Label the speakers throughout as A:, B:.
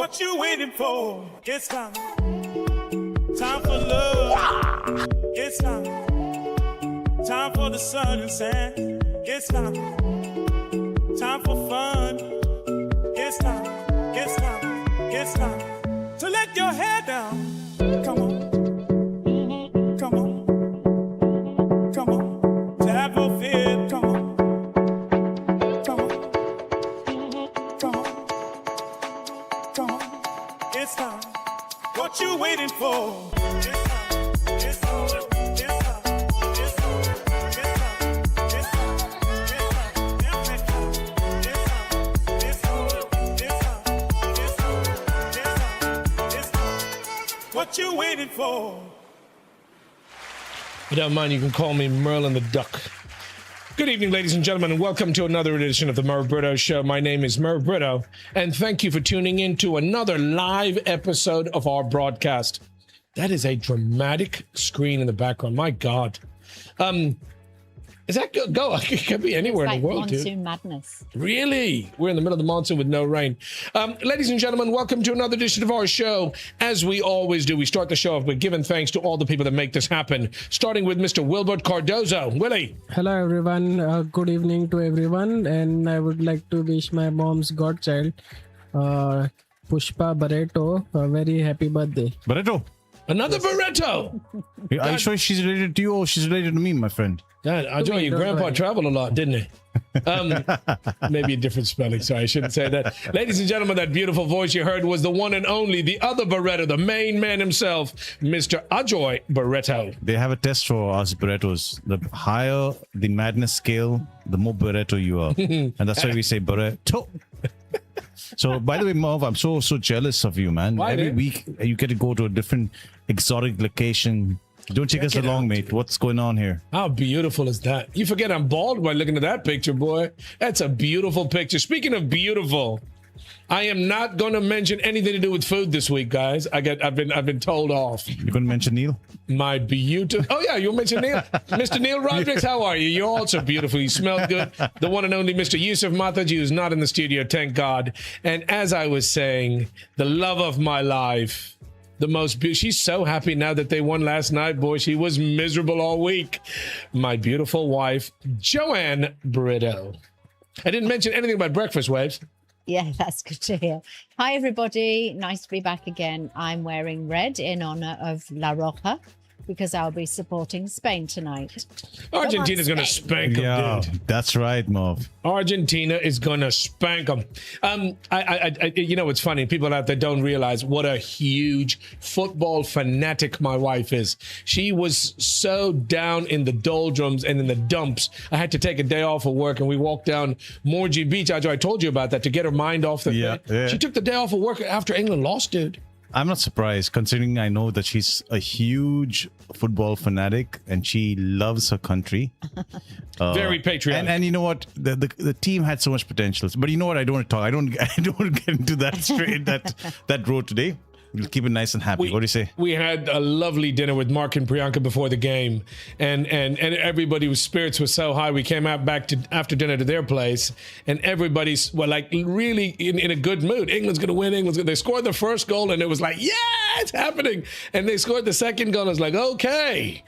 A: What you waiting for? It's time. Time for love. It's time. Time for the sun and sand. It's time. Time for fun. It's time. It's time. It's time to let your hair down. Come on. Come on. Come on. To have no fear. Come on. Come on. Come on. Come on. It's time. What you waiting for? It's time. It's time. It's time. It's time. It's time. It's time. It's time. It's time. It's time. It's time. What you waiting for?
B: If you don't mind, you can call me Merlin the Duck. Good evening, ladies and gentlemen, and welcome to another edition of the Merv Britto Show. My name is Merv Britto, and thank you for tuning in to another live episode of our broadcast. That is a dramatic screen in the background. My God. Is that go? It could be anywhere in the world, dude.
C: Monsoon madness.
B: Really? We're in the middle of the monsoon with no rain. Ladies and gentlemen, welcome to another edition of our show. As we always do, we start the show off with giving thanks to all the people that make this happen, starting with Mr. Wilbert Cardozo. Willie.
D: Hello, everyone. Good evening to everyone. And I would like to wish my mom's godchild, Pushpa Barreto, a very happy birthday.
E: Barreto?
B: Another Barreto.
E: Are you sure she's related to you or she's related to me, my friend?
B: God, Enjoy, your grandpa traveled a lot, didn't he? Maybe a different spelling. Sorry, I shouldn't say that. Ladies and gentlemen, that beautiful voice you heard was the one and only, the other Barreto, the main man himself, Mr. Ajoy Barreto.
E: They have a test for us Barretos. The higher the madness scale, the more Barreto you are. And that's why we say Barreto. So, by the way, Merv, I'm so jealous of you, man.
B: Why,
E: Every
B: man?
E: week, you get to go to a different exotic location. Don't take us along, mate. What's going on here?
B: How beautiful is that? You forget I'm bald by looking at that picture, boy. That's a beautiful picture. Speaking of beautiful, I am not going to mention anything to do with food this week, guys. I've been told off.
E: You're going to mention Neil?
B: My beautiful. Oh yeah, you'll mention Neil, Mr. Neil Rodriguez. How are you? You're also beautiful. You smell good. The one and only Mr. Yusuf Mataji, who's not in the studio, thank God. And as I was saying, the love of my life. The most beautiful. She's so happy now that they won last night, boy. She was miserable all week. My beautiful wife, Joanne Britto. I didn't mention anything about breakfast, Waves.
C: Yeah, that's good to hear. Hi, everybody. Nice to be back again. I'm wearing red in honor of La Roja because I'll be supporting Spain tonight.
B: Argentina's going to spank them,
E: Yeah,
B: dude.
E: that's right, Merv.
B: Argentina is going to spank them. You know, it's funny. People out there don't realize what a huge football fanatic my wife is. She was so down in the doldrums and in the dumps. I had to take a day off of work, and we walked down Morgie Beach. I told you about that, to get her mind off the thing.
E: Yeah.
B: She took the day off of work after England lost, dude.
E: I'm not surprised, considering I know that she's a huge football fanatic and she loves her country.
B: Very patriotic.
E: And you know what? The team had so much potential. But you know what? I don't want to talk. I don't want to get into that road today. We'll keep it nice and happy. What do you say?
B: We had a lovely dinner with Mark and Priyanka before the game, and everybody's spirits were so high. We came out back to after dinner to their place, and everybody's really in a good mood. England's going to win. They scored the first goal, and it was like, yeah, it's happening. And they scored the second goal, and it was like, okay.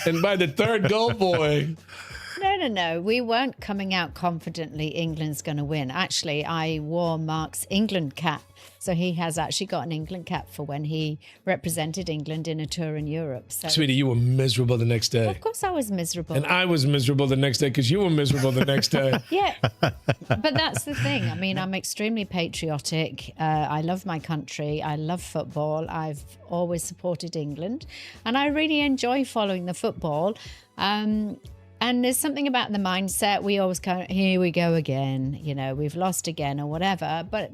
B: And by the third goal, boy.
C: No. We weren't coming out confidently England's going to win. Actually, I wore Mark's England cap. So he has actually got an England cap for when he represented England in a tour in Europe. So,
B: Sweetie, you were miserable the next day.
C: of course I was miserable.
B: And I was miserable the next day because you were miserable the next day.
C: Yeah, but that's the thing. I mean, I'm extremely patriotic. I love my country. I love football. I've always supported England. And I really enjoy following the football. And there's something about the mindset. We always go, here we go again. You know, we've lost again or whatever. But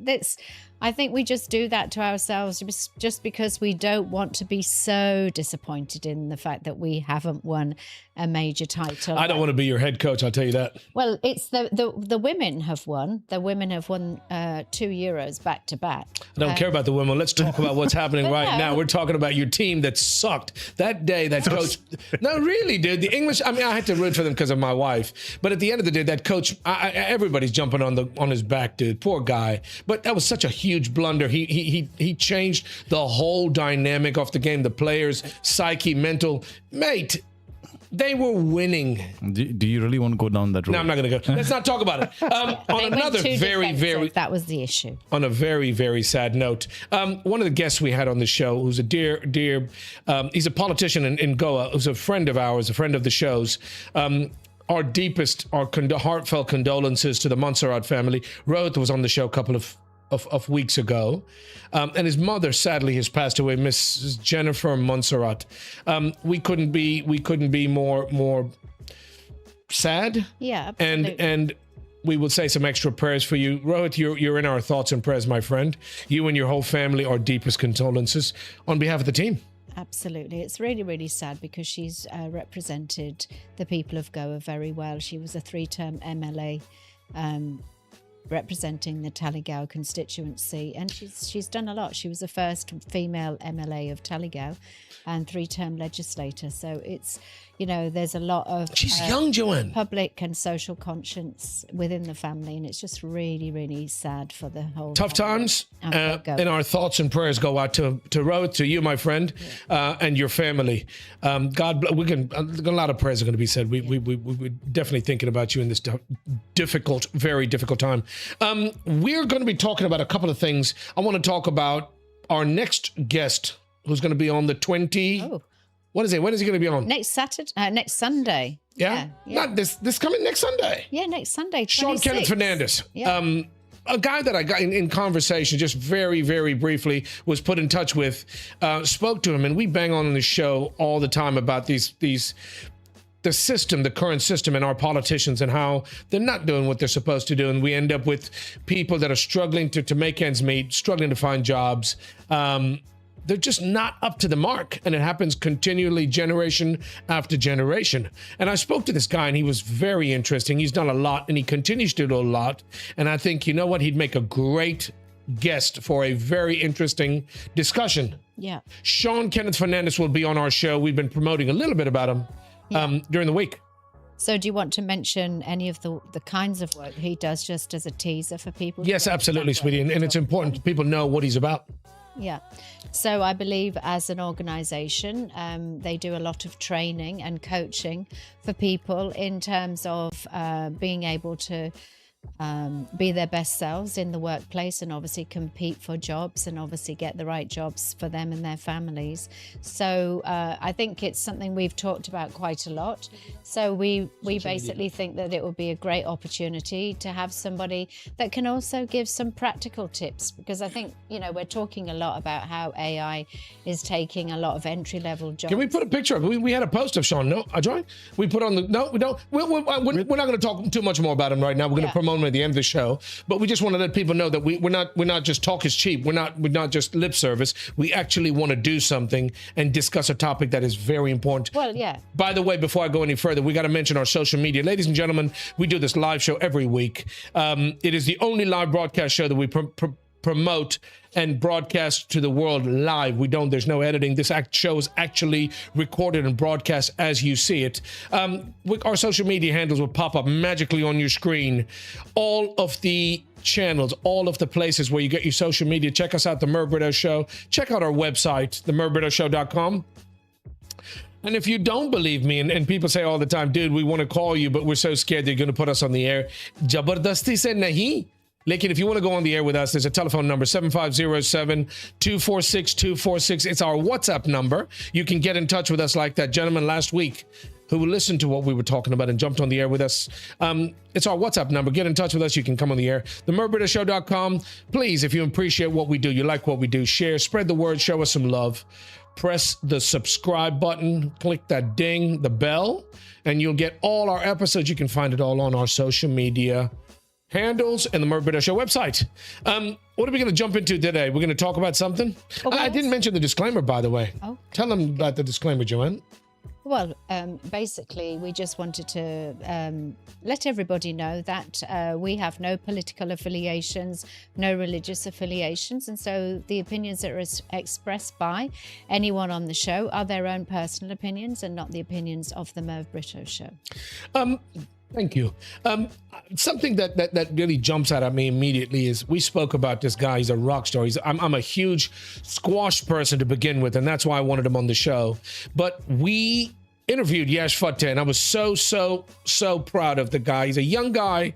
C: I think we just do that to ourselves just because we don't want to be so disappointed in the fact that we haven't won a major title.
B: I don't want to be your head coach, I'll tell you that.
C: Well, it's the women have won. The women have won 2 Euros back to back.
B: I don't care about the women. Let's talk about what's happening right now. We're talking about your team that sucked. That day, that coach... No, really, dude. The English... I mean, I had to root for them because of my wife. But at the end of the day, that coach... everybody's jumping on his back, dude. Poor guy. But that was such a huge huge blunder. He changed the whole dynamic of the game, the players' psyche, mental. Mate, they were winning.
E: Do you really want to go down that road?
B: No, I'm not going to go. Let's not talk about it. On another very,
C: that was the issue.
B: on a very, very sad note, one of the guests we had on the show, who's a dear, he's a politician in Goa, who's a friend of ours, a friend of the show's. Our deepest, heartfelt condolences to the Monserrate family. Rohit was on the show a couple of weeks ago, and his mother sadly has passed away, Mrs. Jennifer Monserrate. We couldn't be more sad.
C: Yeah, absolutely.
B: And we will say some extra prayers for you, Rohit. You're in our thoughts and prayers, my friend. You and your whole family, our deepest condolences on behalf of the team.
C: Absolutely. It's really, really sad because she's represented the people of Goa very well. She was a 3-term MLA representing the Taligao constituency, and she's done a lot. She was the first female MLA of Taligao and 3-term legislator. So it's, there's a lot of
B: She's young, Joanne.
C: public and social conscience within the family, and it's just really, really sad for the whole
B: Tough
C: family.
B: times,
C: And
B: and our thoughts and prayers go out to Rohit, to you, my friend, and your family. God, a lot of prayers are going to be said. We're definitely thinking about you in this difficult, very difficult time. We're going to be talking about a couple of things. I want to talk about our next guest, who's going to be on the 20.
C: Oh.
B: What is it? When is he going to be on?
C: Next Sunday.
B: Yeah? Not this coming next Sunday.
C: Yeah, next Sunday.
B: Sean Kenneth
C: 26th.
B: Fernandez.
C: Yeah.
B: A guy that I got in conversation just very, very briefly was put in touch with, spoke to him, and we bang on the show all the time about the system, the current system, and our politicians and how they're not doing what they're supposed to do. And we end up with people that are struggling to make ends meet, struggling to find jobs. They're just not up to the mark. And it happens continually, generation after generation. And I spoke to this guy, and he was very interesting. He's done a lot, and he continues to do a lot. And I think, you know what? He'd make a great guest for a very interesting discussion.
C: Yeah.
B: Sean Kenneth Fernandez will be on our show. We've been promoting a little bit about him during the week.
C: So do you want to mention any of the kinds of work he does just as a teaser for people?
B: Yes, absolutely, sweetie. And it's important people know what he's about.
C: Yeah. So I believe as an organisation, they do a lot of training and coaching for people in terms of being able to be their best selves in the workplace and obviously compete for jobs and obviously get the right jobs for them and their families. So I think it's something we've talked about quite a lot. So we basically think that it would be a great opportunity to have somebody that can also give some practical tips, because I think, we're talking a lot about how AI is taking a lot of entry-level jobs.
B: Can we put a picture of it? We had a post of Sean. No, Joy? We put on the... No, we don't. We're not going to talk too much more about him right now. We're going to promote him at the end of the show. But we just want to let people know that we're not just talk is cheap. We're not just lip service. We actually want to do something and discuss a topic that is very important.
C: Well, yeah.
B: By the way, before I go any further, we got to mention our social media. Ladies and gentlemen, we do this live show every week. It is the only live broadcast show that we promote and broadcast to the world live. There's no editing. This show is actually recorded and broadcast as you see it. Our social media handles will pop up magically on your screen. All of the channels, all of the places where you get your social media. Check us out, The Merv Britto Show. Check out our website, themervbrittoshow.com. And if you don't believe me, and people say all the time, dude, we want to call you, but we're so scared they're going to put us on the air. Jabardasti se nahi. Lekin, if you want to go on the air with us, there's a telephone number, 7507-246-246. It's our WhatsApp number. You can get in touch with us like that gentleman last week who listened to what we were talking about and jumped on the air with us. It's our WhatsApp number. Get in touch with us. You can come on the air. TheMervBrittoShow.com. Please, if you appreciate what we do, you like what we do, share, spread the word, show us some love. Press the subscribe button, click that ding, the bell, and you'll get all our episodes. You can find it all on our social media handles and the Merv Britto Show website. What are we going to jump into today? We're going to talk about something. I didn't mention the disclaimer, by the way.
C: Oh.
B: Tell them about the disclaimer, Joanne.
C: Well, basically, we just wanted to let everybody know that we have no political affiliations, no religious affiliations. And so the opinions that are expressed by anyone on the show are their own personal opinions and not the opinions of the Merv Britto Show.
B: Thank you. Something that really jumps out at me immediately is we spoke about this guy. He's a rock star. I'm a huge squash person to begin with, and that's why I wanted him on the show. But we interviewed Yash Phadte, and I was so proud of the guy. He's a young guy.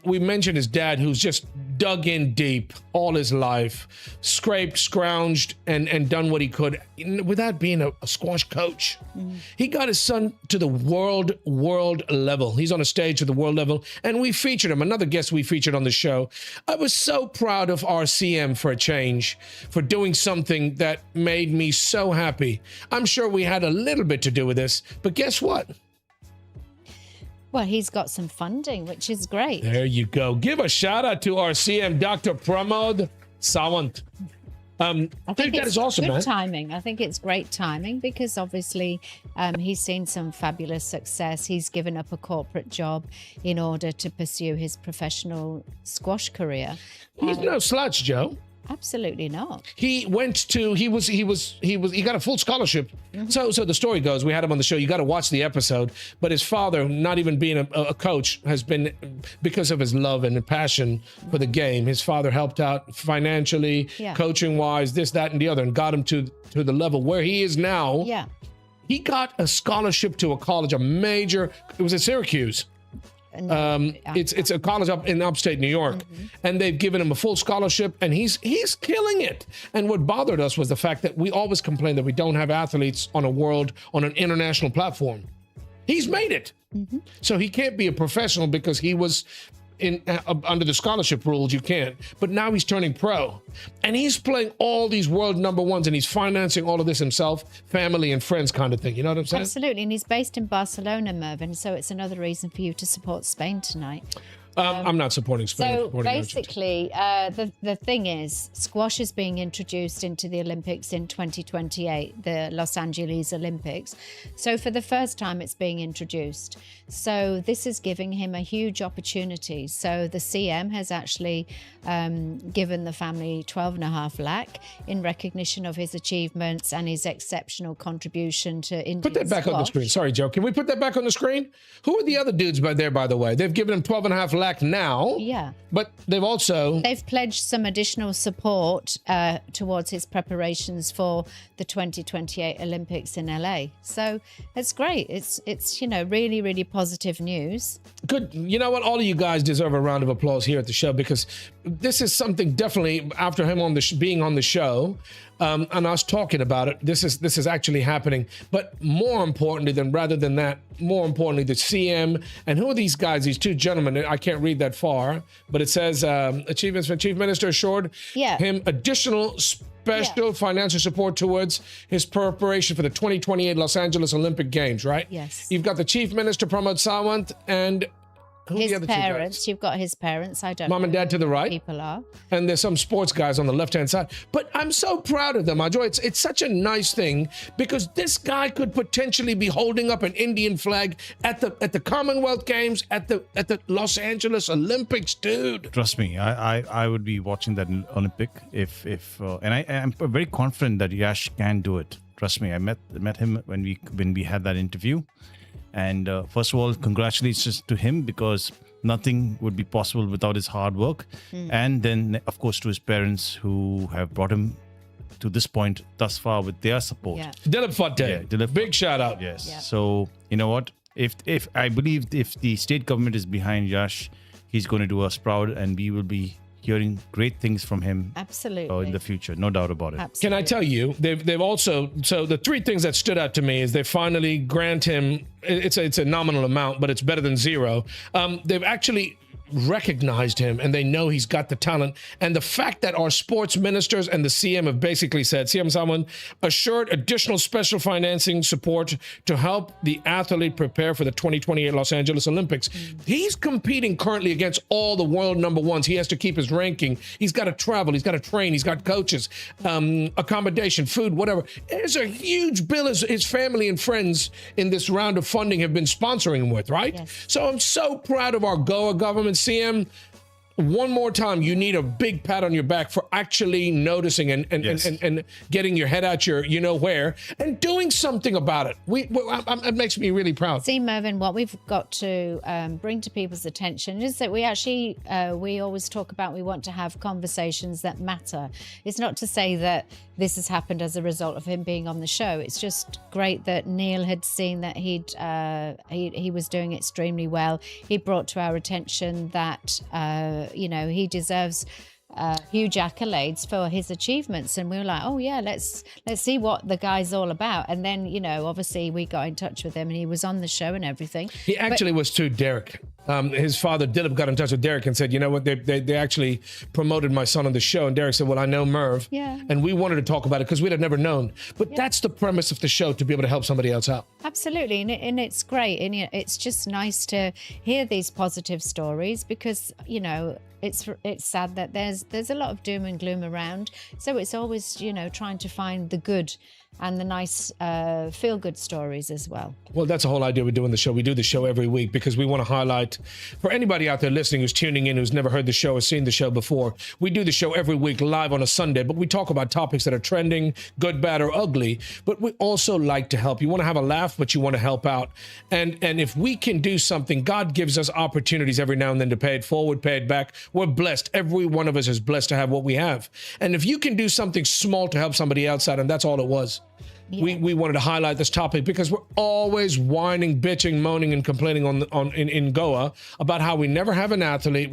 B: We mentioned his dad, who's just dug in deep all his life, scraped, scrounged, and done what he could without being a squash coach. He got his son to the world level. He's on a stage at the world level, and we featured him, another guest we featured on the show. I was so proud of our CM for a change, for doing something that made me so happy. I'm sure we had a little bit to do with this, but guess what?
C: Well, he's got some funding, which is great.
B: There you go. Give a shout out to our CM, Dr. Pramod Sawant. I think that is awesome,
C: good
B: man.
C: Timing. I think it's great timing because obviously he's seen some fabulous success. He's given up a corporate job in order to pursue his professional squash career.
B: He's no slouch, Joe.
C: Absolutely not.
B: He went to he got a full scholarship. So the story goes, we had him on the show. You got to watch the episode. But his father, not even being a coach, has been, because of his love and passion for the game, his father helped out financially, coaching wise, this, that, and the other, and got him to the level where he is now.
C: Yeah.
B: He got a scholarship to a college, it was at Syracuse. It's a college up in upstate New York, and they've given him a full scholarship, and he's killing it. And what bothered us was the fact that we always complain that we don't have athletes on an international platform. He's made it, so he can't be a professional because he was under the scholarship rules. You can't. But now he's turning pro, and he's playing all these world number ones, and he's financing all of this himself, family and friends kind of thing. You know what I'm saying?
C: Absolutely. And he's based in Barcelona, Mervyn, so it's another reason for you to support Spain tonight.
B: I'm not supporting Spain.
C: So basically, the thing is, squash is being introduced into the Olympics in 2028, the Los Angeles Olympics. So for the first time, it's being introduced. So this is giving him a huge opportunity. So the CM has actually given the family 12.5 lakh in recognition of his achievements and his exceptional contribution to Indian
B: Put that back on the screen. Sorry, Joe. Can we put that back on the screen? Who are the other dudes by the way? They've given him 12.5 lakh now.
C: Yeah.
B: But they've
C: pledged some additional support towards his preparations for the 2028 Olympics in LA. So it's great. It's really, really positive news.
B: Good. You know what? All of you guys deserve a round of applause here at the show, because this is something definitely after him being on the show. And us talking about it, this is actually happening. But more importantly the CM, and who are these guys? These two gentlemen. I can't read that far, but it says achievements for Chief Minister assured him additional special financial support towards his preparation for the 2028 Los Angeles Olympic Games. Right?
C: Yes.
B: You've got the Chief Minister Pramod Sawant and.
C: His parents. You've got his parents. I don't know.
B: Mom and dad to the right.
C: People are.
B: And there's some sports guys on the left-hand side. But I'm so proud of them, Ajo. It's such a nice thing, because this guy could potentially be holding up an Indian flag at the Commonwealth Games, at the Los Angeles Olympics, dude.
E: Trust me, I would be watching that Olympic and I'm very confident that Yash can do it. Trust me, I met him when we had that interview. And first of all, congratulations to him, because nothing would be possible without his hard work. And then, of course, to his parents who have brought him to this point thus far with their support.
C: Yeah.
B: Dilip Fadte. Big shout out.
E: Yes.
C: Yeah.
E: So, you know what? If I believe if the state government is behind Yash, he's going to do us proud, and we will be hearing great things from him.
C: Absolutely.
E: In the future, no doubt about it.
C: Absolutely.
B: Can I tell you, they've also, so the three things that stood out to me is they finally grant him, it's a nominal amount, but it's better than zero. They've actually recognized him, and they know he's got the talent. And the fact that our sports ministers and the CM have basically said, CM Salman assured additional special financing support to help the athlete prepare for the 2028 Los Angeles Olympics. He's competing currently against all the world number ones. He has to keep his ranking. He's got to travel. He's got to train. He's got coaches, accommodation, food, whatever. There's a huge bill his family and friends in this round of funding have been sponsoring him with, right?
C: Yes.
B: So I'm so proud of our Goa government. CM, one more time, you need a big pat on your back for actually noticing and getting your head out your where and doing something about it. It makes me really proud.
C: See, Mervyn, what we've got to bring to people's attention is that we actually, we always talk about we want to have conversations that matter. It's not to say that this has happened as a result of him being on the show. It's just great that Neil had seen that he was doing extremely well. He brought to our attention that he deserves huge accolades for his achievements, and we were like, oh yeah, let's see what the guy's all about. And then obviously we got in touch with him, and he was on the show and everything.
B: He actually was too, Derek. His father Dilip got in touch with Derek and said, you know what, they actually promoted my son on the show, and Derek said, well, I know Merv, and we wanted to talk about it because we'd have never known. But that's the premise of the show, to be able to help somebody else out.
C: Absolutely, and it's great, and it's just nice to hear these positive stories, because it's sad that there's a lot of doom and gloom around. So it's always trying to find the good and the nice feel-good stories as well.
B: Well, that's the whole idea with doing the show. We do the show every week because we want to highlight, for anybody out there listening who's tuning in, who's never heard the show or seen the show before, we do the show every week live on a Sunday, but we talk about topics that are trending, good, bad, or ugly, but we also like to help. You want to have a laugh, but you want to help out. And if we can do something, God gives us opportunities every now and then to pay it forward, pay it back. We're blessed. Every one of us is blessed to have what we have. And if you can do something small to help somebody else out, and that's all it was. Yeah. We wanted to highlight this topic because we're always whining, bitching, moaning, and complaining in Goa about how we never have an athlete.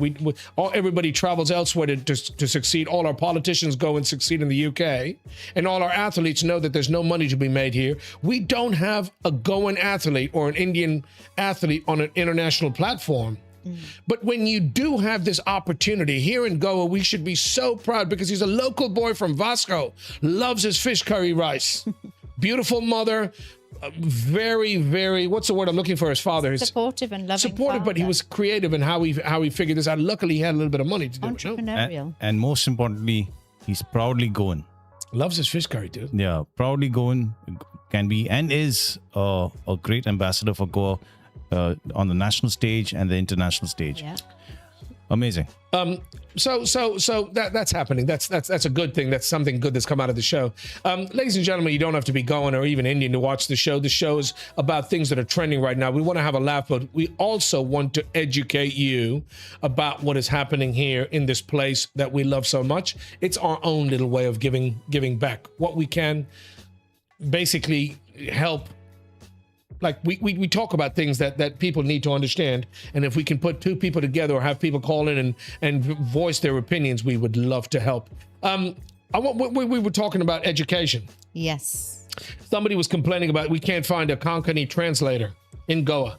B: Everybody travels elsewhere to succeed. All our politicians go and succeed in the UK, and all our athletes know that there's no money to be made here. We don't have a Goan athlete or an Indian athlete on an international platform. But when you do have this opportunity here in Goa, we should be so proud because he's a local boy from Vasco, loves his fish curry rice. Beautiful mother, very, very, what's the word I'm looking for? His father.
C: Supportive and loving.
B: Supportive, but he was creative in how he figured this out. Luckily, he had a little bit of money to do it.
C: Entrepreneurial.
E: And most importantly, he's proudly Goan.
B: Loves his fish curry, dude.
E: Yeah, proudly Goan, can be and is a great ambassador for Goa. On the national stage and the international stage. Yeah. Amazing.
B: So that's happening. That's a good thing. That's something good that's come out of the show. Ladies and gentlemen, you don't have to be Goan or even Indian to watch the show. The show is about things that are trending right now. We want to have a laugh, but we also want to educate you about what is happening here in this place that we love so much. It's our own little way of giving back what we can, basically help. Like we talk about things that people need to understand, and if we can put two people together or have people call in and voice their opinions, we would love to help. We were talking about education.
C: Yes.
B: Somebody was complaining about we can't find a Konkani translator in Goa.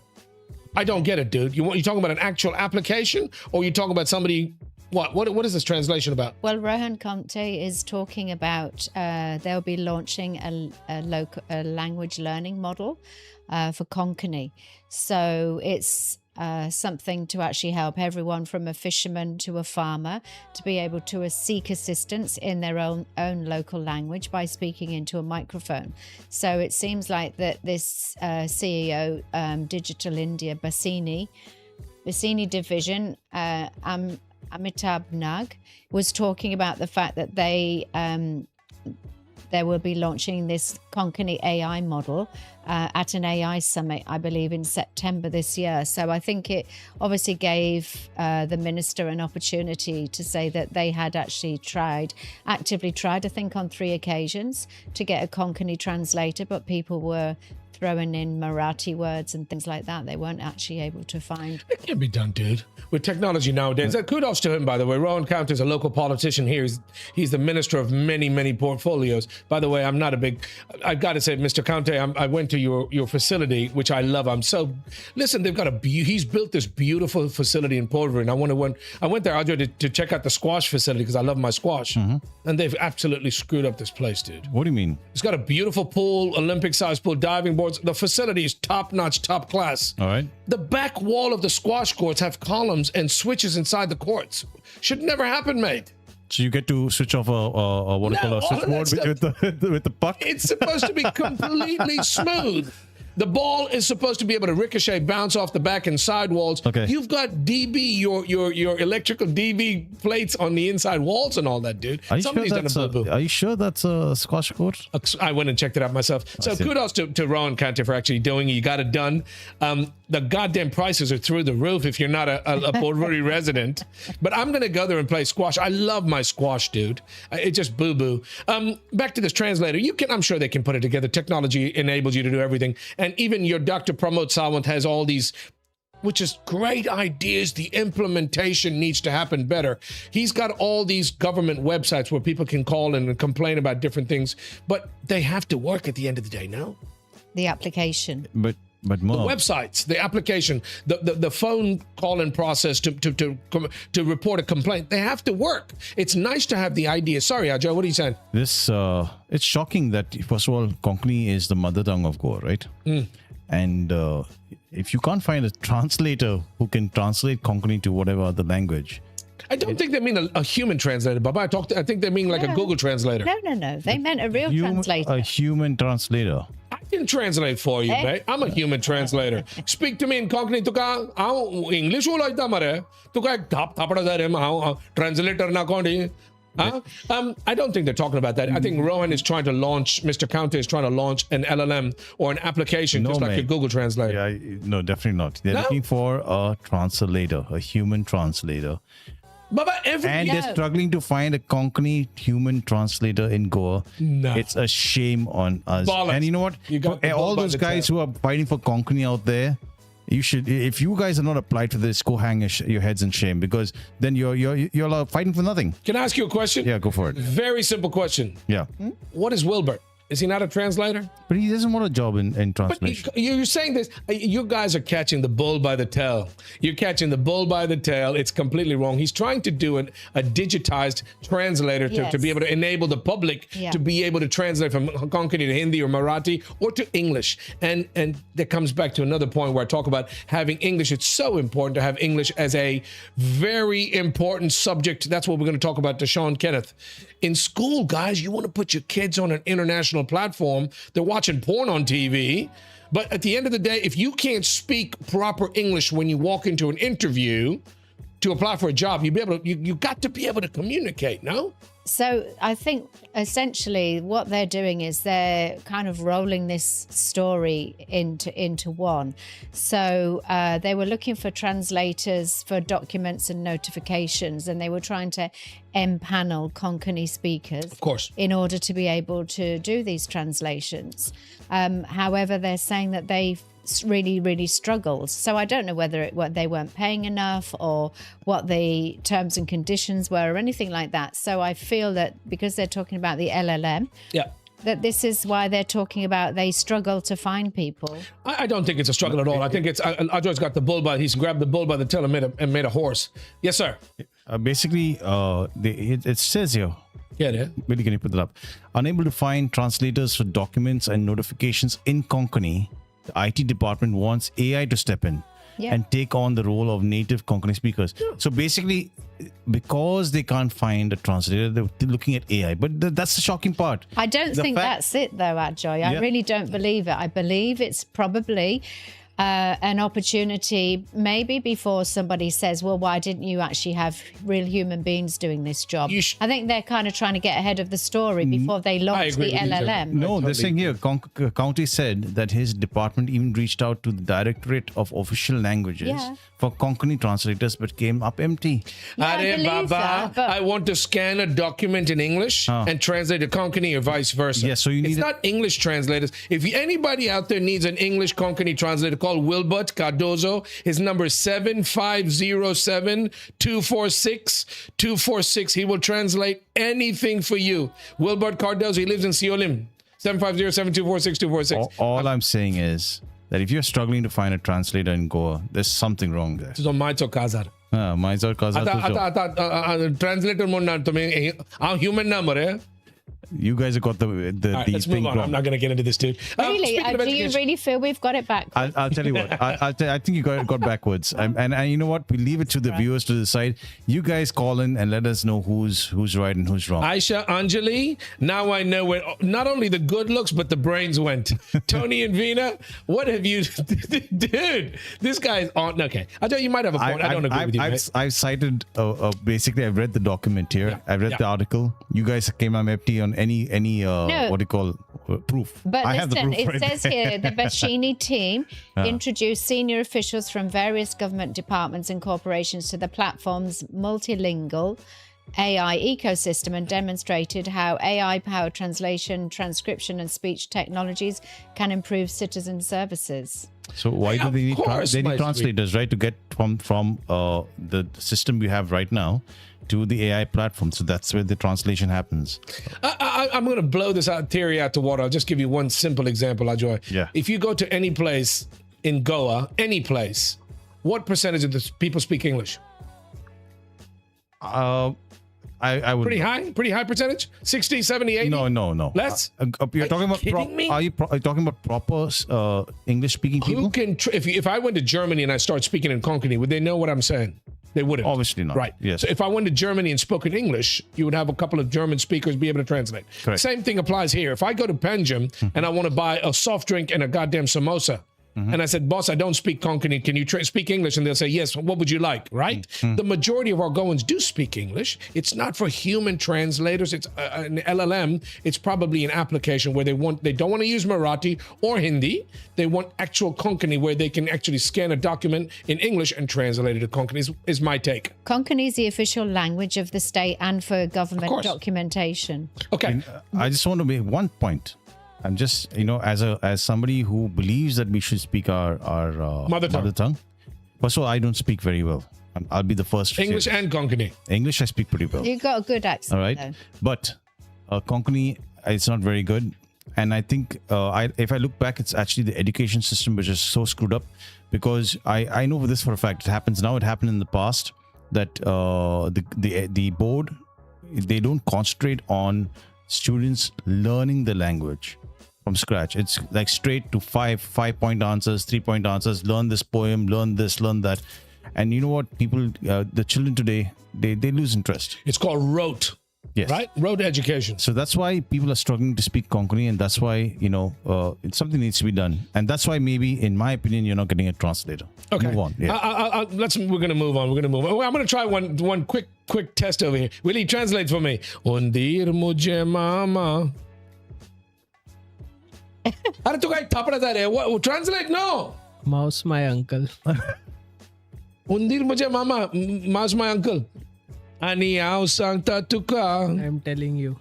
B: I don't get it, dude. You talking about an actual application, or you talking about somebody? What is this translation about?
C: Well, Rohan Conte is talking about they'll be launching a language learning model for Konkani. So it's something to actually help everyone from a fisherman to a farmer to be able to seek assistance in their own local language by speaking into a microphone. So it seems like that this CEO, Digital India, Basini division, Amitabh Nag, was talking about the fact that they will be launching this Konkani AI model at an AI summit, I believe, in September this year. So I think it obviously gave the minister an opportunity to say that they had actually actively tried, I think on 3 occasions, to get a Konkani translator, but people were throwing in Marathi words and things like that. They weren't actually able to find.
B: It can be done, dude. With technology nowadays. Kudos to him, by the way. Rowan Count is a local politician here. He's the minister of many, many portfolios. By the way, I'm not a big... I've got to say, Mr. Conte, I went to your facility, which I love. Listen, they've got he's built this beautiful facility in Portland. I went there to check out the squash facility because I love my squash. Mm-hmm. And they've absolutely screwed up this place, dude.
E: What do you mean?
B: It's got a beautiful pool, Olympic-sized pool, diving boards. The facility is top-notch, top class.
E: All right.
B: The back wall of the squash courts have columns and switches inside the courts. Should never happen, mate.
E: So you get to switch off a switchboard with the puck?
B: It's supposed to be completely smooth. The ball is supposed to be able to ricochet, bounce off the back and side walls.
E: Okay.
B: You've got DB, your electrical DB plates on the inside walls and all that, dude.
E: Are you,
B: Somebody's
E: sure
B: done a boo-boo.
E: are you sure that's a squash court?
B: I went and checked it out myself. So
E: see.
B: kudos to Rowan Kante for actually doing it. You got it done. The goddamn prices are through the roof if you're not a Port Verde resident. But I'm going to go there and play squash. I love my squash, dude. It's just boo-boo. Back to this translator. I'm sure they can put it together. Technology enables you to do everything. And even your Dr. Pramod Sawant has all these, which is great ideas. The implementation needs to happen better. He's got all these government websites where people can call in and complain about different things, but they have to work at the end of the day, no?
C: The application.
E: But
B: The
E: more.
B: websites, the application, the phone call-in process to report a complaint, they have to work. It's nice to have the idea. Sorry, Ajay, what are you saying?
E: This it's shocking that first of all, Konkani is the mother tongue of Goa, right? And if you can't find a translator who can translate Konkani to whatever other language,
B: I don't think they mean a human translator, Baba. I think they mean like a
C: No.
B: Google translator.
C: No. They meant a real translator.
E: a human translator.
B: I can translate for you, mate. I'm a human translator. Speak to me in Konkani. Tuka, English wala ita mare. Tuka ek thap thapada dare translator na kondi. I don't think they're talking about that. I think Rohan is trying to launch, Mr. Counter is trying to launch an LLM or an application, just like a Google Translator.
E: Yeah, no, definitely not. They're
B: No?
E: looking for a translator, a human translator.
B: Baba,
E: And they're struggling to find a Konkani human translator in Goa.
B: No.
E: It's a shame on us.
B: Bollocks.
E: And you know what?
B: You got the bull
E: All
B: by
E: those
B: the
E: guys
B: tail.
E: who are fighting for Konkani out there, you should, if you guys are not applied for this, go hang your heads in shame, because then you're fighting for nothing.
B: Can I ask you a question?
E: Yeah, go for it.
B: Very simple question.
E: Yeah.
B: What is Wilbert? Is he not a translator?
E: But he doesn't want a job in
B: But
E: translation.
B: you're saying this, you guys are catching the bull by the tail. You're catching the bull by the tail. It's completely wrong. He's trying to do a digitized translator to be able to enable the public to be able to translate from Konkani to Hindi or Marathi or to English. And that comes back to another point where I talk about having English. It's so important to have English as a very important subject. That's what we're going to talk about to Sean Kenneth. In school, guys, you want to put your kids on an international platform. They're watching porn on TV. But at the end of the day, if you can't speak proper English when you walk into an interview to apply for a job, you got to be able to communicate, no?
C: So I think essentially what they're doing is they're kind of rolling this story into one. So they were looking for translators for documents and notifications, and they were trying to empanel Konkani speakers,
B: Of course.
C: in order to be able to do these translations. However, they're saying that they really struggled. So I don't know whether they weren't paying enough or what the terms and conditions were or anything like that. So I feel that because they're talking about the LLM, that this is why they're talking about they struggle to find people.
B: I don't think it's a struggle at all. I think it's Ajay's got the bull by, he's grabbed the bull by the tail and made a horse. Yes, sir.
E: Basically, it says here,
B: Yeah.
E: Billy, can you put that up? Unable to find translators for documents and notifications in Konkani, the IT department wants AI to step in and take on the role of native Konkani speakers. So basically, because they can't find a translator, they're looking at AI. But that's the shocking part.
C: I don't think that's it, though, Ajoy. I really don't believe it. I believe it's probably an opportunity, maybe before somebody says, well, why didn't you actually have real human beings doing this job? I think they're kind of trying to get ahead of the story before they launch the LLM.
E: No, they're saying here, County said that his department even reached out to the Directorate of Official Languages for Konkani translators, but came up empty.
C: I believe that, but
B: I want to scan a document in English and translate to Konkani or vice versa.
E: Yeah, so you need
B: it's not English translators. If anybody out there needs an English Konkani translator, call Wilbert Cardozo. His number is 7507-246-246. He will translate anything for you. Wilbert Cardozo, he lives in Siolim. 750-7246-246.
E: All I'm saying is that if you're struggling to find a translator in Goa, there's something wrong there.
B: So Maito Kazar.
E: Translator
B: Translator mo na to me. Ang human number eh.
E: You guys have got the
B: All right,
E: the
B: let's move
E: thing
B: on.
E: wrong.
B: I'm not going to get into this, dude.
C: Really?
B: Speaking of
C: Do you
B: education-
C: really feel we've got it back?
E: I'll tell you what. I think you got backwards. And you know what? We leave it to the viewers to decide. You guys call in and let us know who's right and who's wrong.
B: Aisha, Anjali, now I know where not only the good looks, but the brains went. Tony and Vina, what have you... Dude, this guy is on... Okay. I thought you might have a point. I don't agree with you, mate.
E: I've cited, basically, I've read the document here.
B: Yeah,
E: I've read the article. You guys came empty on any what do you call, proof.
C: But
E: I have the
C: listen,
E: proof
C: it
E: right
C: says
E: there.
C: here the Bashini team introduced senior officials from various government departments and corporations to the platform's multilingual AI ecosystem and demonstrated how AI-powered translation, transcription, and speech technologies can improve citizen services.
E: So why do they need translators, right, to get from the system we have right now to the AI platform? So that's where the translation happens.
B: I'm going to blow this theory out to water. I'll just give you one simple example, Ajoy.
E: Yeah.
B: If you go to any place in Goa, any place, what percentage of the people speak English?
E: I would...
B: Pretty high percentage? 60, 70, 80?
E: No.
B: Less?
E: You're talking about
B: kidding me?
E: Are you talking about proper English-speaking people?
B: Who can... if I went to Germany and I start speaking in Konkani, would they know what I'm saying? They wouldn't.
E: Obviously not.
B: Right.
E: Yes.
B: So if I went to Germany and spoke in English, you would have a couple of German speakers be able to translate.
E: Correct.
B: Same thing applies here. If I go to Panjim and I want to buy a soft drink and a goddamn samosa, and I said, boss, I don't speak Konkani. Can you speak English? And they'll say, yes. What would you like? Right? The majority of our Goans do speak English. It's not for human translators. It's an LLM. It's probably an application where they don't want to use Marathi or Hindi. They want actual Konkani where they can actually scan a document in English and translate it to Konkani is my take.
C: Konkani is the official language of the state and for government documentation.
B: Okay.
E: I just want to make one point. I'm just, as somebody who believes that we should speak our
B: Mother tongue.
E: First of all, I don't speak very well. I'll be the first to
B: English
E: say
B: and Konkani.
E: English, I speak pretty well.
C: You've got a good accent,
E: all right,
C: though.
E: but Konkani, it's not very good. And I think if I look back, it's actually the education system which is so screwed up, because I know this for a fact. It happens now. It happened in the past that the board, they don't concentrate on students learning the language from scratch. It's like straight to 5-point answers, 3-point answers. Learn this poem, learn this, learn that. And you know what? People, the children today, they lose interest.
B: It's called rote.
E: Yes.
B: Right? Rote education.
E: So that's why people are struggling to speak Konkani, and that's why, it's something needs to be done. And that's why maybe, in my opinion, you're not getting a translator.
B: Okay.
E: Move on. Yeah.
B: We're going to move on. I'm going to try one quick test over here. Will you translate for me? Undir mujhe mama. Are tu kai thapda tha re? What translate? No.
D: Mouse my uncle.
B: Undir mujhe mama. Mouse my uncle. Ani aau sangta tuka.
D: I'm telling you.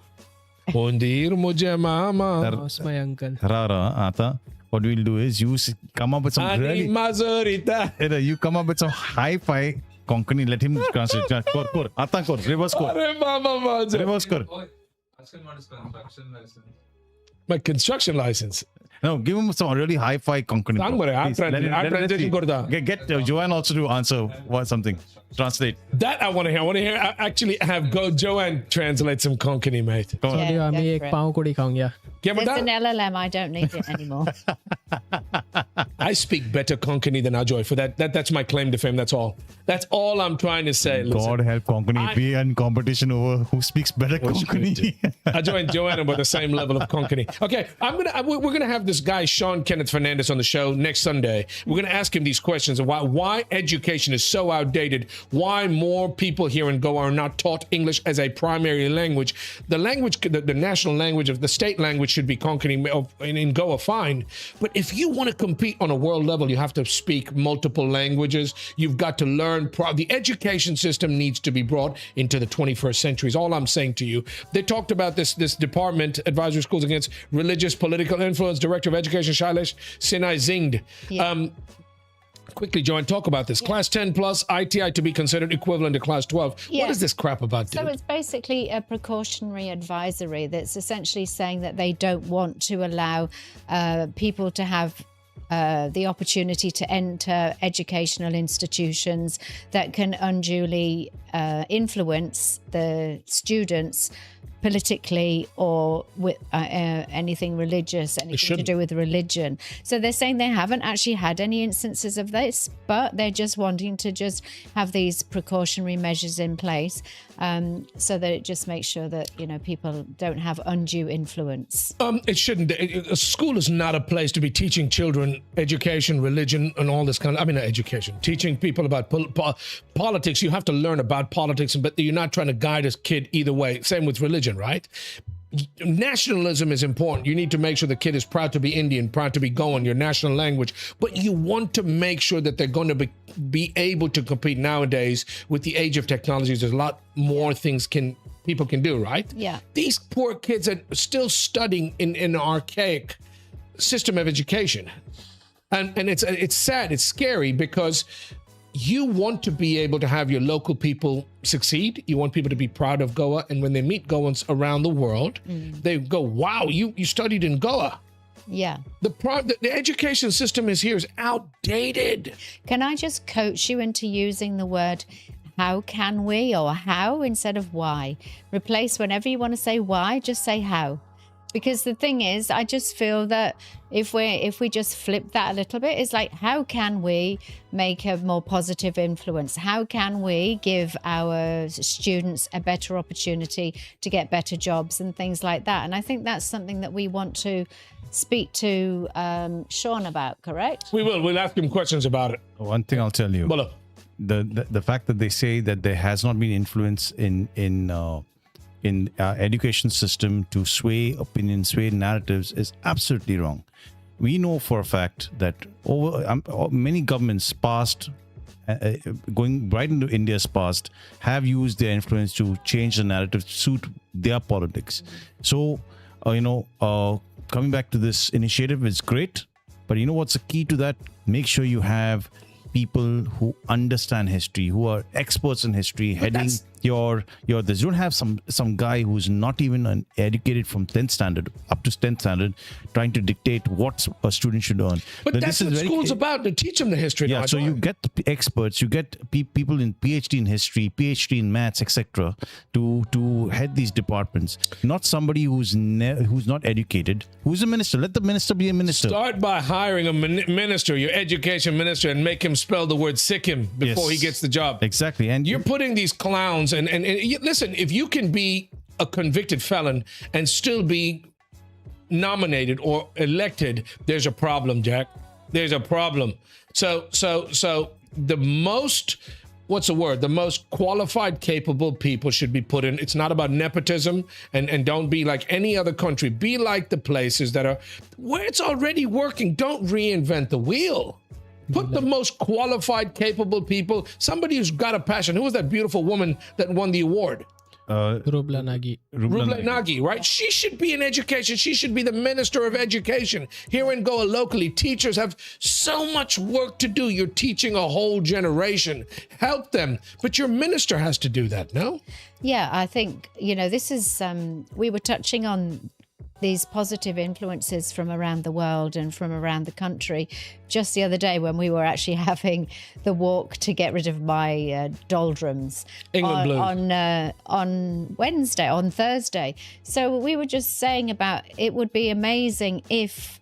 B: Undir mujhe mama.
D: Mouse my uncle.
E: Ata. What we'll do is you come up with some
B: Ani Monserrate.
E: you come up with some hi-fi Konkani. Let him translate. Kor. Ata kor. Reverse kor.
B: Are mama Monserrate.
E: Reverse kor.
B: My construction license.
E: No, give him some really hi-fi Konkani.
B: Sang bare, I'm translation korda.
E: Get Joanne also to answer something. Translate.
B: That I want to hear. I want to hear. I actually have Joanne translate some Konkani, mate.
E: Come on.
D: Sorry,
C: Yeah,
D: आम्ही
C: go
D: एक
C: for it.
D: पाव को दिखाऊंगा.
B: Yeah, but
C: There's an
B: that,
C: LLM. I don't need it anymore.
B: I speak better Konkani than Ajoy. For that's my claim to fame. That's all. That's all I'm trying to say. Listen,
E: God help Konkani be in competition over who speaks better Konkani.
B: Ajoy and Joanne are the same level of Konkani. Okay, we're gonna have this guy Sean Kenneth Fernandez on the show next Sunday. We're gonna ask him these questions of why education is so outdated. Why more people here in Goa are not taught English as a primary language. The national language of the state language should be Konkani in Goa, fine. But if you want to compete on a world level, you have to speak multiple languages. You've got to learn. The education system needs to be brought into the 21st century is all I'm saying to you. They talked about this department, Advisory Schools Against Religious Political Influence, Director of Education, Shailesh Sinai Zingd.
C: Yeah.
B: Quickly, Joanne, talk about this. Class 10 plus ITI to be considered equivalent to class 12.
C: Yeah.
B: What is this crap about, dude?
C: So it's basically a precautionary advisory that's essentially saying that they don't want to allow people to have the opportunity to enter educational institutions that can unduly influence the students politically or with anything religious, anything to do with religion. So they're saying they haven't actually had any instances of this, but they're just wanting to just have these precautionary measures in place, so that it just makes sure that, you know, people don't have undue influence.
B: It shouldn't. A school is not a place to be teaching children education, religion, and all this kind of. I mean, not education. Teaching people about politics. You have to learn about politics, but you're not trying to guide a kid either way. Same with religion, right? Nationalism is important. You need to make sure the kid is proud to be Indian, proud to be Goan, your national language. But you want to make sure that they're going to be able to compete nowadays with the age of technologies. There's a lot more things people can do, right?
C: Yeah.
B: These poor kids are still studying in an archaic system of education. And it's sad, it's scary, because you want to be able to have your local people succeed. You want people to be proud of Goa. And when they meet Goans around the world, they go, wow, you studied in Goa.
C: Yeah.
B: The education system here is outdated.
C: Can I just coach you into using the word how can we, or how instead of why? Replace, whenever you want to say why, just say how. Because the thing is, I just feel that if we just flip that a little bit, it's like, how can we make a more positive influence? How can we give our students a better opportunity to get better jobs and things like that? And I think that's something that we want to speak to Sean about, correct?
B: We will. We'll ask him questions about it.
E: One thing I'll tell you.
B: Bolo.
E: The fact that they say that there has not been influence in education system to sway opinions, sway narratives is absolutely wrong. We know for a fact that many governments past, going right into India's past, have used their influence to change the narrative to suit their politics. So, coming back to this initiative is great, but you know what's the key to that? Make sure you have people who understand history, who are experts in history, heading your this. You don't have some guy who's not even educated from 10th standard up to 10th standard trying to dictate what a student should learn.
B: But that's what school's about, to teach them the history.
E: Yeah, so you get experts, you get people in PhD in history, PhD in maths, etc., to head these departments. Not somebody who's not educated. Who's a minister? Let the minister be a minister.
B: Start by hiring a minister, your education minister, and make him spell the word Sikkim before he gets the job.
E: Exactly. And
B: you're putting these clowns, and listen, if you can be a convicted felon and still be nominated or elected, there's a problem, Jack. There's a problem. So the most, the most qualified, capable people should be put in. It's not about nepotism, and don't be like any other country. Be like the places that are where it's already working. Don't reinvent the wheel. Put the most qualified, capable people, somebody who's got a passion. Who was that beautiful woman that won the award?
D: Rubla Nagi.
B: Rubla Nagi, right? She should be in education. She should be the minister of education. Here in Goa locally, teachers have so much work to do. You're teaching a whole generation. Help them. But your minister has to do that, no?
C: Yeah, I think, this is, we were touching on these positive influences from around the world and from around the country just the other day when we were actually having the walk to get rid of my doldrums on Wednesday, on Thursday. So we were just saying about it would be amazing if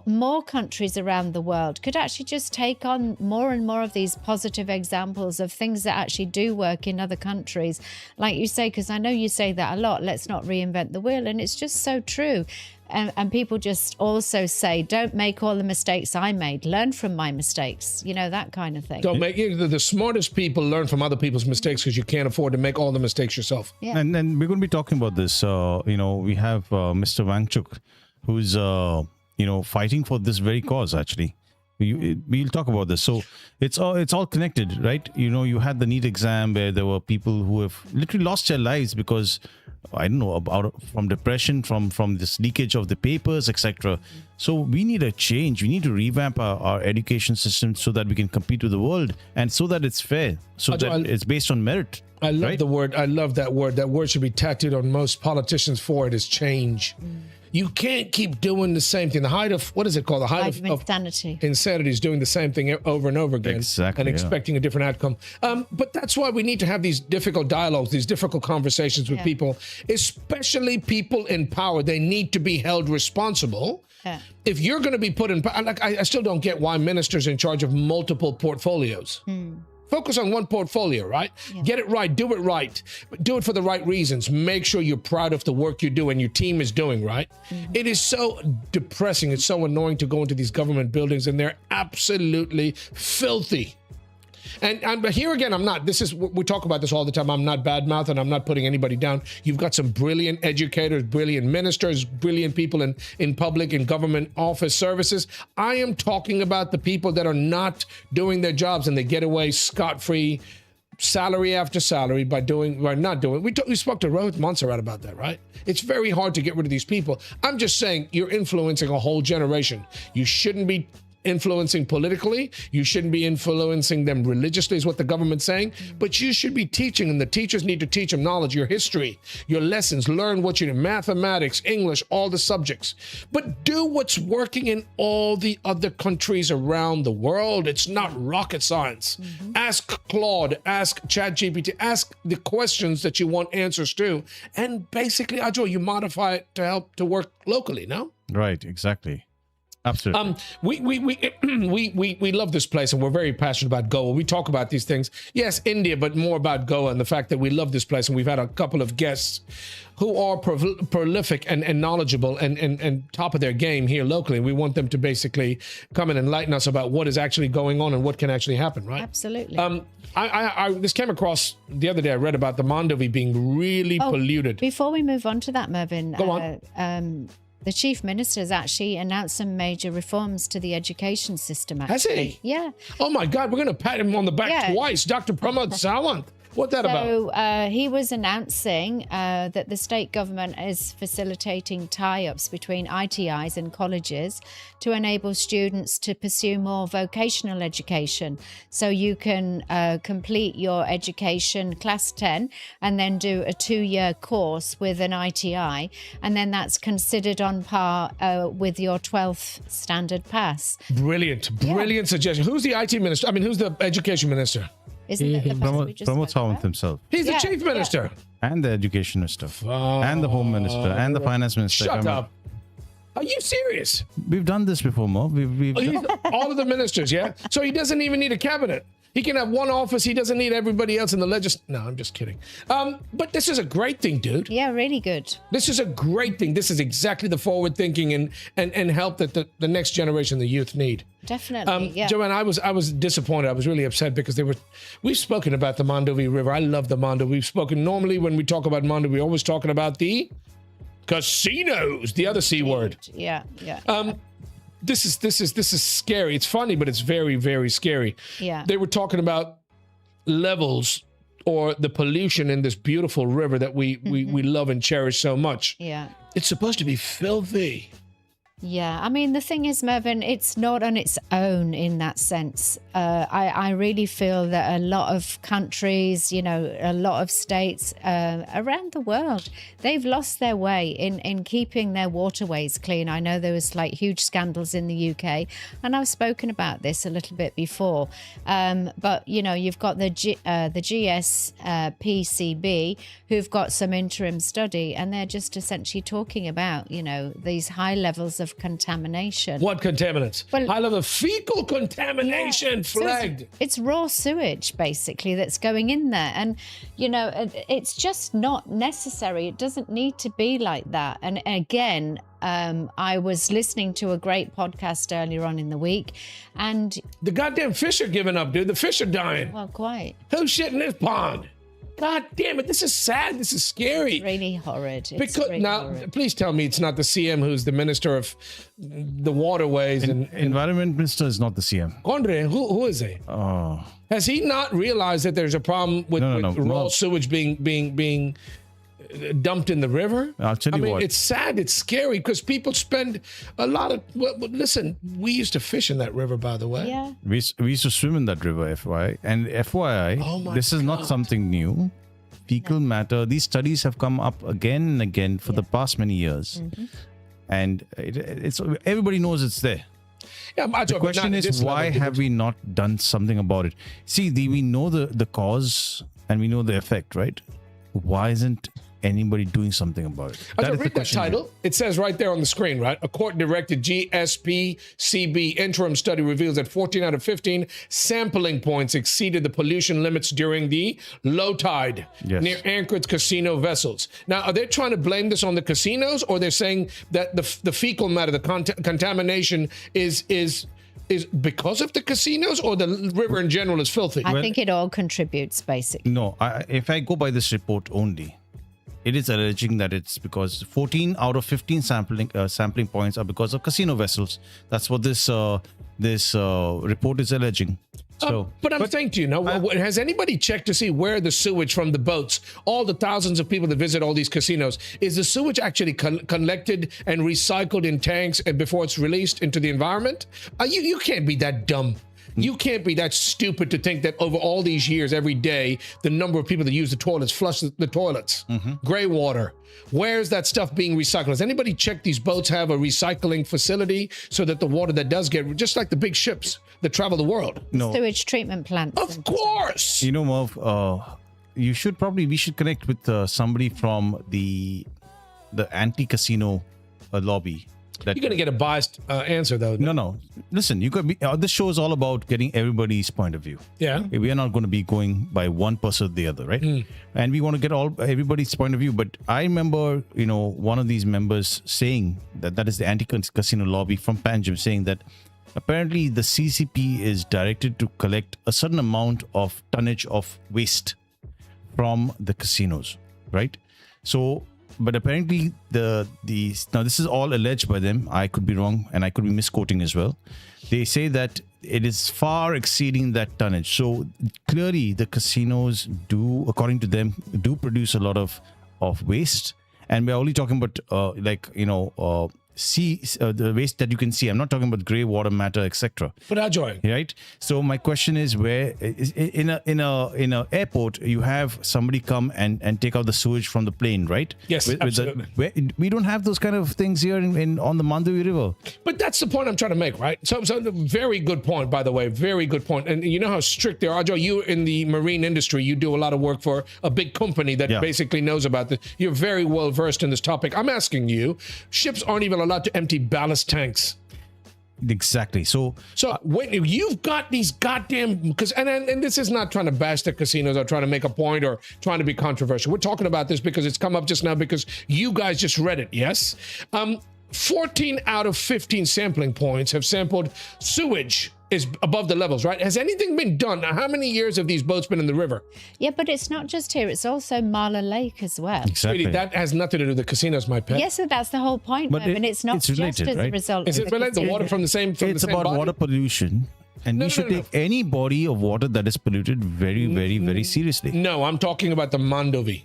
C: more countries around the world could actually just take on more and more of these positive examples of things that actually do work in other countries. Like you say, because I know you say that a lot, let's not reinvent the wheel. And it's just so true. And people just also say, don't make all the mistakes I made. Learn from my mistakes, that kind of thing.
B: Don't make the smartest people learn from other people's mistakes, because you can't afford to make all the mistakes yourself.
C: Yeah.
E: And we're going to be talking about this. We have Mr. Wangchuk, who's fighting for this very cause. Actually, we'll talk about this. So it's all connected, right? You had the NEET exam where there were people who have literally lost their lives because, I don't know, from depression, from this leakage of the papers, etc. So we need a change. We need to revamp our education system so that we can compete with the world, and so that it's fair, so that it's based on merit.
B: I love the word. I love that word. That word should be tattooed on most politicians' forehead, is change. You can't keep doing the same thing. The height of, what is it called? The height of
C: insanity.
B: Insanity is doing the same thing over and over again.
E: Exactly,
B: And
E: yeah.
B: expecting a different outcome. But that's why we need to have these difficult dialogues, these difficult conversations with people, especially people in power. They need to be held responsible.
C: Yeah.
B: If you're going to be put in, like, I still don't get why ministers are in charge of multiple portfolios. Focus on one portfolio, right?
C: Yeah.
B: Get it right, do it right, but do it for the right reasons. Make sure you're proud of the work you do and your team is doing, right? It is so depressing. It's so annoying to go into these government buildings and they're absolutely filthy. And but here again, we talk about this all the time. I'm not badmouth and I'm not putting anybody down. You've got some brilliant educators, brilliant ministers, brilliant people in public and government office services. I am talking about the people that are not doing their jobs and they get away scot-free, salary after salary by not doing. We spoke to Rohit Monserrate about that, right? It's very hard to get rid of these people. I'm just saying you're influencing a whole generation. You shouldn't be influencing politically. You shouldn't be influencing them religiously is what the government's saying, but you should be teaching, and the teachers need to teach them knowledge, your history, your lessons, learn what you do, mathematics, English, all the subjects, but do what's working in all the other countries around the world. It's not rocket science. Ask Claude, ask ChatGPT, ask the questions that you want answers to, and basically, Ajo, you modify it to help to work locally, no?
E: Right, exactly. Absolutely.
B: We love this place and we're very passionate about Goa. We talk about these things. Yes, India, but more about Goa and the fact that we love this place. And we've had a couple of guests who are prolific and knowledgeable and top of their game here locally. We want them to basically come and enlighten us about what is actually going on and what can actually happen, right?
C: Absolutely.
B: I this came across the other day. I read about the Mandovi being really polluted.
C: Before we move on to that, Mervyn,
B: Go on.
C: The Chief Minister has actually announced some major reforms to the education system. Actually.
B: Has he?
C: Yeah.
B: Oh my God, we're going to pat him on the back twice. Dr. Pramod Sawant. What's that about?
C: So he was announcing that the state government is facilitating tie-ups between ITIs and colleges to enable students to pursue more vocational education. So you can complete your education, class 10, and then do a 2-year course with an ITI. And then that's considered on par with your 12th standard pass.
B: Brilliant suggestion. Who's the IT minister? I mean, who's the education minister?
C: Isn't it the person we just
E: Pramod
C: spoke
E: Sawant
C: about?
E: himself.
B: He's the chief minister.
E: And the education minister. And the home minister. And the finance minister.
B: Shut up. Are you serious?
E: We've done this before, Mo. We've
B: All of the ministers, yeah? So he doesn't even need a cabinet. He can have one office. He doesn't need everybody else in the No, I'm just kidding. But this is a great thing, dude.
C: Yeah, really good.
B: This is a great thing. This is exactly the forward thinking and help that the next generation, the youth, need.
C: Definitely. Yeah.
B: Joanne, I was disappointed. I was really upset because we've spoken about the Mandovi River. I love the Mandovi. We've spoken normally when we talk about Mandovi, we're always talking about the casinos, the other C word.
C: Yeah.
B: This is scary. It's funny, but it's very, very scary.
C: Yeah.
B: They were talking about levels or the pollution in this beautiful river that we love and cherish so much.
C: Yeah.
B: It's supposed to be filthy.
C: Yeah, I mean, the thing is, Mervyn, it's not on its own in that sense. I really feel that a lot of countries, a lot of states around the world, they've lost their way in keeping their waterways clean. I know there was huge scandals in the UK, and I've spoken about this a little bit before. But, you've got the GSPCB who've got some interim study, and they're just essentially talking about, these high levels of contamination.
B: What contaminants?
C: Well,
B: high level of fecal contamination flagged.
C: It's raw sewage basically that's going in there, and it's just not necessary. It doesn't need to be like that. And again, I was listening to a great podcast earlier on in the week, and
B: the goddamn fish are giving up, dude. The fish are dying.
C: Well, quite.
B: Who's shit in this pond? God damn it! This is sad. This is scary.
C: It's really horrid.
B: Horrid. Please tell me it's not the CM who's the Minister of the Waterways and
E: Environment Minister is not the CM.
B: Condre, who is he?
E: Oh,
B: has he not realized that there's a problem with raw sewage being dumped in the river?
E: I'll tell you what.
B: It's sad. It's scary because people spend a lot of. Listen, we used to fish in that river, by the way.
C: Yeah.
E: We used to swim in that river, FYI. And FYI, this is not something new. Fecal matter. These studies have come up again and again for the past many years. and it's everybody knows it's there.
B: Yeah,
E: The question is, why have we not done something about it? See, we know the cause and we know the effect, right? Why isn't anybody doing something about it?
B: That is read the title. It says right there on the screen, right? A court-directed GSPCB interim study reveals that 14 out of 15 sampling points exceeded the pollution limits during the low tide near anchored casino vessels. Now, are they trying to blame this on the casinos, or they're saying that the fecal matter, the contamination is because of the casinos, or the river in general is filthy?
C: I think it all contributes, basically.
E: No, if I go by this report only, it is alleging that it's because 14 out of 15 sampling points are because of casino vessels. That's what this report is alleging. So,
B: but I'm saying to you, has anybody checked to see where the sewage from the boats, all the thousands of people that visit all these casinos, is the sewage actually collected and recycled in tanks and before it's released into the environment? You can't be that dumb. You can't be that stupid to think that over all these years, every day, the number of people that use the toilets, flush the toilets, gray water. Where's that stuff being recycled? Has anybody checked these boats have a recycling facility so that the water that does get, just like the big ships that travel the world?
E: No.
C: Sewage treatment plants.
B: Of course.
E: You know, Merv, we should connect with somebody from the anti-casino lobby.
B: You're going to get a biased answer, though.
E: No. Listen, you could be. This show is all about getting everybody's point of view. Yeah, we are not going to be going by one person or the other, right? And we want to get everybody's point of view. But I remember, one of these members saying that is the anti-casino lobby from Panjim, saying that apparently the CCP is directed to collect a certain amount of tonnage of waste from the casinos, right? So. But apparently, now this is all alleged by them. I could be wrong, and I could be misquoting as well. They say that it is far exceeding that tonnage. So clearly, the casinos according to them, produce a lot of waste. And we're only talking about the waste that you can see. I'm not talking about grey water matter, etc.
B: But Ajoy,
E: right? So my question is, where in a airport you have somebody come and take out the sewage from the plane, right?
B: Yes, absolutely.
E: We don't have those kind of things here on the Mandovi River.
B: But that's the point I'm trying to make, right? So very good point, by the way, very good point. And you know how strict they are, Ajoy. You in the marine industry, you do a lot of work for a big company that basically knows about this. You're very well versed in this topic. I'm asking you, ships aren't even allowed to empty ballast tanks.
E: Exactly. So
B: when you've got these goddamn, and this is not trying to bash the casinos or trying to make a point or trying to be controversial. We're talking about this because it's come up just now because you guys just read it. Yes. 14 out of 15 sampling points have sampled sewage is above the levels, right? Has anything been done? Now, how many years have these boats been in the river?
C: Yeah, but it's not just here. It's also Mala Lake as well.
E: Exactly.
B: Sweetie, that has nothing to do with the casinos, my pet.
C: Yes, so that's the whole point.
E: But
C: it's not
E: related,
C: just as
E: right?
C: a result
B: Is
C: of
B: it related to water from the same
E: It's about
B: body?
E: water pollution. And we should take any body of water that is polluted very, very, very seriously.
B: No, I'm talking about the Mandovi.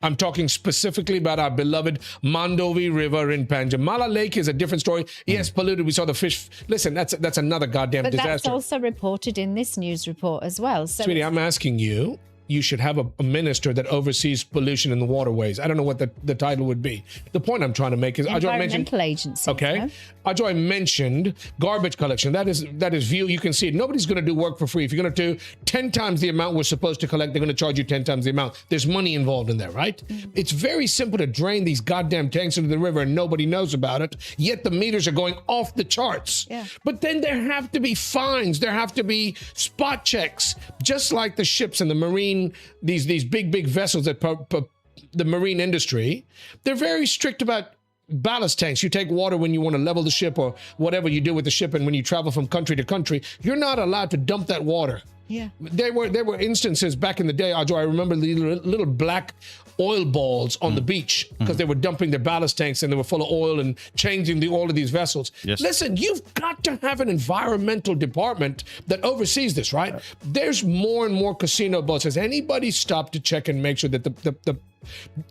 B: I'm talking specifically about our beloved Mandovi River in Panjim. Mala Lake is a different story. Yes, polluted. We saw the fish. Listen, that's another goddamn disaster.
C: But that's also reported in this news report as well. So
B: Sweetie, I'm asking you. You should have a minister that oversees pollution in the waterways. I don't know what the title would be. The point I'm trying to make is
C: Environmental Agency.
B: Okay. Ajoy mentioned garbage collection. That is view. You can see it. Nobody's going to do work for free. If you're going to do 10 times the amount we're supposed to collect, they're going to charge you 10 times the amount. There's money involved in there, right? It's very simple to drain these goddamn tanks into the river and nobody knows about it. Yet the meters are going off the charts.
C: Yeah.
B: But then there have to be fines. There have to be spot checks, just like the ships and the marine, these big vessels that the marine industry. They're very strict about ballast tanks. You take water when you want to level the ship or whatever you do with the ship, and when you travel from country to country, you're not allowed to dump that water.
C: Yeah.
B: There were instances back in the day, Ajo, I remember the little black oil balls on the beach because they were dumping their ballast tanks and they were full of oil and changing the oil of these vessels.
E: Yes.
B: Listen, you've got to have an environmental department that oversees this, right? There's more and more casino boats. Has anybody stopped to check and make sure that the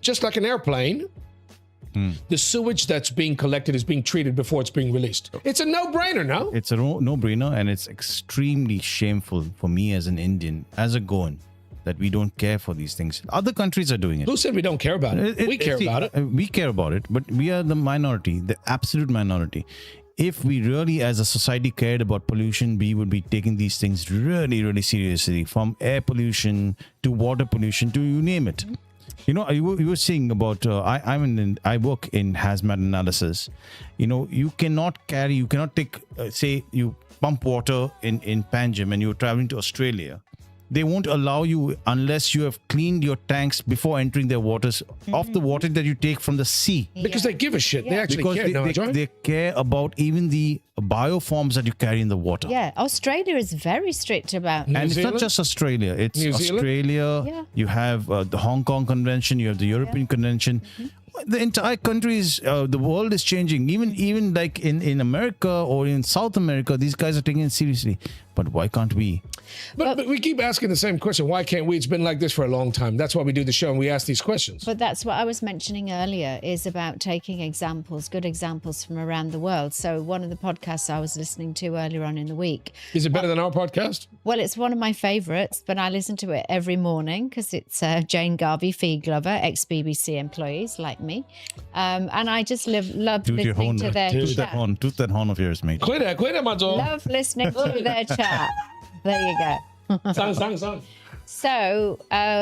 B: just like an airplane, the sewage that's being collected is being treated before it's being released? It's a no-brainer, no?
E: It's a no-brainer, and it's extremely shameful for me as an Indian, as a Goan, that we don't care for these things. Other countries are doing it.
B: Who said we don't care about it? We care about it.
E: We care about it, but we are the minority, the absolute minority. If we really, as a society, cared about pollution, we would be taking these things really, really seriously, from air pollution to water pollution to you name it. You know, you were saying about I work in hazmat analysis. You know, you cannot take, say you pump water in Panjim and you're traveling to Australia. They won't allow you unless you have cleaned your tanks before entering their waters of the water that you take from the sea.
B: Because they give a shit. They actually
E: Because
B: care.
E: they care about even the bioforms that you carry in the water.
C: Yeah, Australia is very strict about.
E: And it's not just Australia. It's
B: New Zealand?
E: Australia.
C: Yeah.
E: You have the Hong Kong Convention. You have the European Convention. The entire country is, the world is changing. Even like in America or in South America, these guys are taking it seriously. But why can't we?
B: But we keep asking the same question. Why can't we? It's been like this for a long time. That's why we do the show and we ask these questions.
C: But that's what I was mentioning earlier, is about taking examples, good examples from around the world. So one of the podcasts I was listening to earlier on in the week.
B: Is it better than our podcast?
C: Well, it's one of my favourites, but I listen to it every morning because it's Jane Garvey, Fee Glover, ex-BBC employees like me. And I just love listening to their chat.
E: Toot that horn of yours, mate.
B: Quit it, Mazo.
C: Love listening to their chat. There you go.
B: Sang.
C: So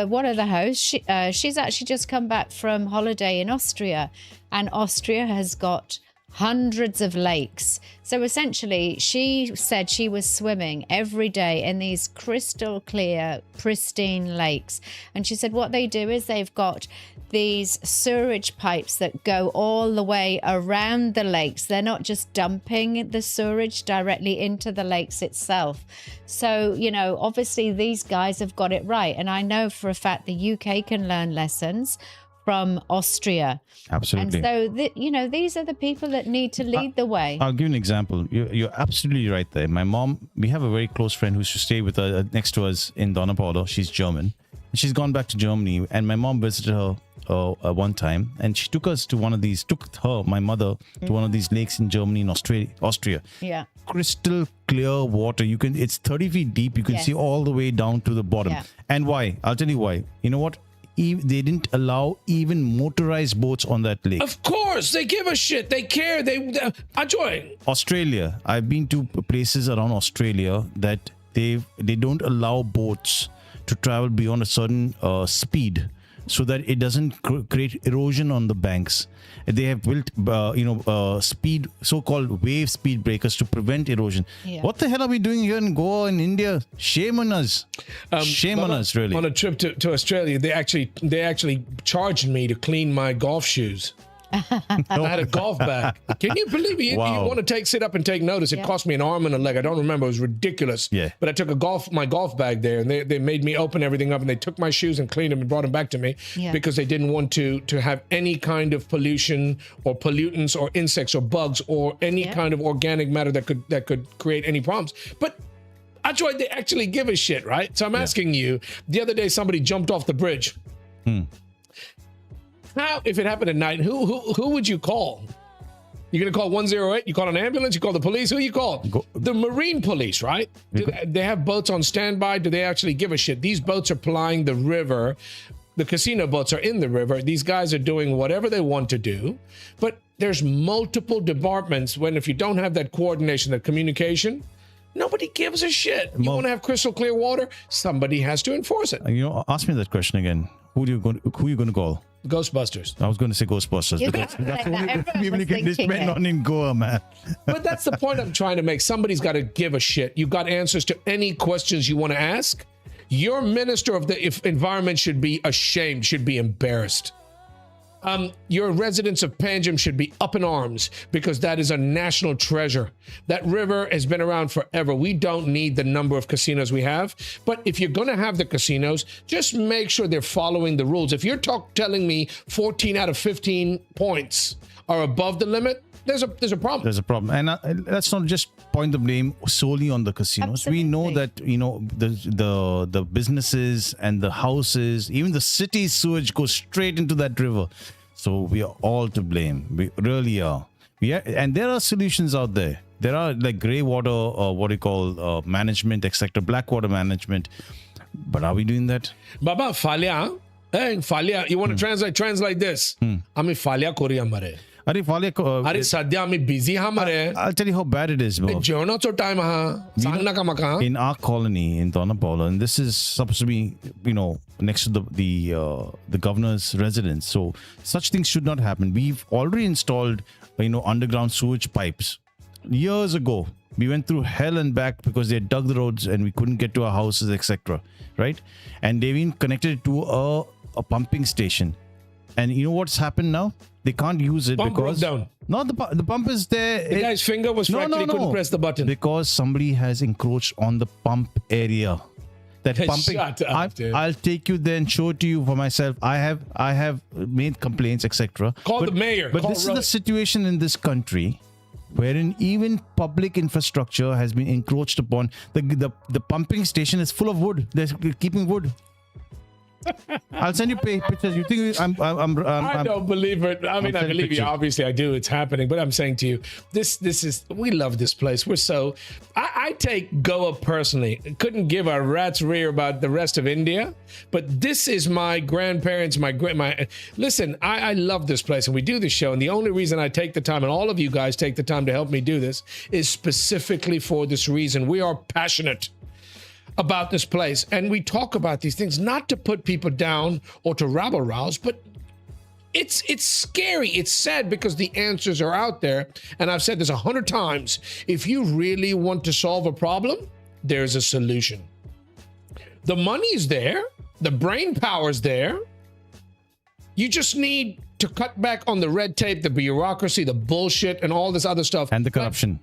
C: one of the hosts, she's actually just come back from holiday in Austria, and Austria has got hundreds of lakes. So essentially, she said she was swimming every day in these crystal clear, pristine lakes. And she said what they do is they've got these sewage pipes that go all the way around the lakes. They're not just dumping the sewage directly into the lakes itself. So, you know, obviously these guys have got it right. And I know for a fact the UK can learn lessons from Austria.
E: Absolutely.
C: And so, these are the people that need to lead the way.
E: I'll give you an example. You're absolutely right there. My mom, we have a very close friend who used to stay with her next to us in Donapolo. She's German. She's gone back to Germany, and my mom visited her one time, and she took my mother to one of these lakes in Germany, in Austria.
C: Yeah.
E: Crystal clear water. It's 30 feet deep. You can
C: Yes.
E: see all the way down to the bottom.
C: Yeah.
E: And why? I'll tell you why. You know what? They didn't allow even motorized boats on that lake.
B: Of course, they give a shit. They care. They enjoy.
E: Australia. I've been to places around Australia that they don't allow boats to travel beyond a certain speed, so that it doesn't create erosion on the banks. They have built, speed, so-called wave speed breakers to prevent erosion.
C: Yeah.
E: What the hell are we doing here in Goa and India? Shame on us. Shame on us, really.
B: On a trip to Australia, they actually charged me to clean my golf shoes. I had a golf bag. Can you believe it? You want to sit up and take notice. It cost me an arm and a leg. I don't remember. It was ridiculous.
E: Yeah.
B: But I took my golf bag there, and they made me open everything up, and they took my shoes and cleaned them and brought them back to me because they didn't want to have any kind of pollution or pollutants or insects or bugs or any kind of organic matter that could create any problems. But they actually give a shit, right? So I'm asking you, the other day somebody jumped off the bridge. Now, if it happened at night, who would you call? You're going to call 108? You call an ambulance? You call the police? Who you call? The Marine Police, right? They have boats on standby. Do they actually give a shit? These boats are plying the river. The casino boats are in the river. These guys are doing whatever they want to do. But there's multiple departments when if you don't have that coordination, that communication, nobody gives a shit. You want to have crystal clear water? Somebody has to enforce it.
E: Ask me that question again. Who are you going to call?
B: Ghostbusters.
E: I was going to say Ghostbusters because that's the only people you can depend on in Goa, man.
B: But that's the point I'm trying to make. Somebody's got to give a shit. You've got answers to any questions you want to ask. Your minister of the environment should be ashamed, should be embarrassed. Your residents of Panjim should be up in arms because that is a national treasure. That river has been around forever. We don't need the number of casinos we have. But if you're going to have the casinos, just make sure they're following the rules. If you're telling me 14 out of 15 points are above the limit, there's a problem.
E: There's a problem. And let's not just point the blame solely on the casinos.
C: Absolutely.
E: We know that, the businesses and the houses, even the city's sewage goes straight into that river. So we are all to blame. We really are. And there are solutions out there. There are like grey water, management, etc., black water management. But are we doing that?
B: Baba, falya. Hey, falya. You want to translate this. Ami falya kori hamare.
E: Are
B: Are sadya ami busy hamare.
E: I'll tell you how bad it is, bro.
B: Jono to time ha. Sangna ka maka.
E: In our colony in Dona Paula, and this is supposed to be, next to the governor's residence. So such things should not happen. We've already installed, underground sewage pipes. Years ago, we went through hell and back because they dug the roads and we couldn't get to our houses, etc. Right? And they've been connected to a pumping station. And you know what's happened now? They can't use it
B: Pump
E: because...
B: broke down.
E: No, the pump is there.
B: The guy's finger was fractured. He couldn't press the button.
E: Because somebody has encroached on the pump area. That pumping.
B: Shut up, dude.
E: I'll take you there and show it to you for myself. I have made complaints, etc.
B: Call the mayor.
E: But this is the situation in this country, wherein even public infrastructure has been encroached upon. The pumping station is full of wood. They're keeping wood. I'll send you pictures. You think I'm
B: I don't believe it. I mean, I believe you. Obviously, I do. It's happening. But I'm saying to you, this is. We love this place. We're so. I take Goa personally. Couldn't give a rat's rear about the rest of India, but this is my grandparents. My. Listen, I love this place, and we do this show. And the only reason I take the time, and all of you guys take the time to help me do this, is specifically for this reason. We are passionate about this place, and we talk about these things not to put people down or to rabble rouse, but it's scary. It's sad because the answers are out there, and I've said this 100 times. If you really want to solve a problem, there's a solution. The money's there, the brain power's there. You just need to cut back on the red tape, the bureaucracy, the bullshit, and all this other stuff,
E: and the corruption.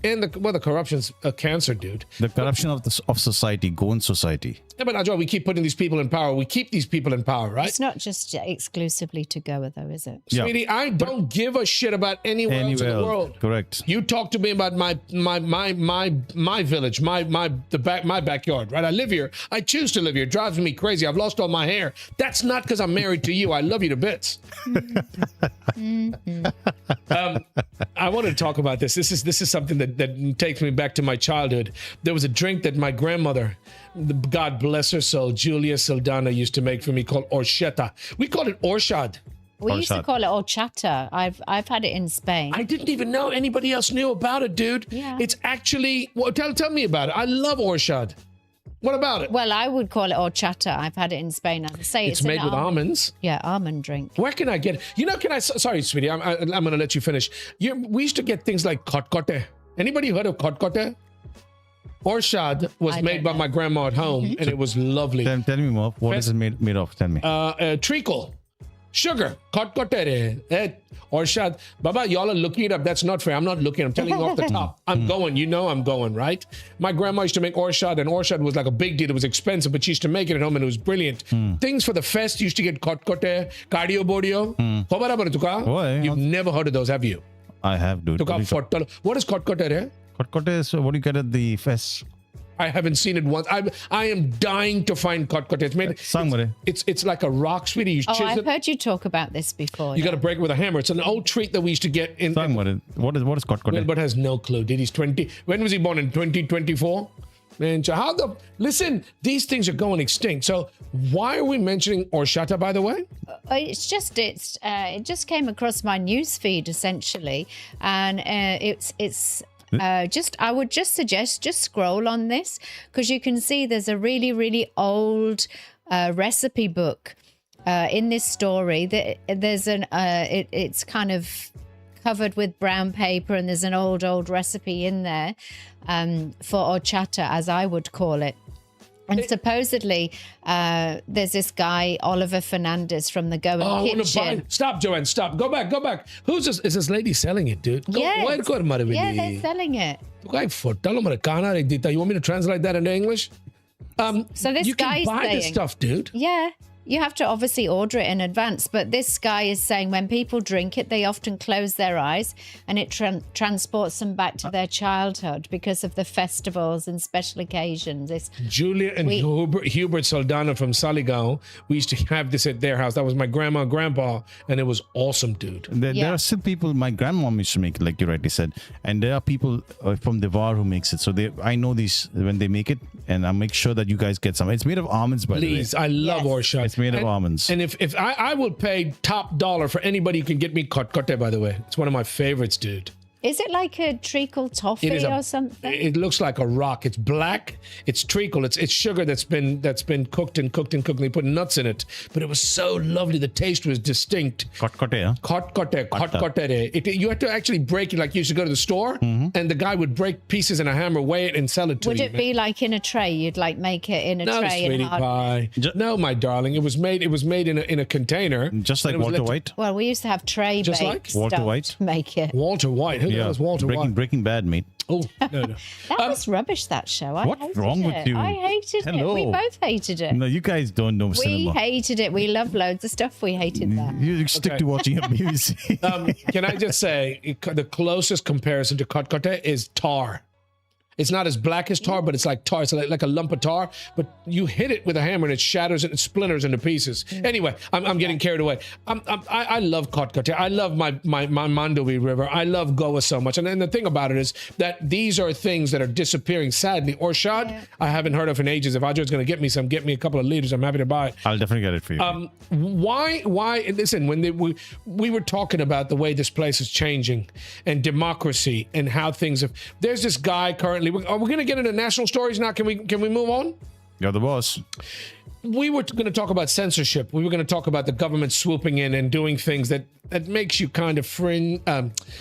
B: And the corruption's a cancer, dude.
E: The corruption of society, Goan society.
B: Yeah, but Ajwa, we keep putting these people in power. We keep these people in power, right?
C: It's not just exclusively to Goa, though, is it?
E: Yeah.
B: Sweetie, I don't give a shit about anywhere else in the world.
E: Correct.
B: You talk to me about my village, my backyard, right? I live here. I choose to live here. It drives me crazy. I've lost all my hair. That's not because I'm married to you. I love you to bits. I want to talk about this. This is something that takes me back to my childhood. There was a drink that my grandmother, God bless her soul, Julia Saldana, used to make for me called orchetta. We called it orchard.
C: We used to call it horchata. I've had it in Spain.
B: I didn't even know anybody else knew about it, dude.
C: Yeah.
B: It's actually, well, tell me about it. I love orchard. What about it?
C: Well, I would call it horchata. I've had it in Spain. As I say,
B: it's made with almonds.
C: Yeah, almond drink.
B: Where can I get it? Sorry, sweetie, I'm going to let you finish. We used to get things like kotkote. Anybody heard of kotkote? Orchard was made by my grandma at home, and it was lovely.
E: Tell me more. What is it made of? Tell me.
B: Treacle. Sugar. Kotkote. Orchard. Baba, y'all are looking it up. That's not fair. I'm not looking. I'm telling you off the top. I'm going. You know I'm going, right? My grandma used to make orchard, and orchard was like a big deal. It was expensive, but she used to make it at home, and it was brilliant. Things for the fest used to get kotkote, cardio bodio. You've never heard of those, have you?
E: I have, dude.
B: What is kotkote?
E: Kotkote is what do you get at the fest?
B: I haven't seen it once. I am dying to find kotkote. It's made. It's like a rock, sweetie. You
C: I've heard you talk about this before.
B: You got to break it with a hammer. It's an old treat that we used to get in.
E: What is kotkote?
B: Wilbert has no clue. Dude, he's 20. When was he born? In 2024. Man, listen? These things are going extinct. So why are we mentioning horchata, by the way?
C: It just came across my news feed essentially, and I would just suggest just scroll on this because you can see there's a really, really old recipe book in this story. There's it's kind of covered with brown paper, and there's an old recipe in there for horchata, as I would call it. And supposedly, there's this guy, Oliver Fernandez from the Goan Kitchen.
B: Stop, Joanne, stop. Go back. Who's this? Is this lady selling it, dude?
C: Yeah, they're selling it.
B: You want me to translate that into English?
C: So this
B: you
C: guy's
B: can buy
C: saying,
B: this stuff, dude.
C: Yeah. You have to obviously order it in advance, but this guy is saying when people drink it, they often close their eyes and it transports them back to their childhood because of the festivals and special occasions.
B: Julia and Hubert Saldana from Saligao, we used to have this at their house. That was my grandma and grandpa, and it was awesome, dude.
E: There are still people, my grandmom used to make it, like you rightly said, and there are people from Devar who makes it. So I know these when they make it, and I make sure that you guys get some. It's made of almonds, by the way.
B: Please, I love Orshad.
E: It's made of almonds.
B: And if I would pay top dollar for anybody who can get me Kotte, by the way. It's one of my favorites, dude.
C: Is it like a treacle toffee or something?
B: It looks like a rock. It's black. It's treacle. It's sugar that's been cooked and cooked and cooked. And they put nuts in it. But it was so lovely. The taste was distinct.
E: Kotte, huh?
B: Kotte. You had to actually break it. Like you used to go to the store, and the guy would break pieces in a hammer, weigh it, and sell it to you.
C: Would it be like in a tray? You'd like make it in a tray.
B: No, sweetie pie. No, my darling. It was made in a container.
E: Just like Walter White.
C: Well, we used to have tray
B: Just
C: baked
B: like
E: Walter
C: stuff
E: White?
C: to make it.
B: Walter White. Who knows Walter White?
E: Breaking Bad, mate.
B: Oh, no.
C: That was rubbish, that show. I
E: What's
C: hated
E: wrong
C: it.
E: with you?
C: I hated it. We both hated it.
E: No, you guys don't know
C: We
E: cinema.
C: hated it. We loved loads of stuff. We hated that.
E: You stick to watching a BBC.
B: Can I just say, the closest comparison to Kotte is tar. It's not as black as tar, but it's like tar. It's like a lump of tar, but you hit it with a hammer and it shatters it and splinters into pieces. Anyway, I'm getting carried away. I love Kotte. I love my Mandovi River. I love Goa so much. And then the thing about it is that these are things that are disappearing, sadly. Orshad, I haven't heard of in ages. If Ajar's going to get me a couple of liters, I'm happy to buy it.
E: I'll definitely get it for you.
B: Why? Listen, when we were talking about the way this place is changing and democracy and how things have. There's this guy currently. Are we going to get into national stories now? Can we move on?
E: You're the boss.
B: We were going to talk about censorship. We were going to talk about the government swooping in and doing things that makes you kind of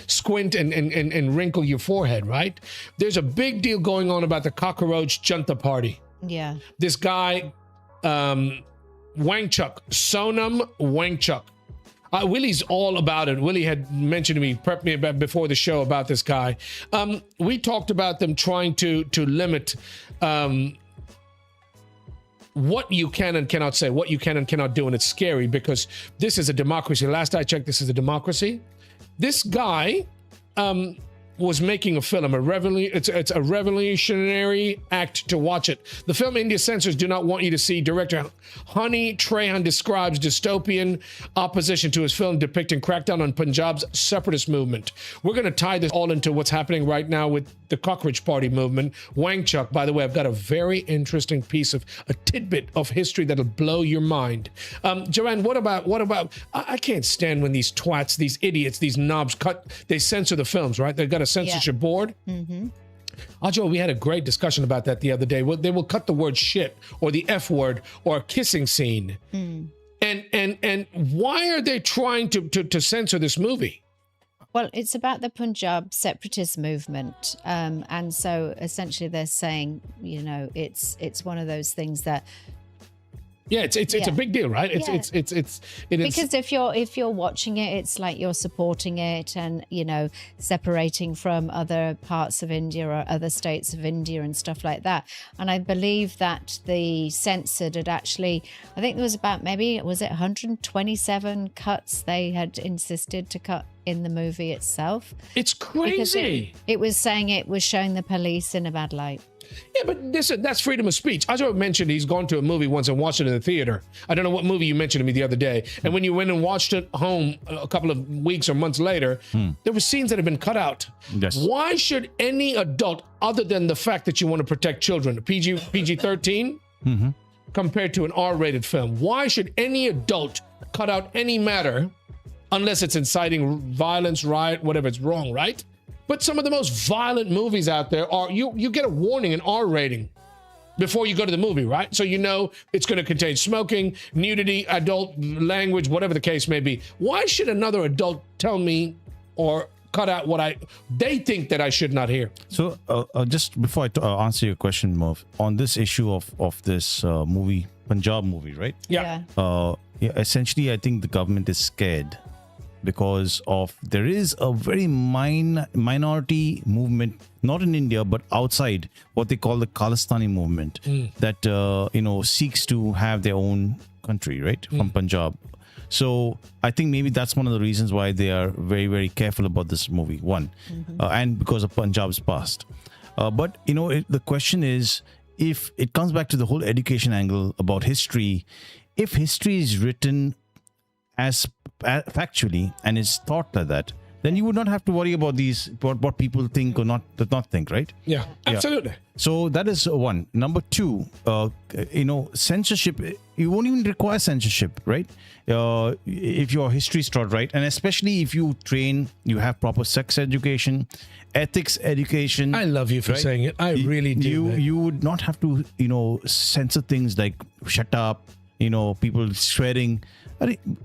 B: squint and wrinkle your forehead, right? There's a big deal going on about the cockroach junta party.
C: Yeah.
B: This guy, Wangchuk, Sonam Wangchuk. Willie's all about it. Willie had mentioned to me, prepped me about before the show about this guy. We talked about them trying to limit what you can and cannot say, what you can and cannot do, and it's scary because this is a democracy. Last I checked, this is a democracy. This guy was making a film. It's a revolutionary act to watch it. The film India censors do not want you to see. Director Honey Trehan describes dystopian opposition to his film depicting crackdown on Punjab's separatist movement. We're going to tie this all into what's happening right now with the Cockroach Party movement. Wangchuk, by the way, I've got a very interesting piece of a tidbit of history that'll blow your mind. Joanne, what about? I can't stand when these twats, these idiots, these knobs they censor the films, right? They've got a censorship board. Mm-hmm. Ajo, we had a great discussion about that the other day. They will cut the word shit or the F word or a kissing scene. And why are they trying to censor this movie?
C: Well, it's about the Punjab separatist movement. And so essentially they're saying, it's one of those things that
B: it's a big deal, right? It is
C: because if you're watching it, it's like you're supporting it and separating from other parts of India or other states of India and stuff like that. And I believe that the censored had actually, I think there was about 127 cuts they had insisted to cut in the movie itself.
B: It's crazy.
C: It was saying it was showing the police in a bad light.
B: Yeah, but that's freedom of speech. Ajo mentioned he's gone to a movie once and watched it in the theater. I don't know what movie you mentioned to me the other day. And when you went and watched it home a couple of weeks or months later, there were scenes that had been cut out.
E: Yes.
B: Why should any adult, other than the fact that you want to protect children, PG-13, compared to an R-rated film, why should any adult cut out any matter unless it's inciting violence, riot, whatever, it's wrong, right? But some of the most violent movies out there are, you get a warning, an R rating, before you go to the movie, right? So you know it's going to contain smoking, nudity, adult language, whatever the case may be. Why should another adult tell me or cut out what they think that I should not hear?
E: So just before I answer your question, Merv, on this issue of this movie, Punjab movie, right?
B: Yeah.
E: Essentially, I think the government is scared because there is a very minority movement, not in India, but outside, what they call the Khalistani movement, that, seeks to have their own country, right? From Punjab. So I think maybe that's one of the reasons why they are very, very careful about this movie. One, and because of Punjab's past. But the question is, if it comes back to the whole education angle about history, if history is written as factually and is thought like that, then you would not have to worry about these what people think or not think, right?
B: Yeah, absolutely.
E: So that is one. Number two, censorship. You won't even require censorship, right? If your history is taught right, and especially if you have proper sex education, ethics education.
B: I love you for saying it. I really do.
E: You would not have to, censor things like shut up, people swearing.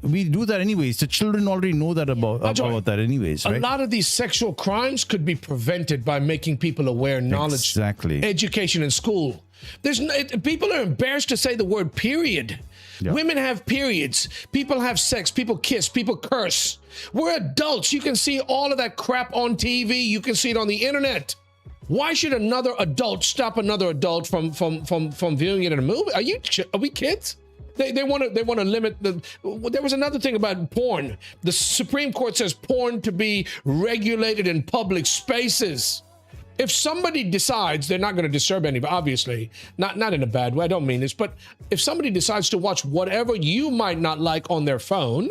E: We do that anyways. The children already know that about that anyways, right?
B: A lot of these sexual crimes could be prevented by making people aware, knowledge, education in school. People are embarrassed to say the word period. Yeah. Women have periods. People have sex. People kiss. People curse. We're adults. You can see all of that crap on TV. You can see it on the internet. Why should another adult stop another adult from viewing it in a movie? Are we kids? They want to limit the. There was another thing about porn. The Supreme Court says porn to be regulated in public spaces. If somebody decides they're not going to disturb anybody, obviously not in a bad way. I don't mean this, but if somebody decides to watch whatever you might not like on their phone,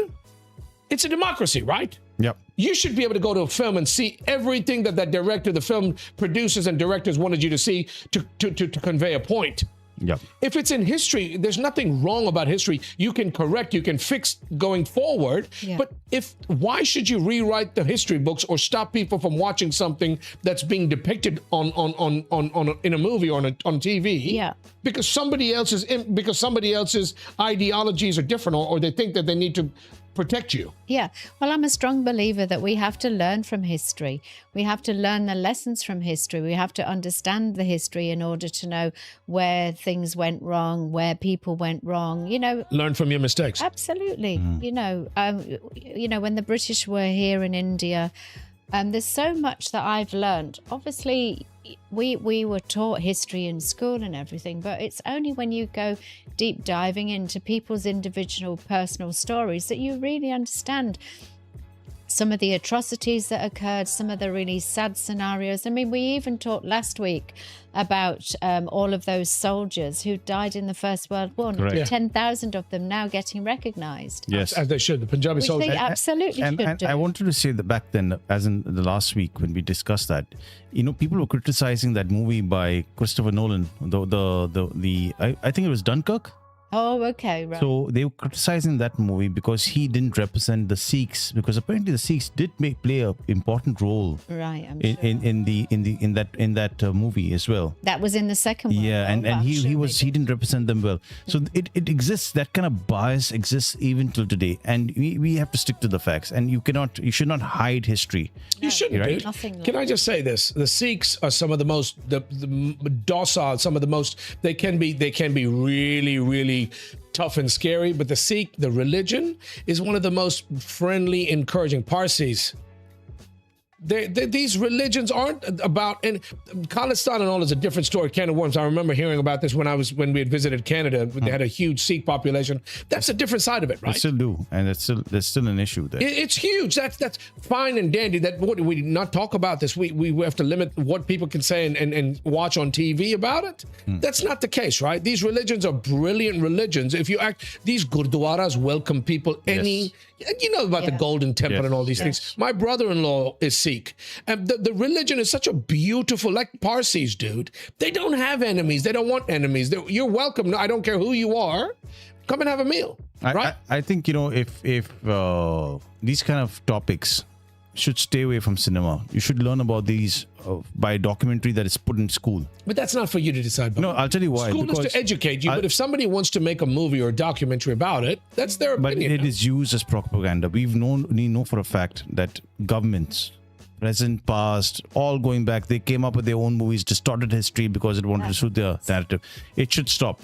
B: it's a democracy, right?
E: Yep.
B: You should be able to go to a film and see everything that director, the film producers and directors wanted you to see to convey a point.
E: Yep.
B: If it's in history, there's nothing wrong about history. You can correct, you can fix going forward. Yeah. But why should you rewrite the history books or stop people from watching something that's being depicted in a movie or on TV?
C: Yeah. Because
B: somebody else's ideologies are different, or they think that they need to protect you.
C: Yeah. Well, I'm a strong believer that we have to learn from history. We have to learn the lessons from history. We have to understand the history in order to know where things went wrong, where people went wrong,
B: Learn from your mistakes.
C: Absolutely. When the British were here in India, there's so much that I've learned. Obviously, we were taught history in school and everything, but it's only when you go deep diving into people's individual personal stories that you really understand some of the atrocities that occurred, some of the really sad scenarios. I mean, we even talked last week about all of those soldiers who died in the First World War. 10,000 of them now getting recognised.
E: Yes,
B: as they should. The Punjabi soldiers.
C: They absolutely should do.
E: I wanted to say that back then, as in the last week when we discussed that, people were criticizing that movie by Christopher Nolan. I think it was Dunkirk.
C: Oh, okay, right.
E: So they were criticizing that movie because he didn't represent the Sikhs, because apparently the Sikhs did play an important role,
C: right? I'm
E: sure. in that movie as well.
C: That was in the second one.
E: Yeah, and he didn't represent them well. So it exists. That kind of bias exists even till today, and we have to stick to the facts. And you should not hide history.
B: You shouldn't,
E: right?
B: dude.
C: Nothing.
B: Can I just say this? The Sikhs are some of the most the docile. Some of the most they can be really, really tough and scary, but the religion is one of the most friendly, encouraging. Parsis, these religions aren't about, and Khalistan and all is a different story. Can of worms. I remember hearing about this when we had visited Canada. They had a huge Sikh population. That's a different side of it, right?
E: They still do, and there's still an issue there.
B: It's huge. That's fine and dandy. We not talk about this. We have to limit what people can say and watch on TV about it. That's not the case, right? These religions are brilliant religions. These gurdwaras welcome people. You know about the Golden Temple and all these things. My brother-in-law is Sikh. And the religion is such a beautiful, like Parsis, dude. They don't have enemies. They don't want enemies. You're welcome. I don't care who you are. Come and have a meal. Right?
E: I think, if these kind of topics should stay away from cinema. You should learn about these by a documentary that is put in school.
B: But that's not for you to decide.
E: No, I'll tell you why.
B: School is to educate you, but if somebody wants to make a movie or a documentary about it, that's their opinion.
E: But it is used as propaganda. We know for a fact that governments, present, past, all going back, they came up with their own movies, distorted history because it wanted to suit their narrative. It should stop.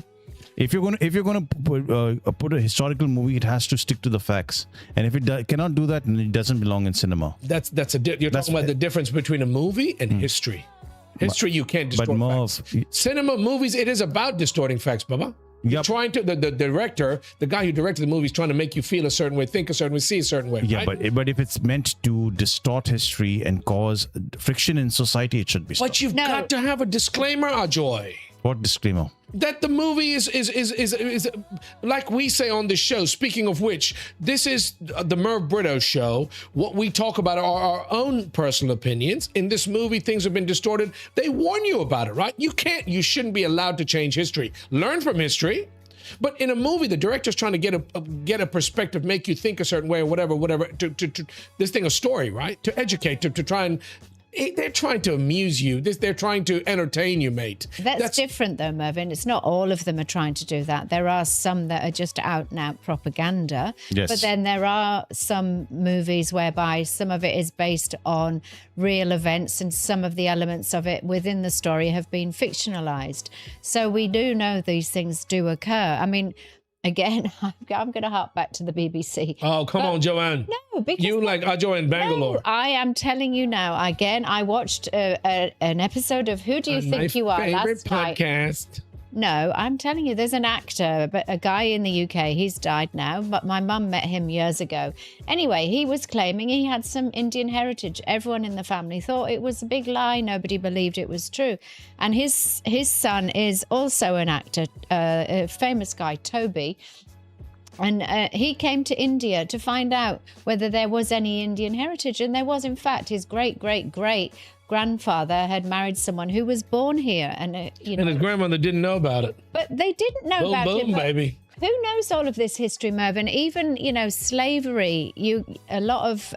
E: If you're going to put a historical movie, it has to stick to the facts. And if it cannot do that, then it doesn't belong in cinema.
B: You're talking about the difference between a movie and history. History, you can't distort facts. Cinema, movies, it is about distorting facts, Baba.
E: Yep.
B: Trying to the director, the guy who directed the movie, is trying to make you feel a certain way, think a certain way, see a certain way.
E: Yeah,
B: right?
E: but if it's meant to distort history and cause friction in society, it should be stopped.
B: But you've got to have a disclaimer, Ajoy.
E: What disclaimer?
B: That the movie is like we say on the show. Speaking of which, this is the Merv Britto Show. What we talk about are our own personal opinions. In this movie, things have been distorted. They warn you about it, right? You shouldn't be allowed to change history. Learn from history. But in a movie, the director's trying to get a perspective, make you think a certain way or whatever, to this thing a story, right? To educate, to try and. They're trying to amuse you. They're trying to entertain you, mate.
C: That's different, though, Mervyn. It's not all of them are trying to do that. There are some that are just out and out propaganda.
E: Yes.
C: But then there are some movies whereby some of it is based on real events and some of the elements of it within the story have been fictionalized. So we do know these things do occur. I mean, again, I'm going to hark back to the BBC.
B: Oh, come on, Joanne.
C: No, because
B: you like Ajoy in Bangalore.
C: No, I am telling you now. Again, I watched an episode of Who Do You Think You Are last night.
B: Podcast.
C: No, I'm telling you, there's an actor, but a guy in the UK. He's died now, but my mum met him years ago. Anyway, he was claiming he had some Indian heritage. Everyone in the family thought it was a big lie. Nobody believed it was true. And his son is also an actor, a famous guy, Toby. And he came to India to find out whether there was any Indian heritage. And there was, in fact, his great-great-great-grandfather had married someone who was born here. And, and
B: his grandmother didn't know about it.
C: But they didn't know about it.
B: Boom, baby.
C: Who knows all of this history, Mervyn? Even, slavery. A lot of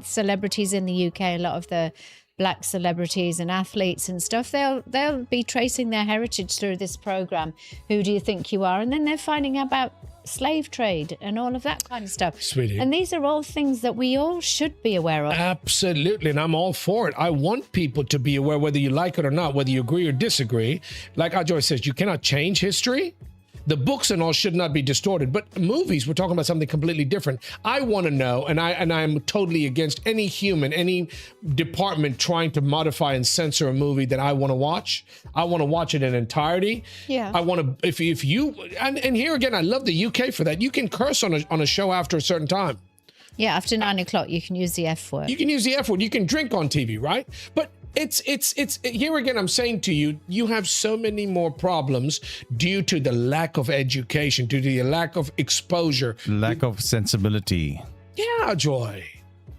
C: celebrities in the UK, a lot of the black celebrities and athletes and stuff, they'll be tracing their heritage through this program. Who do you think you are? And then they're finding out about slave trade and all of that kind of stuff.
B: Sweetie.
C: And these are all things that we all should be aware of.
B: Absolutely, and I'm all for it. I want people to be aware, whether you like it or not, whether you agree or disagree. Like Ajoy says, you cannot change history. The books and all should not be distorted, but movies, we're talking about something completely different. I want to know, and I'm totally against any human, any department trying to modify and censor a movie that I want to watch. I want to watch it in entirety.
C: Yeah.
B: I want to, if you, and here again, I love the UK for that. You can curse on a show after a certain time.
C: Yeah, after 9 o'clock, you can use the F word.
B: You can use the F word. You can drink on TV, right? But it's here again, I'm saying to you, you have so many more problems due to the lack of education, due to the lack of exposure.
E: Lack of sensibility.
B: Yeah, Joy.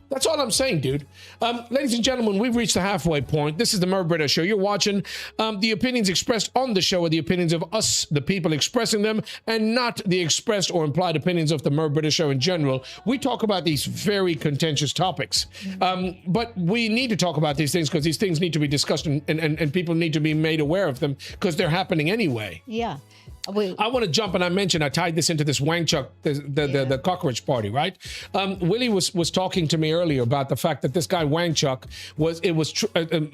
B: That's all I'm saying, dude. Ladies and gentlemen, we've reached the halfway point. This is the Merv Britto Show. You're watching. The opinions expressed on the show are the opinions of us, the people expressing them, and not the expressed or implied opinions of the Merv Britto Show in general. We talk about these very contentious topics. But we need to talk about these things because these things need to be discussed and people need to be made aware of them because they're happening anyway.
C: Yeah.
B: I want to jump, and I mentioned I tied this into this Wangchuk, the cockroach party, right? Willie was talking to me earlier about the fact that this guy Wangchuk was a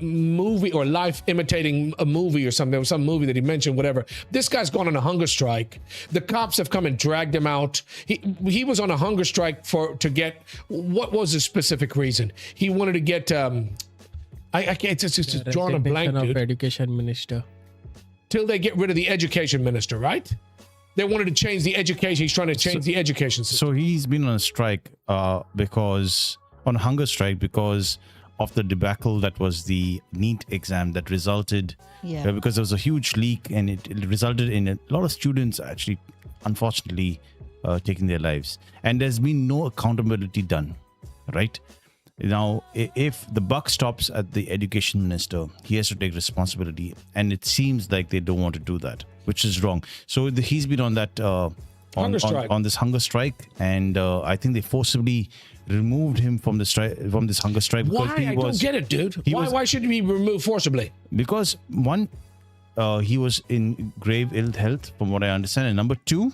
B: movie or life imitating a movie or something. There was some movie that he mentioned, whatever. This guy's gone on a hunger strike. The cops have come and dragged him out. He was on a hunger strike to get, what was the specific reason? He wanted to get I can't, it's just drawing a blank, dude.
D: Education Minister.
B: Till they get rid of the education minister, right? They wanted to change the education. He's trying to change the education system.
E: So he's been on a strike on a hunger strike because of the debacle that was the NEET exam that resulted, because there was a huge leak and it resulted in a lot of students actually, unfortunately, taking their lives. And there's been no accountability done, right? Now, if the buck stops at the education minister, he has to take responsibility. And it seems like they don't want to do that, which is wrong. So he's been on that on this hunger strike. And I think they forcibly removed him from this hunger strike.
B: Why? I don't get it, dude. Why should he be removed forcibly?
E: Because one, he was in grave ill health, from what I understand. And number two,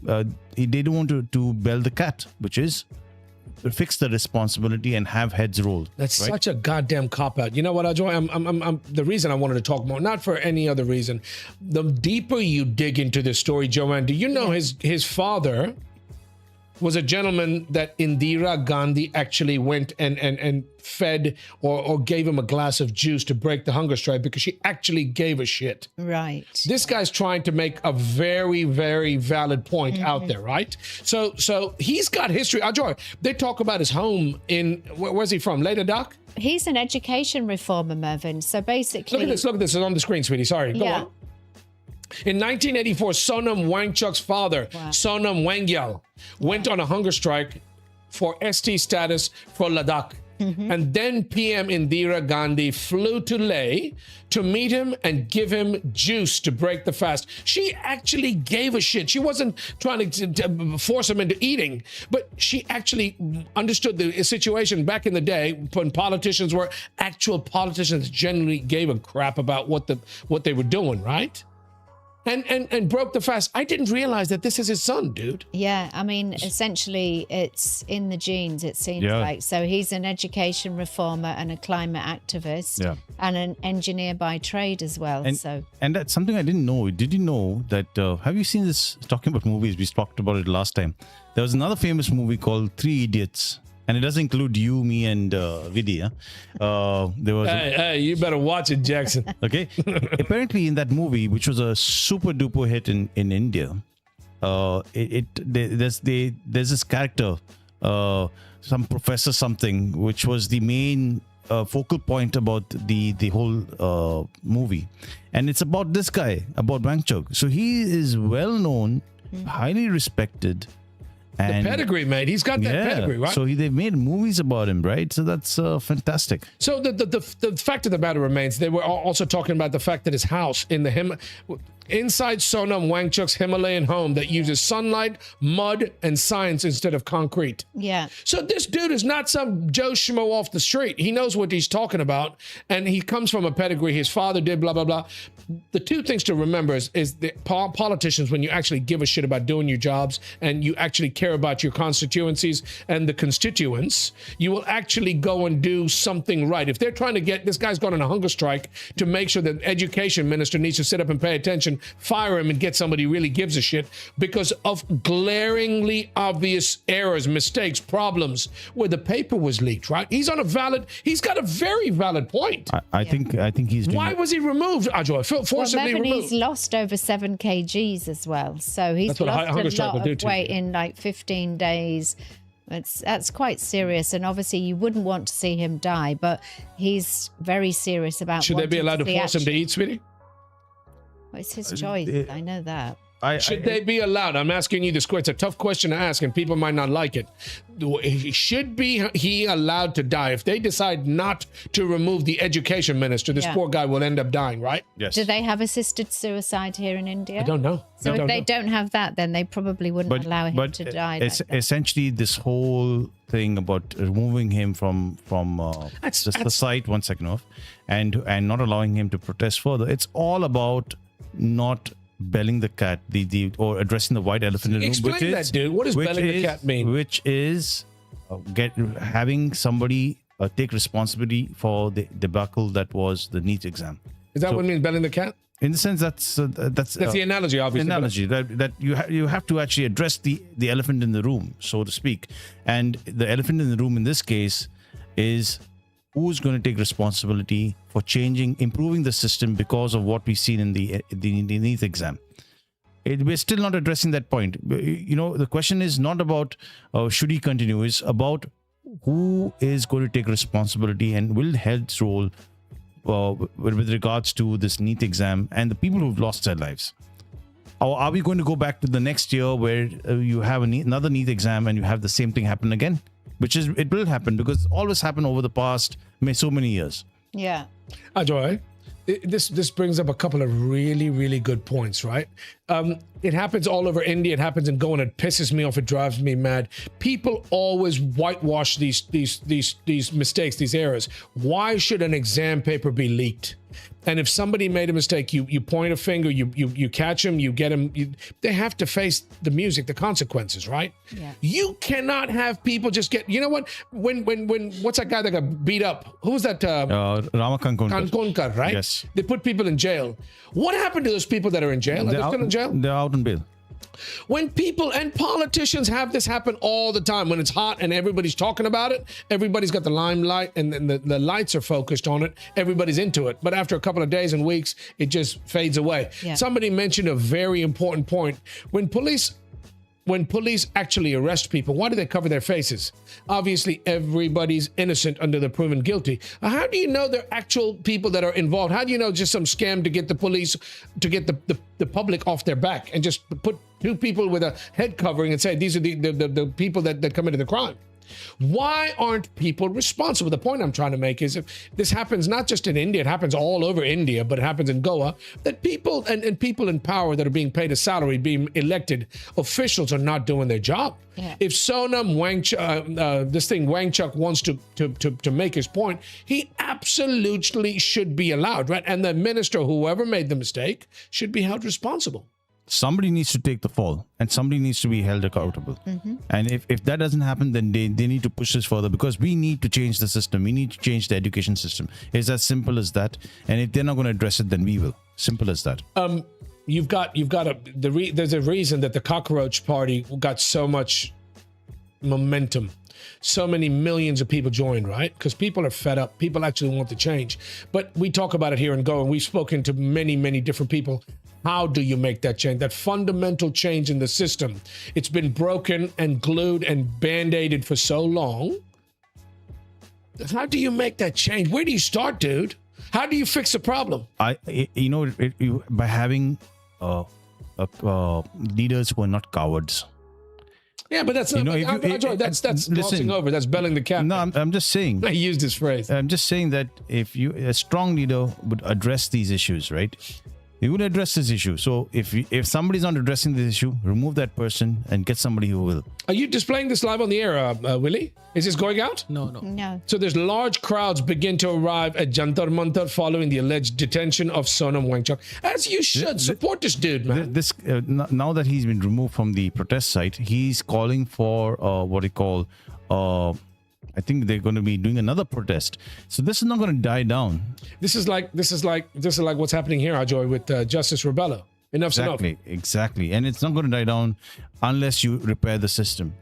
E: they don't want to bell the cat, which is fix the responsibility and have heads rolled.
B: That's such a goddamn cop-out. You know what, Ajoy? I'm the reason I wanted to talk more, not for any other reason. The deeper you dig into this story, Joanne, do you know his father was a gentleman that Indira Gandhi actually went and fed or gave him a glass of juice to break the hunger strike because she actually gave a shit.
C: Right.
B: This guy's trying to make a very, very valid point out there, right? So he's got history. Ajoy, they talk about his home in, where's he from? Ladakh?
C: He's an education reformer, Mervyn. So basically...
B: Look at this. It's on the screen, sweetie. Sorry. Go on. In 1984, Sonam Wangchuk's father, Sonam Wangchuk, went on a hunger strike for ST status for Ladakh. And then PM Indira Gandhi flew to Leh to meet him and give him juice to break the fast. She actually gave a shit. She wasn't trying to force him into eating, but she actually understood the situation back in the day when politicians were actual politicians, generally gave a crap about what they were doing, right? And broke the fast. I didn't realize that this is his son, dude.
C: Yeah, I mean, essentially, it's in the genes, it seems like. So he's an education reformer and a climate activist and an engineer by trade as well.
E: And that's something I didn't know. Did you know that, have you seen this, talking about movies, we talked about it last time. There was another famous movie called Three Idiots. And it doesn't include you, me, and Vidya. There was
B: hey, you better watch it, Jackson.
E: Okay. Apparently, in that movie, which was a super duper hit in India, there's this character, some professor something, which was the main focal point about the whole movie, and it's about this guy, about Wangchuk. So he is well known, highly respected. And
B: the pedigree, mate. He's got that pedigree, right?
E: So they've made movies about him, right? So that's fantastic.
B: So the fact of the matter remains, they were also talking about the fact that his house in the inside Sonam Wangchuk's Himalayan home that uses sunlight, mud, and science instead of concrete.
C: Yeah.
B: So this dude is not some Joe Schmo off the street. He knows what he's talking about, and he comes from a pedigree. His father did blah, blah, blah. The two things to remember is that politicians, when you actually give a shit about doing your jobs and you actually care about your constituencies and the constituents, you will actually go and do something right. If they're trying to get, this guy's gone on a hunger strike to make sure that the education minister needs to sit up and pay attention, fire him and get somebody who really gives a shit because of glaringly obvious errors, mistakes, problems where the paper was leaked, right? He's got a very valid point.
E: I think he's doing
B: Why was he removed, Ajoy? Forcibly removed.
C: He's lost over 7 kgs as well. So he's lost a lot of weight in like 15 days. That's quite serious. And obviously you wouldn't want to see him die, but he's very serious about
B: Should they be allowed to force him to eat, sweetie?
C: Well, it's his choice. I know that.
B: Should they be allowed? I'm asking you this question. It's a tough question to ask, and people might not like it. Should he allowed to die? If they decide not to remove the education minister, this poor guy will end up dying, right?
E: Yes.
C: Do they have assisted suicide here in India?
B: I don't know.
C: So if they don't have that, then they probably wouldn't allow him to die.
E: Essentially, this whole thing about removing him from the site, 1 second off, and not allowing him to protest further. It's all about not belling the cat, or addressing the white elephant in the room.
B: Explain that, dude. What does belling the cat mean?
E: Which is having somebody take responsibility for the debacle that was the NEET exam.
B: Is that what it means, belling the cat?
E: In the sense that's
B: the analogy, obviously.
E: Analogy that you have to actually address the elephant in the room, so to speak. And the elephant in the room in this case is who's going to take responsibility for improving the system because of what we've seen in the NEET exam. We're still not addressing that point. The question is not about should he continue. It's about who is going to take responsibility and will health's role with regards to this NEET exam and the people who've lost their lives. Or are we going to go back to the next year where you have another NEET exam and you have the same thing happen again? It will happen because it's always happened over the past so many years.
C: Yeah.
B: Ajoy, this brings up a couple of really, really good points, right? It happens all over India. It happens in Goa, and it pisses me off. It drives me mad. People always whitewash these mistakes, these errors. Why should an exam paper be leaked? And if somebody made a mistake, you point a finger, you catch them, you get them. They have to face the music, the consequences, right?
C: Yeah.
B: You cannot have people just get. You know what? When what's that guy that got beat up? Who was that?
E: Ramakant
B: Konkani, right?
E: Yes.
B: They put people in jail. What happened to those people that are in jail? Are they still in jail?
E: They're out on bail.
B: When people and politicians have this happen all the time, when it's hot and everybody's talking about it, everybody's got the limelight and then the lights are focused on it, everybody's into it. But after a couple of days and weeks, it just fades away.
C: Yeah.
B: Somebody mentioned a very important point. When police actually arrest people, why do they cover their faces? Obviously, everybody's innocent until they're proven guilty. How do you know they're actual people that are involved? How do you know just some scam to get the police, to get the public off their back and just put two people with a head covering and say, these are the people that committed the crime? Why aren't people responsible? The point I'm trying to make is, if this happens not just in India, it happens all over India, but it happens in Goa, that people and people in power that are being paid a salary, being elected officials, are not doing their job.
C: Yeah.
B: If Sonam Wangchuk wants to make his point, he absolutely should be allowed, right? And the minister, whoever made the mistake, should be held responsible.
E: Somebody needs to take the fall and somebody needs to be held accountable. And if that doesn't happen, then they need to push this further, because we need to change the system. We need to change the education system. It's as simple as that. And if they're not going to address it, then we will. Simple as that.
B: There's a reason that the Cockroach Party got so much momentum. So many millions of people joined, right? Because people are fed up. People actually want to change. But we talk about it here and go, and we've spoken to many, many different people. How do you make that change? That fundamental change in the system. It's been broken and glued and band-aided for so long. How do you make that change? Where do you start, dude? How do you fix the problem?
E: By having leaders who are not cowards.
B: Yeah, but that's that's glossing over. That's belling the cat.
E: No, I'm just saying.
B: I used this phrase.
E: I'm just saying that if a strong leader would address these issues, right? He would address this issue. So if somebody's not addressing this issue, remove that person and get somebody who will.
B: Are you displaying this live on the air, Willie? Is this going out?
D: No.
B: So there's large crowds begin to arrive at Jantar Mantar following the alleged detention of Sonam Wangchuk. As you should. Support this dude, man.
E: Now that he's been removed from the protest site, he's calling for what he call... I think they're going to be doing another protest. So this is not going to die down.
B: This is like what's happening here, Ajoy, with Justice Rebello. Enough's enough.
E: Exactly. And it's not going to die down unless you repair the system.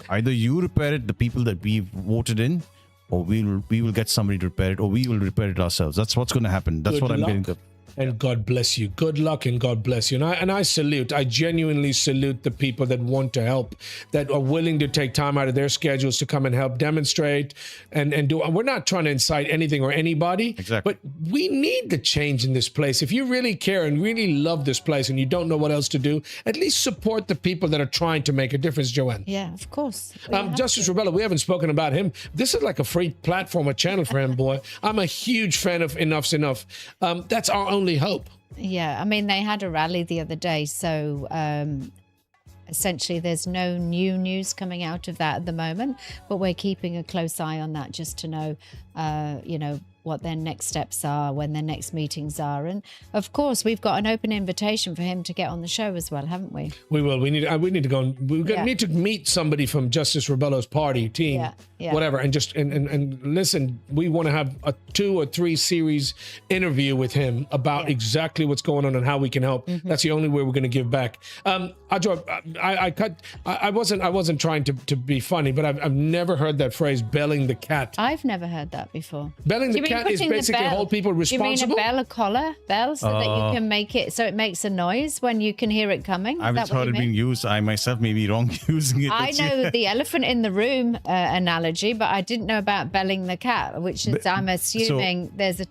E: Either you repair it, the people that we voted in, or we will get somebody to repair it, or we will repair it ourselves. That's what's going to happen. That's what I'm getting to.
B: And God bless you. Good luck and God bless you. And I genuinely salute the people that want to help, that are willing to take time out of their schedules to come and help demonstrate and do. We're not trying to incite anything or anybody.
E: Exactly.
B: But we need the change in this place. If you really care and really love this place and you don't know what else to do, at least support the people that are trying to make a difference, Joanne.
C: Yeah, of course.
B: Justice Rebello, we haven't spoken about him. This is like a free platform, a channel for him, boy. I'm a huge fan of Enough's Enough. That's our only hope.
C: Yeah, I mean, they had a rally the other day, so essentially there's no new news coming out of that at the moment, but we're keeping a close eye on that just to know, what their next steps are, when their next meetings are. And of course, we've got an open invitation for him to get on the show as well, haven't we?
B: We will. We need to go. Need to meet somebody from Justice Rebello's party team, whatever, and just and listen. We want to have a 2 or 3 series interview with him about exactly what's going on and how we can help. That's the only way we're going to give back. Ajoy, I wasn't trying to be funny, but I've never heard that phrase, belling the cat.
C: I've never heard that before.
B: Belling the cat is basically hold people responsible.
C: You mean a collar bell, so that you can make it so it makes a noise when you can hear it coming?
E: I've heard it being used. I myself may be wrong using it.
C: I know the elephant in the room analogy, but I didn't know about belling the cat, which is I'm assuming there's a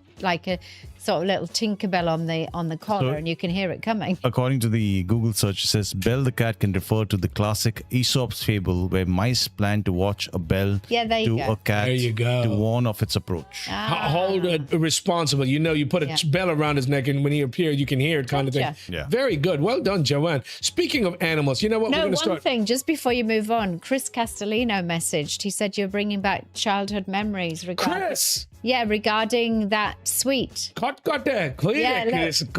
C: sort of little Tinkerbell on the collar, and you can hear it coming.
E: According to the Google search, it says bell the cat can refer to the classic Aesop's fable where mice plan to watch a bell to a cat to warn of its approach.
B: Hold it responsible. You put a bell around his neck, and when he appears, you can hear it, kind of thing.
E: Yeah.
B: Very good. Well done, Joanne. Speaking of animals, you know what?
C: No,
B: we're going to start.
C: one thing, just before you move on, Chris Castellino messaged. He said you're bringing back childhood memories regarding that sweet.
B: Chris.
C: He used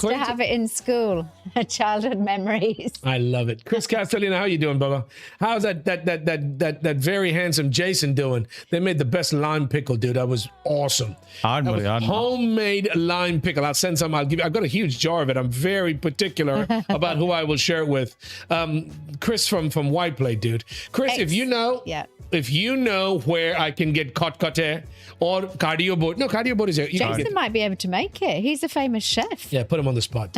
C: to have it in school. childhood memories.
B: I love it. Chris Castellino, how you doing, Bubba? How's that very handsome Jason doing? They made the best lime pickle, dude. That was awesome. Homemade lime pickle. I'll send some. I've got a huge jar of it. I'm very particular about who I will share it with. Chris from White Plate, dude. Chris, if you know, if you know where I can get kotkate or cardio board. No, cardio board is here.
C: Jason might be able to make it. He's a famous chef.
B: Yeah, put him on the spot.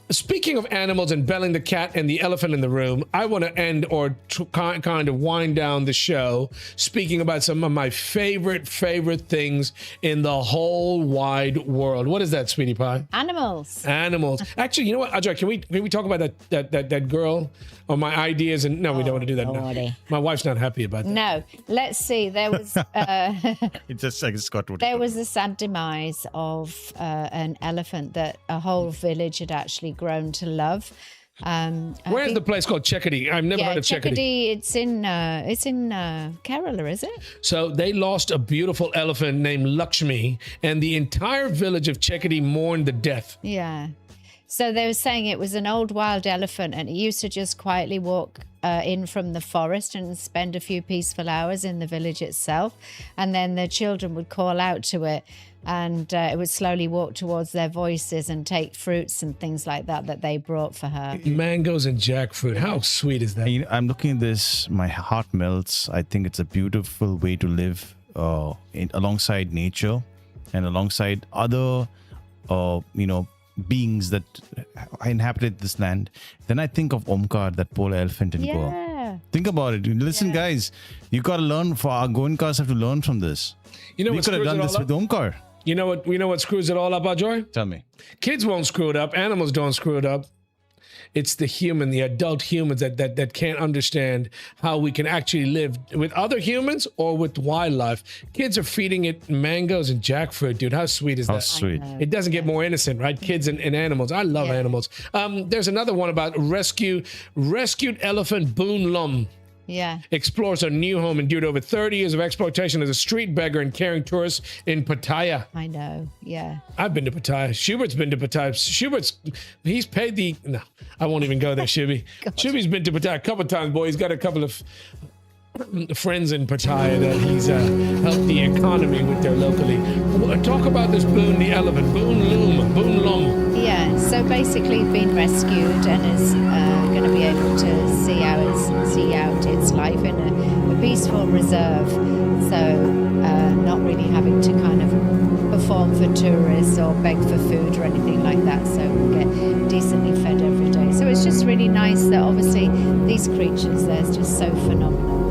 B: Speaking of animals and belling the cat and the elephant in the room, I want to end or kind of wind down the show speaking about some of my favorite things in the whole wide world. What is that, sweetie pie?
C: Animals.
B: Actually, you know what, Ajay, can we talk about that girl or my ideas? And no, we don't want to do that now. My wife's not happy about that.
C: No, let's see. There was
E: There
C: was a sad demise of an elephant that a whole village had actually grown to love.
B: Where's the place called Chekadi? I've never heard of Chekadi.
C: It's in Kerala, is it?
B: So they lost a beautiful elephant named Lakshmi, and the entire village of Chekadi mourned the death.
C: Yeah. So they were saying it was an old wild elephant, and it used to just quietly walk in from the forest and spend a few peaceful hours in the village itself. And then the children would call out to it, and it would slowly walk towards their voices and take fruits and things like that they brought for her.
B: Mangoes and jackfruit. How sweet is that?
E: I'm looking at this. My heart melts. I think it's a beautiful way to live alongside nature and alongside other, beings that inhabited this land. Then I think of Omkar, that poor elephant in Goa. Think about it. Listen, guys, you got to learn. For our Goenkars have to learn from this.
B: You know
E: we could have done this with Omkar.
B: You know what screws it all up, Ajoy?
E: Tell me.
B: Kids won't screw it up. Animals don't screw it up. It's the adult humans that can't understand how we can actually live with other humans or with wildlife. Kids are feeding it mangoes and jackfruit, dude. How sweet is that?
E: How sweet.
B: It doesn't get more innocent, right? Kids and animals. I love animals. There's another one about rescued elephant Boon Lum.
C: Yeah.
B: Explores a new home endured over 30 years of exploitation as a street beggar and carrying tourists in Pattaya.
C: I know, yeah.
B: I've been to Pattaya. Schubert's been to Pattaya. He's paid the... No, I won't even go there, Shubi. Shubi's been to Pattaya a couple of times, boy. He's got a couple of friends in Pattaya that he's helped the economy with there locally. Talk about this Boon the elephant. Boon Lum.
C: Yeah, so basically he's been rescued and is going to be able to see out its life in a peaceful reserve. So not really having to kind of perform for tourists or beg for food or anything like that. So we'll get decently fed every day. So it's just really nice that obviously these creatures, they're just so phenomenal.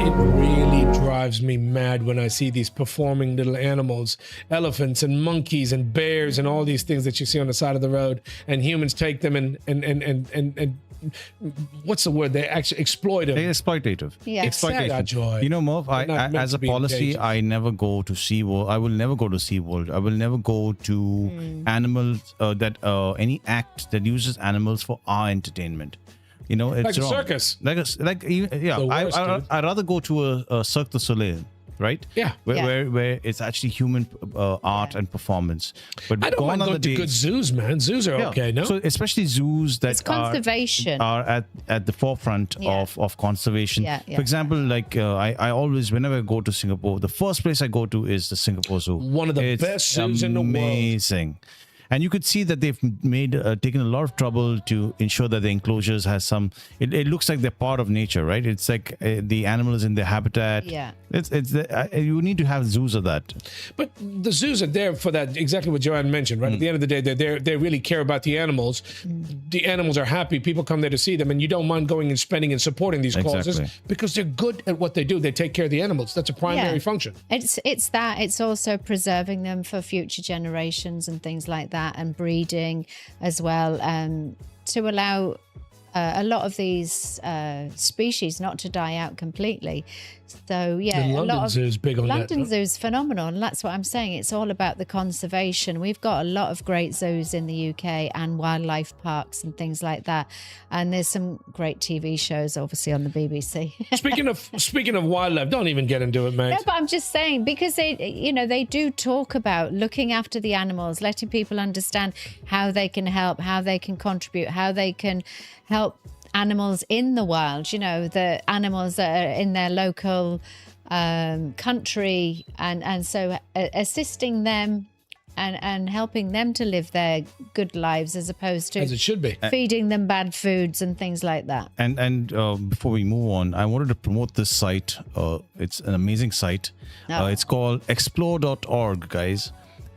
B: It really drives me mad when I see these performing little animals, elephants and monkeys and bears and all these things that you see on the side of the road, and humans take them and what's the word? They actually exploit them.
E: They're exploitative.
C: Yeah.
E: Exploitation.
B: Joy.
E: You know, Merv, as a policy, I never go to SeaWorld. I will never go to SeaWorld. I will never go to animals any act that uses animals for our entertainment. You know, it's
B: like a
E: wrong.
B: circus.
E: I'd rather go to a Cirque du Soleil, right?
B: Yeah.
E: Where it's actually human art and performance. But
B: I don't mind going to good zoos, man. Zoos are okay, no?
E: So especially zoos that
C: it's conservation.
E: are at the forefront of conservation.
C: Yeah.
E: For example, like I always, whenever I go to Singapore, the first place I go to is the Singapore Zoo.
B: One of the best zoos in the world.
E: Amazing. And you could see that they've taken a lot of trouble to ensure that the enclosures has some. It looks like they're part of nature, right? It's like the animal is in their habitat.
C: Yeah.
E: You need to have zoos of that.
B: But the zoos are there for that. Exactly what Joanne mentioned, right? At the end of the day, they really care about the animals. The animals are happy. People come there to see them, and you don't mind going and spending and supporting these causes because they're good at what they do. They take care of the animals. That's a primary function.
C: It's that. It's also preserving them for future generations and things like that. And breeding as well, to allow a lot of these species not to die out completely. So yeah,
B: The
C: a
B: London
C: lot of
B: Zoo's big on that,
C: London
B: huh?
C: Zoo's phenomenal, and that's what I'm saying. It's all about the conservation. We've got a lot of great zoos in the UK and wildlife parks and things like that. And there's some great TV shows, obviously, on the BBC.
B: Speaking of wildlife, don't even get into it, mate.
C: No, but I'm just saying, because they do talk about looking after the animals, letting people understand how they can help, how they can contribute, how they can help animals in the wild, the animals that are in their local country, and so assisting them and helping them to live their good lives as opposed to
B: As it should be.
C: feeding them bad foods and things like that.
E: And before we move on, I wanted to promote this site. It's an amazing site.
C: Oh.
E: It's called explore.org, guys.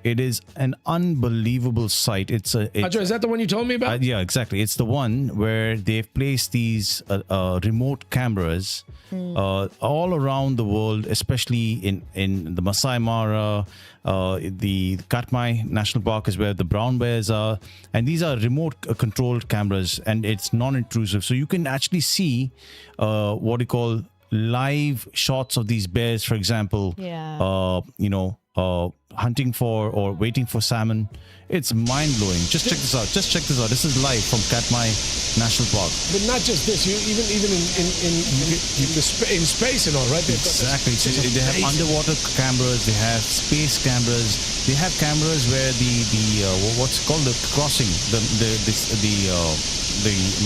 E: It is an unbelievable site.
B: Ajo, is that the one you told me about?
E: Yeah, exactly. It's the one where they've placed these remote cameras all around the world, especially in the Masai Mara, the Katmai National Park is where the brown bears are. And these are remote controlled cameras, and it's non-intrusive. So you can actually see what you call live shots of these bears, for example.
C: Yeah.
E: Hunting for or waiting for salmon. It's mind-blowing. Just check this out. This is live from Katmai National Park.
B: But not just this, even in space and all, right?
E: Exactly. So they have underwater cameras. They have space cameras. They have cameras where the what's called the crossing, the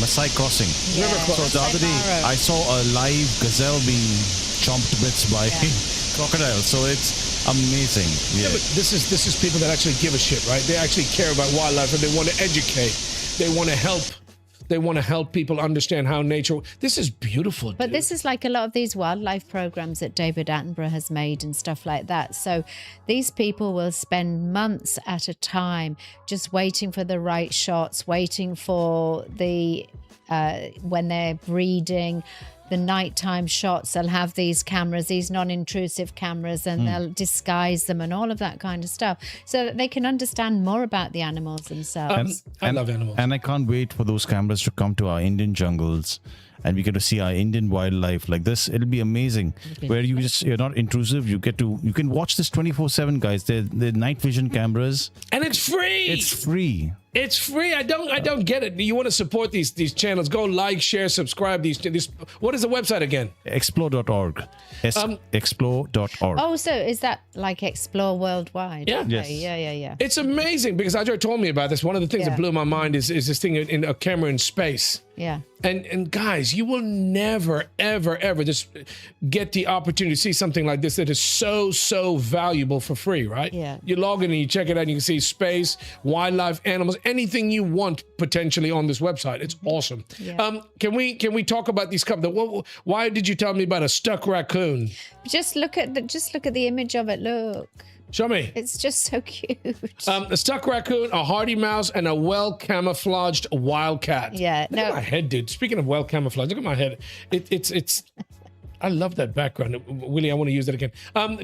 E: Maasai crossing.
C: Yeah.
E: So the other day I saw a live gazelle being chomped to bits by crocodiles. So it's amazing.
B: Yeah, but this is people that actually give a shit, right? They actually care about wildlife and they want to educate. They want to help. They want to help people understand how nature. This is beautiful.
C: But this is like a lot of these wildlife programs that David Attenborough has made and stuff like that. So these people will spend months at a time just waiting for the right shots, waiting for the when they're breeding, the nighttime shots. They'll have these cameras, these non-intrusive cameras, and they'll disguise them and all of that kind of stuff so that they can understand more about the animals themselves.
B: I love animals.
E: And I can't wait for those cameras to come to our Indian jungles and we get to see our Indian wildlife like this. It'll be amazing. Where you're not intrusive. You can watch this 24/7, guys. They're night vision cameras.
B: And it's free.
E: It's free.
B: It's free. I don't get it. You want to support these channels? Go like, share, subscribe. These. What is the website again?
E: Explore.org. Explore.org.
C: Oh, so is that like Explore Worldwide?
B: Yeah.
C: Okay.
E: Yes.
C: Yeah.
B: It's amazing because Ajay told me about this. One of the things that blew my mind is this thing in a camera in space.
C: Yeah.
B: And guys, you will never, ever just get the opportunity to see something like this that is so valuable for free, right?
C: Yeah.
B: You log in and you check it out and you can see space, wildlife, animals, anything you want potentially on this website. It's awesome.
C: Yeah.
B: Can we talk about these couple? Why did you tell me about a stuck raccoon?
C: Just look at the image of it. Look.
B: Show me.
C: It's just so cute.
B: A stuck raccoon, a hardy mouse, and a well-camouflaged wildcat.
C: Yeah,
B: Look at my head, dude. Speaking of well-camouflaged, look at my head. It's. I love that background, Willie. I want to use that again.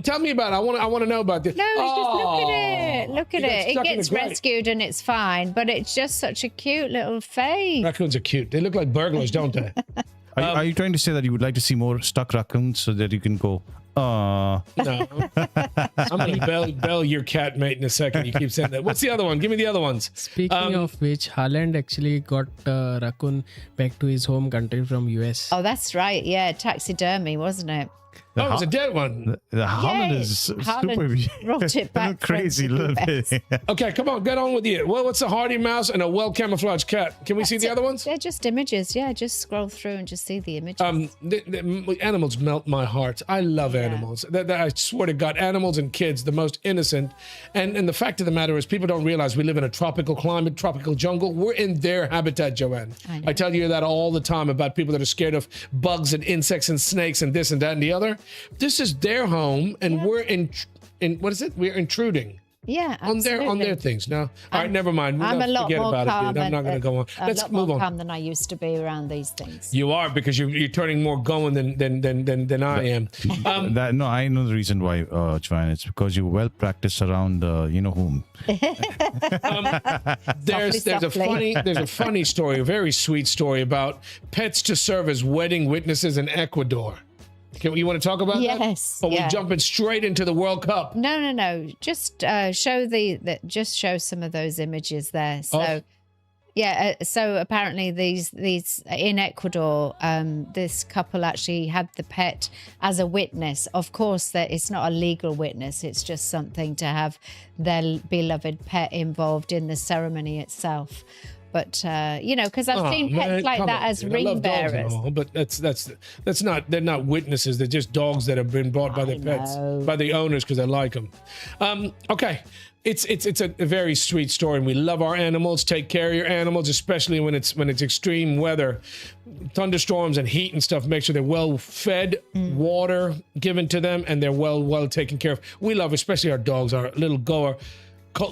B: Tell me about it. I want to know about this.
C: No, it's just look at it. Look at
B: got
C: it. It
B: stuck in
C: gets
B: the grate.
C: rescued and it's fine, but it's just such a cute little face.
B: Raccoons are cute. They look like burglars, don't they?
E: Are you trying to say that you would like to see more stuck raccoons so that you can go,
B: No. I'm going to bell your cat mate in a second. You keep saying that. What's the other one? Give me the other ones.
D: Speaking of which, Haaland actually got raccoon back to his home country from US.
C: Oh, that's right. Yeah, taxidermy, wasn't it?
B: Oh, it's a dead one.
E: the Haaland is
C: Haaland
E: super
C: brought it back
E: crazy
C: from the
E: little
C: US.
E: bit.
B: Okay, come on, get on with you. Well, what's a hardy mouse and a well-camouflaged cat? Can we see the other ones?
C: They're just images. Yeah, just scroll through and just see the images.
B: The animals melt my heart. I love animals. I swear to God, animals and kids, the most innocent. And the fact of the matter is, people don't realize we live in a tropical climate, tropical jungle. We're in their habitat, Joanne. I tell you that all the time about people that are scared of bugs and insects and snakes and this and that and the other. This is their home, and we're in what is it? We're intruding.
C: Yeah,
B: on their things. No, all right, never mind.
C: I'm a lot
B: Forget
C: more
B: about
C: calm.
B: it, dude. I'm not going to go on. Let's move on.
C: Calm than I used to be around these things.
B: You are, because you're turning more going than I am.
E: No, I know the reason why, Joanne. It's because you're well practiced around you know whom.
B: There's a funny story, a very sweet story about pets to serve as wedding witnesses in Ecuador. You want to talk about that?
C: Yes,
B: Or
C: yeah.
B: we jumping straight into the World Cup?
C: No. Just just show some of those images there. So,
B: Oh.
C: yeah. So apparently these in Ecuador, this couple actually had the pet as a witness. Of course, that it's not a legal witness. It's just something to have their beloved pet involved in the ceremony itself. But because I've seen pets like that as ring bearers.
B: But that's not. They're not witnesses. They're just dogs that have been bought by their pets, by the owners because they like them. Okay, it's a very sweet story, and we love our animals. Take care of your animals, especially when it's extreme weather, thunderstorms and heat and stuff. Make sure they're well fed, water given to them, and they're well taken care of. We love, especially our dogs, our little goer.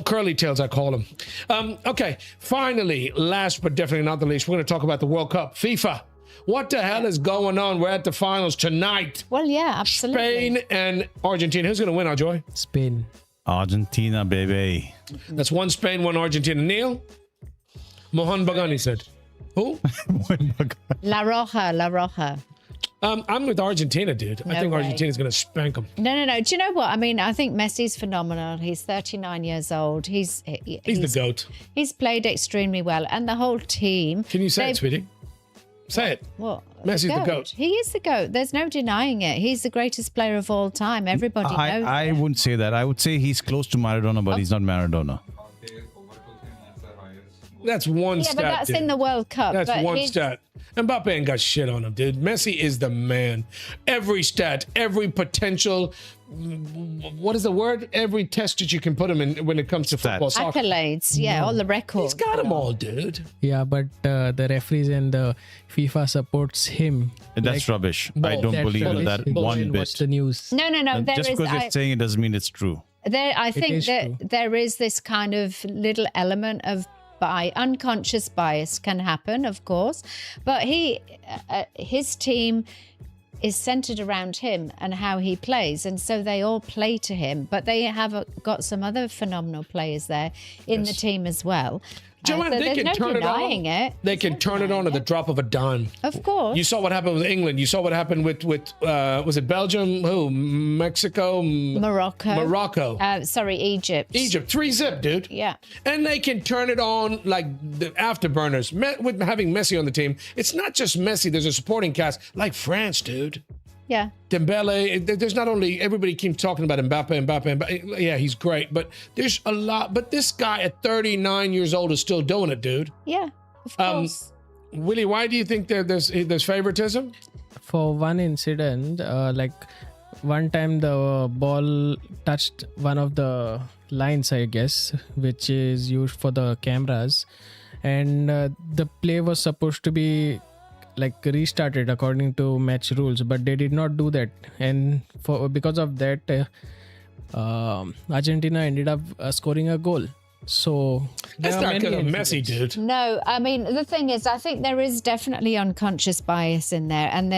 B: Curly tails, I call them. Okay, finally, last but definitely not the least, we're going to talk about the World Cup. FIFA. What the hell is going on? We're at the finals tonight.
C: Well, yeah, absolutely.
B: Spain and Argentina. Who's going to win, Joy?
D: Spain.
E: Argentina, baby.
B: That's one Spain, one Argentina. Neil? Mohan Bagani said. Who?
C: La Roja.
B: I'm with Argentina, dude. I think
C: way.
B: Argentina's going to spank them.
C: No. Do you know what? I mean, I think Messi's phenomenal. He's 39 years old. He's
B: He's the GOAT.
C: He's played extremely well, and the whole team.
B: Can you say it, sweetie? Say it.
C: What?
B: Messi's the GOAT.
C: He is the GOAT. There's no denying it. He's the greatest player of all time. Everybody knows
E: I
C: it.
E: wouldn't say that. I would say he's close to Maradona, but he's not Maradona.
B: That's one
C: Yeah,
B: stat.
C: but that's
B: dude.
C: in the World Cup.
B: That's
C: but
B: one
C: he's-
B: stat. Mbappe ain't got shit on him, dude. Messi is the man. Every stat, every potential, what is the word? Every test that you can put him in when it comes to football, soccer.
C: Accolades, yeah, all the records.
B: He's got them all, dude.
D: Yeah, but the referees and the FIFA supports him.
E: That's rubbish. I
B: Bull.
E: don't
D: That's
E: believe in
D: rubbish.
E: that
D: You go
E: one
D: and watch
E: bit.
D: the news.
C: No. There
E: Just
C: is.
E: because you're saying it doesn't mean it's true.
C: I think
D: is
C: that
D: true.
C: there is this kind of little element of unconscious bias can happen, of course, but his team is centered around him and how he plays, and so they all play to him. But they have got some other phenomenal players there in the team as well.
B: Joanne,
C: so
B: they
C: there's
B: can
C: no
B: turn it on.
C: denying it.
B: They can turn it on at the drop of a dime.
C: Of course.
B: You saw what happened with England. You saw what happened with was it Belgium? Who? Mexico?
C: Morocco.
B: Morocco.
C: Sorry, Egypt.
B: Egypt. 3-0, dude.
C: Yeah.
B: And they can turn it on like the afterburners. With having Messi on the team, it's not just Messi. There's a supporting cast like France, dude.
C: Yeah.
B: Dembele, there's not only, everybody keeps talking about Mbappe. Yeah, he's great, but there's a lot. But this guy at 39 years old is still doing it, dude.
C: Yeah. Of course.
B: Willie, why do you think there's favoritism?
D: For one incident, like one time the ball touched one of the lines, I guess, which is used for the cameras, and the play was supposed to be like restarted according to match rules, but they did not do that, and because of that, Argentina ended up scoring a goal. So
B: That's
D: there are
B: not
D: many
B: because of Messi,
D: incidents.
B: dude.
C: No, I mean, the thing is, I think there is definitely unconscious bias in there, and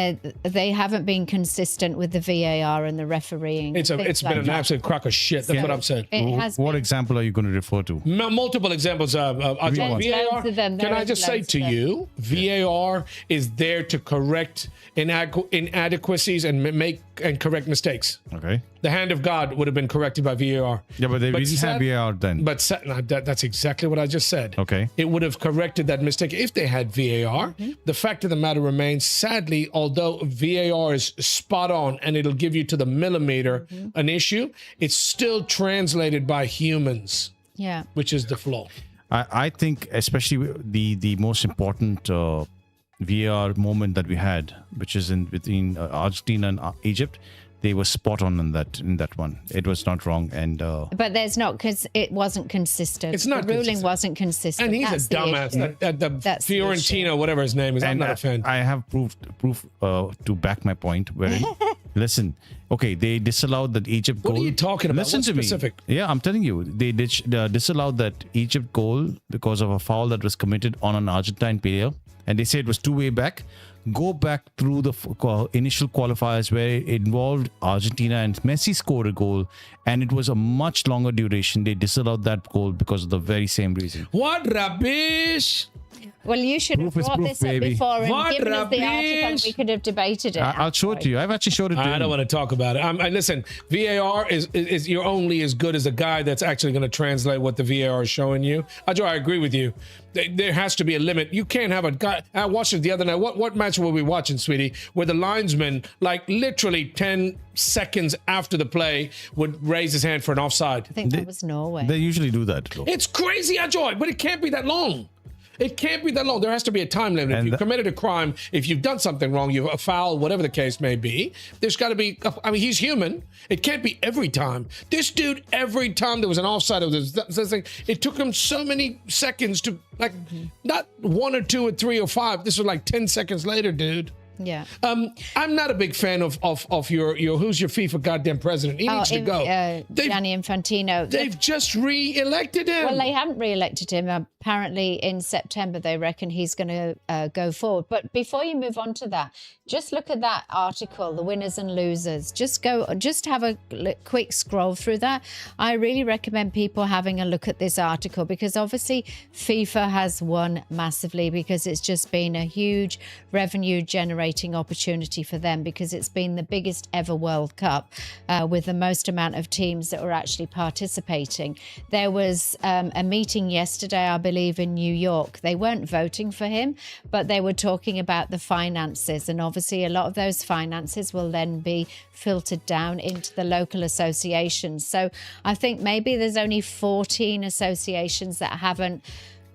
C: they haven't been consistent with the VAR and the refereeing.
B: It's been an absolute crock of shit. That's what I'm saying.
C: It has
E: What
C: been.
E: example are you going to refer to?
B: Multiple examples of
C: There's
B: VAR.
C: loads of them.
B: Can
C: There
B: I
C: is
B: just say
C: loads
B: to
C: of them.
B: you, VAR is there to correct inadequacies and correct mistakes.
E: Okay.
B: The hand of God would have been corrected by VAR.
E: Yeah, but they didn't have VAR then.
B: But that's exactly what I just said.
E: Okay.
B: It would have corrected that mistake if they had VAR. The fact of the matter remains, sadly, although VAR is spot on and it'll give you to the millimeter an issue, it's still translated by humans,
C: Yeah.
B: which is the flaw.
E: I think especially the most important VAR moment that we had, which is between Argentina and Egypt, they were spot on in that one. It was not wrong, and
C: But there's not, because it wasn't consistent.
B: It's not
C: the ruling
B: consistent.
C: wasn't consistent.
B: And he's
C: That's
B: a
C: the
B: dumbass.
C: issue.
B: The
C: That's the
B: Fiorentina, whatever his name is. I'm
E: and
B: not a fan.
E: I have proof to back my point. Wherein, listen, okay, they disallowed that Egypt goal.
B: What are you talking about?
E: Listen
B: What's
E: to
B: specific?
E: me. Yeah, I'm telling you, they disallowed that Egypt goal because of a foul that was committed on an Argentine player, and they said it was two-way back. Go back through the initial qualifiers where it involved Argentina and Messi scored a goal, and it was a much longer duration. They disallowed that goal because of the very same reason.
B: What rubbish?
C: Well, you should have
E: Proof is
C: brought
E: proof,
C: this
E: baby.
C: up before and
B: What
C: given us the
B: rubbish.
C: article and we could have debated it.
E: I'll show it to you. I've actually showed it to
B: I don't
E: you.
B: want to talk about it. And listen, VAR is you're only as good as a guy that's actually going to translate what the VAR is showing you. I agree with you. There has to be a limit. You can't have a guy. I watched it the other night. What match were we watching, sweetie? Where the linesman, like literally 10 seconds after the play, would raise his hand for an offside.
C: I think that was Norway.
E: They usually do that. Though.
B: It's crazy, Ajoy, but it can't be that long. It can't be that long. There has to be a time limit. If you've committed a crime, if you've done something wrong, you've a foul, whatever the case may be, there's got to be, I mean, he's human. It can't be every time. This dude, every time there was an offside, it took him so many seconds to, like, not 1 or 2 or 3 or 5. This was like 10 seconds later, dude.
C: Yeah.
B: I'm not a big fan of your who's your FIFA goddamn president. He needs to go.
C: Gianni Infantino.
B: They've just re-elected him.
C: Well, they haven't re-elected him. Apparently, in September, they reckon he's going to go forward. But before you move on to that, just look at that article, the winners and losers. Just have a quick scroll through that. I really recommend people having a look at this article because obviously FIFA has won massively because it's just been a huge revenue generating opportunity for them because it's been the biggest ever World Cup with the most amount of teams that were actually participating. There was a meeting yesterday, I believe, in New York. They weren't voting for him, but they were talking about the finances. And obviously a lot of those finances will then be filtered down into the local associations. So I think maybe there's only 14 associations that haven't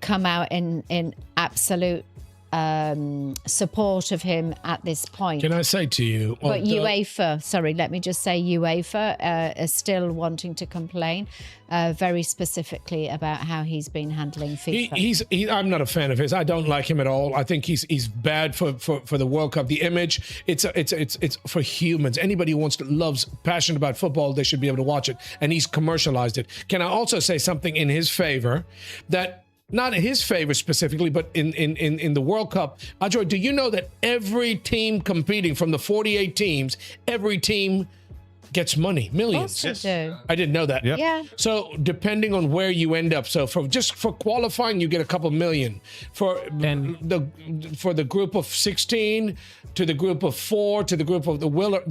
C: come out in absolute support of him at this point.
B: Can I say to you?
C: But UEFA, sorry, let me just say UEFA is still wanting to complain very specifically about how he's been handling FIFA.
B: I'm not a fan of his. I don't like him at all. I think he's bad for the World Cup. The image, it's for humans. Anybody who loves passionate about football, they should be able to watch it. And he's commercialized it. Can I also say something in his favor that? Not in his favor specifically, but in the World Cup. Ajoy, do you know that every team competing from the 48 teams, every team gets money, millions?
C: Of course they do.
B: I didn't know that.
E: Yep.
C: Yeah.
B: So depending on where you end up, so for qualifying, you get a couple million. For the group of 16 to the group of 4 to the group of the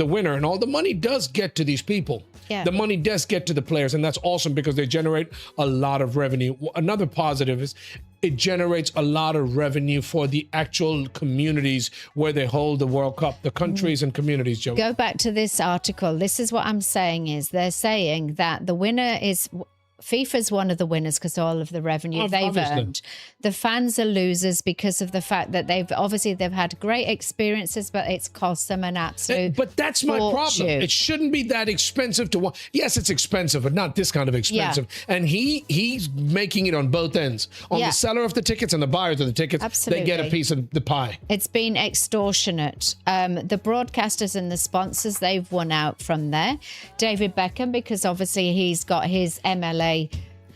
B: winner, and all the money does get to these people.
C: Yeah.
B: The money does get to the players, and that's awesome because they generate a lot of revenue. Another positive is it generates a lot of revenue for the actual communities where they hold the World Cup, the countries and communities, Joe.
C: Go back to this article. This is what I'm saying is they're saying that the winner is FIFA's one of the winners because all of the revenue they've
B: Obviously.
C: earned. The fans are losers because of the fact that they've had great experiences, but it's cost them an absolute
B: But that's my problem.
C: fortune.
B: It shouldn't be that expensive to watch. Yes, it's expensive, but not this kind of expensive.
C: Yeah.
B: And he's making it on both ends. On
C: Yeah.
B: the seller of the tickets and the buyers of the tickets, they get a
C: Absolutely.
B: piece of the pie.
C: It's been extortionate. The broadcasters and the sponsors, they've won out from there. David Beckham, because obviously he's got his MLA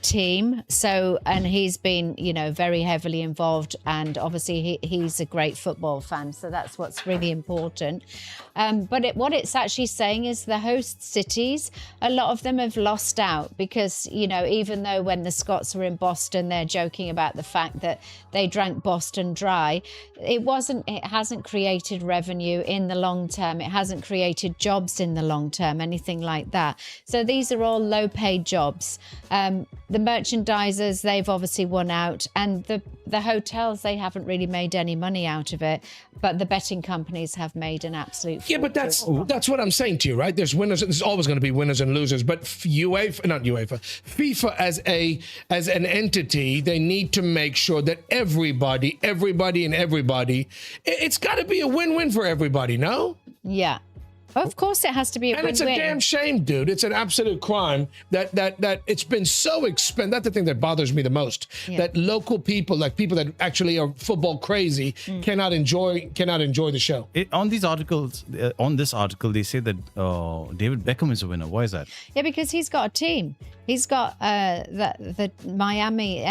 C: team, and he's been very heavily involved, and obviously he's a great football fan, so that's what's really important. But what it's actually saying is the host cities, a lot of them have lost out because even though when the Scots were in Boston, they're joking about the fact that they drank Boston dry, it hasn't created revenue in the long term, it hasn't created jobs in the long term, anything like that. So these are all low paid jobs. The merchandisers, they've obviously won out, and the hotels, they haven't really made any money out of it, but the betting companies have made an absolute
B: Yeah, but
C: fortune.
B: that's what I'm saying to you, right? There's winners. There's always going to be winners and losers. But FIFA as an entity, they need to make sure that everybody, it's got to be a win-win for everybody. No.
C: Yeah. Of course it has to be a
B: And
C: win-win.
B: it's a damn shame, dude. It's an absolute crime that it's been so expensive. That's the thing that bothers me the most.
C: Yeah.
B: That local people, like people that actually are football crazy, cannot enjoy the show.
E: On these articles, on this article, they say that David Beckham is a winner. Why is that?
C: Yeah, because he's got a team. He's got the Miami,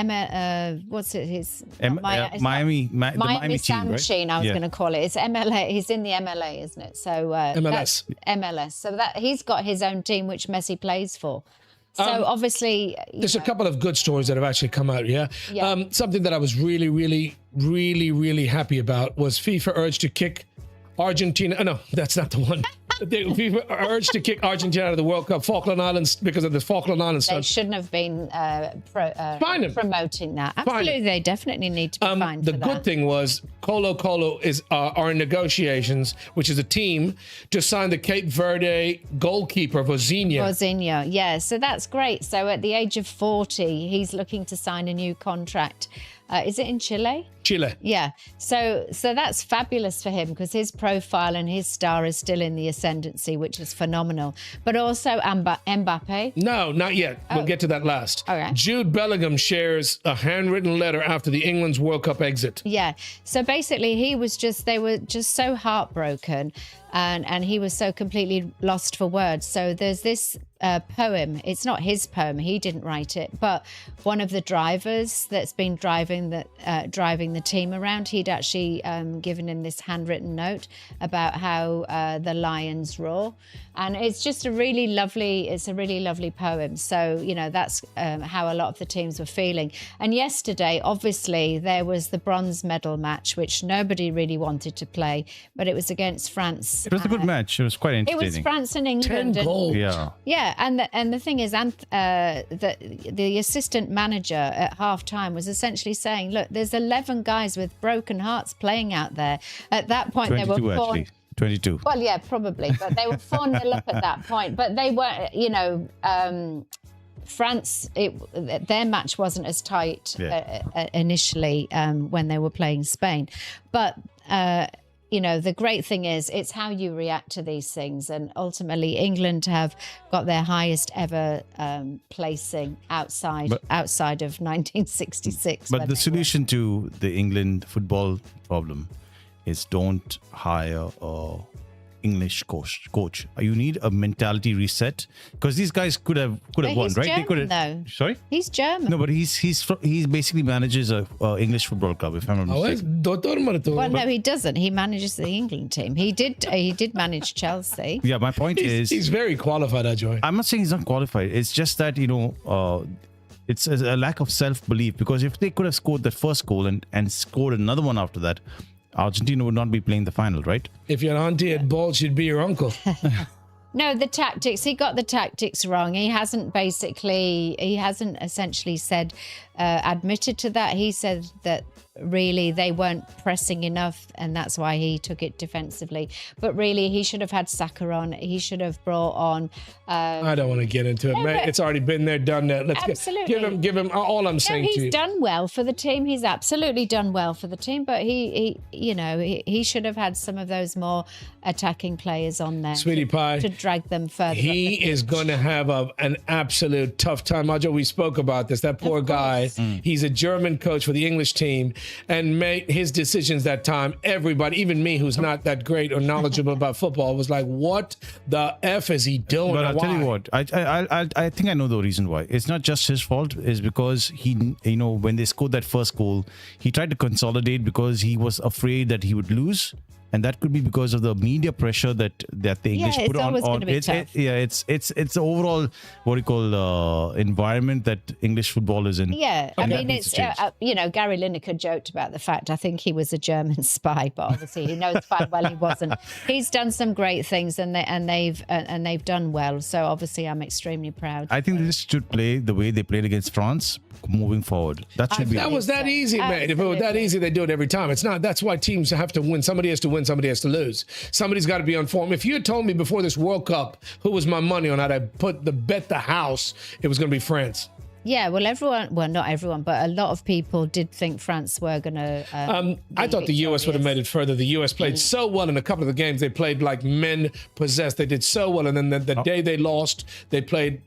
C: what's it? It's
E: the
C: not
E: Miami team,
C: Sound
E: right?
C: Machine, I was
E: Yeah.
C: going to call it. It's MLS. He's in the MLS, isn't it? So
B: MLS.
C: that's MLS. So that he's got his own team, which Messi plays for. So obviously,
B: There's a couple of good stories that have actually come out, yeah?
C: Yeah.
B: Something that I was really happy about was FIFA urged to kick Argentina. Oh, no, that's not the one. FIFA urged to kick Argentina out of the World Cup, Falkland Islands, because of the Falkland Islands.
C: they shouldn't have been
B: Fine them.
C: promoting that. Absolutely, they definitely need to be fined
B: The
C: for
B: good
C: that.
B: thing was Colo Colo are in negotiations, which is a team, to sign the Cape Verde goalkeeper, Vozinha.
C: Vozinha, yeah, so that's great. So at the age of 40, he's looking to sign a new contract. Is it in Chile?
B: Chile.
C: Yeah, so that's fabulous for him because his profile and his star is still in the ascendancy, which is phenomenal. But also Mbappé.
B: No, not yet. We'll get to that last.
C: Okay.
B: Jude Bellingham shares a handwritten letter after the England's World Cup exit.
C: Yeah, so basically they were just so heartbroken and he was so completely lost for words. So there's this poem. It's not his poem. He didn't write it, but one of the drivers that's been driving the team around, he'd actually given him this handwritten note about how the lions roar, and it's just a really lovely poem. So that's how a lot of the teams were feeling. And yesterday, obviously, there was the bronze medal match, which nobody really wanted to play, but it was against France.
E: It was a good match. It was quite
C: It
E: entertaining.
C: was France and
B: 10
C: England.
B: goals.
E: Yeah.
C: And the thing is, the assistant manager at half time was essentially saying, look, there's 11 guys with broken hearts playing out there. At that point, they
E: 22
C: were 4.
E: actually. 22.
C: Well, yeah, probably, but they were 4-0 up at that point. But they were, France, their match wasn't as tight initially when they were playing Spain. But the great thing is it's how you react to these things. And ultimately, England have got their highest ever placing outside of 1966.
E: But the solution to the England football problem is don't hire a English coach. You need a mentality reset because these guys could have won,
C: he's
E: right?
C: German,
E: They could have.
C: though.
E: Sorry.
C: He's German.
E: No, but he basically manages a English football club, if I'm not mistaken.
C: Well, no, he doesn't. He manages the England team. He did manage Chelsea.
E: Yeah, my point is
B: He's very qualified, Ajoy.
E: I'm not saying he's not qualified. It's just that it's a lack of self-belief because if they could have scored that first goal and scored another one after that, Argentina would not be playing the final, right?
B: If your auntie had balls, she'd be your uncle.
C: No, the tactics. He got the tactics wrong. He hasn't essentially said, admitted to that. He said that really they weren't pressing enough and that's why he took it defensively. But really, he should have had Saka on. He should have brought on...
B: I don't want to get into it, mate. It's already been there, done that. Let's
C: Absolutely.
B: give him all I'm saying to you.
C: He's done well for the team. He's absolutely done well for the team, but he should have had some of those more attacking players on there.
B: Sweetie pie.
C: To drag them further.
B: He is going to have an absolute tough time. Ajo, we spoke about this. That poor guy, he's a German coach for the English team and made his decisions that time. Everybody, even me, who's not that great or knowledgeable about football, was like, what the F is he doing?
E: But I'll tell you what, I think I know the reason why. It's not just his fault. It's because he, when they scored that first goal, he tried to consolidate because he was afraid that he would lose. And that could be because of the media pressure that the English put on.
C: It's always going to be tough.
E: It's the overall what you call environment that English football is in.
C: Yeah, I mean,
E: needs
C: it's
E: to change.
C: Gary Lineker joked about the fact I think he was a German spy, but obviously he knows quite well he wasn't. He's done some great things, and they've done well. So obviously, I'm extremely proud.
E: I think this should play the way they played against France moving forward. That should be.
B: That was that easy, mate. If it was that easy, they do it every time. It's not. That's why teams have to win. Somebody has to win. Somebody has to lose. Somebody's got to be on form. If you had told me before this World Cup who was my money on, I'd bet the house it was going to be France.
C: Yeah, well, not everyone, but a lot of people did think France were going to.
B: I thought the U.S. would have made it further. The U.S. played so well in a couple of the games. They played like men possessed. They did so well. And then the day they lost, they played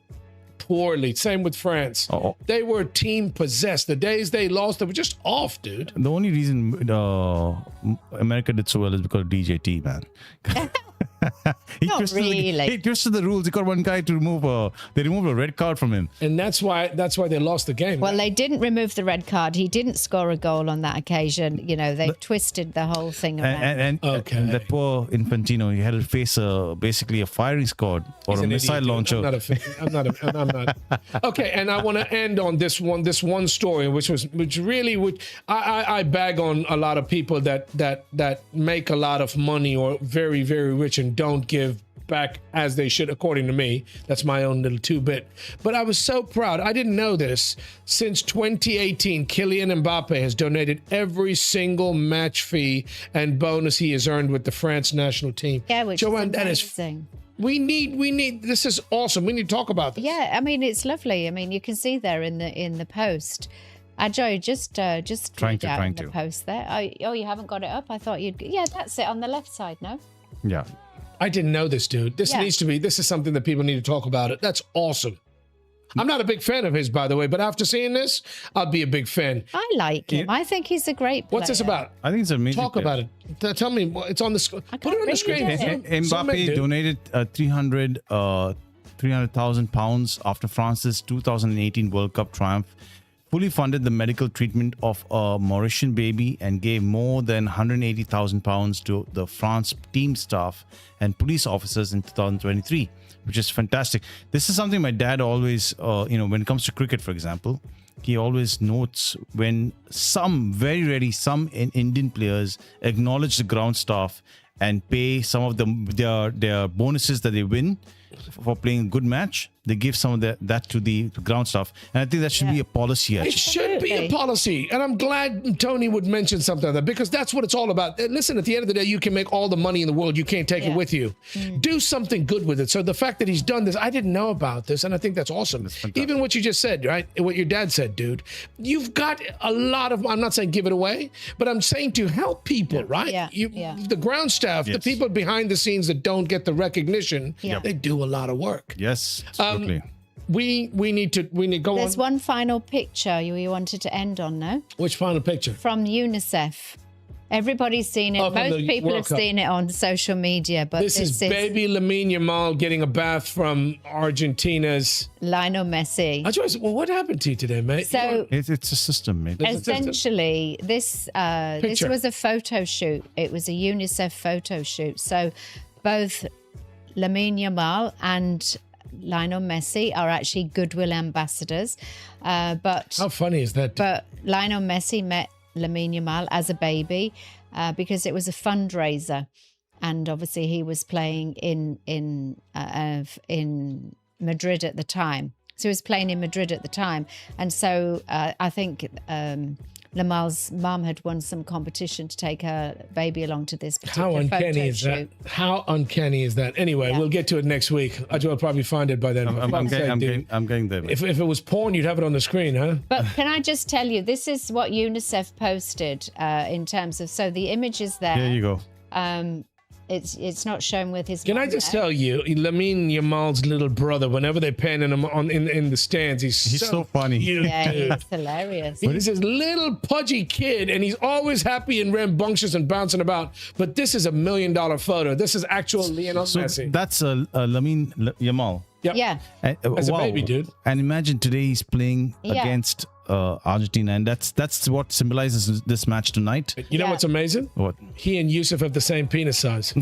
B: poorly. Same with France. They were team possessed. The days they lost, they were just off, dude.
E: The only reason America did so well is because of DJT, man.
C: Not really.
E: He twisted the rules. He got one guy to they removed a red card from him.
B: And that's why they lost the game.
C: Well, they didn't remove the red card. He didn't score a goal on that occasion. You know, they twisted the whole thing around.
E: And that poor Infantino, he had to face basically a firing squad or
B: He's
E: a
B: an
E: missile
B: idiot, dude.
E: launcher.
B: I'm not. Okay, and I want to end on this one story, which I bag on a lot of people that make a lot of money or very, very rich and don't give back as they should, according to me. That's my own little 2-bit. But I was so proud. I didn't know this. Since 2018, Kylian Mbappé has donated every single match fee and bonus he has earned with the France national team.
C: Yeah, which
B: Joanne,
C: is
B: that is
C: amazing.
B: we need this is awesome. We need to talk about this.
C: Yeah, I mean, it's lovely. I mean, you can see there in the post. Joe, just
E: Trying
C: read out in
E: to.
C: the post there. Oh, you haven't got it up? I thought you'd. Yeah, that's it on the left side. No.
E: Yeah.
B: I didn't know this, dude. This
C: Yeah.
B: this is something that people need to talk about. That's awesome. I'm not a big fan of his, by the way, but after seeing this, I'll be a big fan.
C: I like him. I think he's a great player.
B: What's this about?
E: I think it's amazing.
B: Talk about it. Tell me. It's on the screen. Put it on the
C: read
B: screen.
C: it.
B: Zoom in,
E: Mbappe
B: dude.
E: donated 300,000 pounds after France's 2018 World Cup triumph, fully funded the medical treatment of a Mauritian baby, and gave more than 180,000 pounds to the France team staff and police officers in 2023, which is fantastic. This is something my dad always, when it comes to cricket, for example, he always notes when very rarely some Indian players acknowledge the ground staff and pay some of their bonuses that they win for playing a good match. They give some of that to the ground staff, and I think that should be a policy.
B: It
E: Actually,
B: should be a policy, and I'm glad Tony would mention something like that, because that's what it's all about. Listen, at the end of the day, you can make all the money in the world, you can't take it with you. Do something good with it. So the fact that he's done this, I didn't know about this, and I think that's awesome. Even what you just said, right? What your dad said, dude. You've got a lot of. I'm not saying give it away, but I'm saying to help people, right?
C: Yeah.
B: The ground staff, the people behind the scenes that don't get the recognition, they do a lot of work.
E: yes, absolutely.
B: We need to go
C: There's
B: on.
C: one final picture you wanted to end on, no?
B: Which final picture?
C: From UNICEF. Everybody's seen it.
B: Oh, from
C: Most
B: the
C: people
B: World
C: have
B: Cup.
C: seen it on social media, but
B: This is baby Lamine Yamal getting a bath from Argentina's.
C: Lionel Messi.
B: Well, what happened to you today, mate?
C: So
E: It's a system, mate.
C: essentially, this
B: Picture.
C: was a photo shoot. It was a UNICEF photo shoot. So both Lamine Yamal and Lionel Messi are actually goodwill ambassadors. But
B: How funny is that?
C: But Lionel Messi met Lamine Yamal as a baby because it was a fundraiser, and obviously he was playing in Madrid at the time. So he was playing in Madrid at the time, and so I think Lamal's mum had won some competition to take her baby along to this
B: How
C: particular
B: uncanny
C: photo
B: is that?
C: shoot.
B: How uncanny is that? Anyway, we'll get to it next week. I'll probably find it by then.
E: I'm getting there. Mate.
B: If it was porn, you'd have it on the screen, huh?
C: But can I just tell you, this is what UNICEF posted in terms of, so the image is there.
E: There you go.
C: It's not shown with his.
B: Can I
C: mum
B: just
C: there.
B: tell you, Lamine Yamal's little brother, whenever they're panning him in the stands, he's
E: so funny.
B: cute,
C: Yeah,
B: dude.
C: it's hilarious.
B: He's this little pudgy kid, and he's always happy and rambunctious and bouncing about. But this is $1 million photo. This is actual Lionel
E: So
B: Messi.
E: that's Lamine Yamal.
B: Yep.
C: Yeah.
B: As a baby, dude.
E: And imagine today he's playing
C: Yeah.
E: against Argentina, and that's what symbolizes this match tonight.
B: You know
C: Yeah.
B: what's amazing?
E: What?
B: He and Yusuf have the same penis size.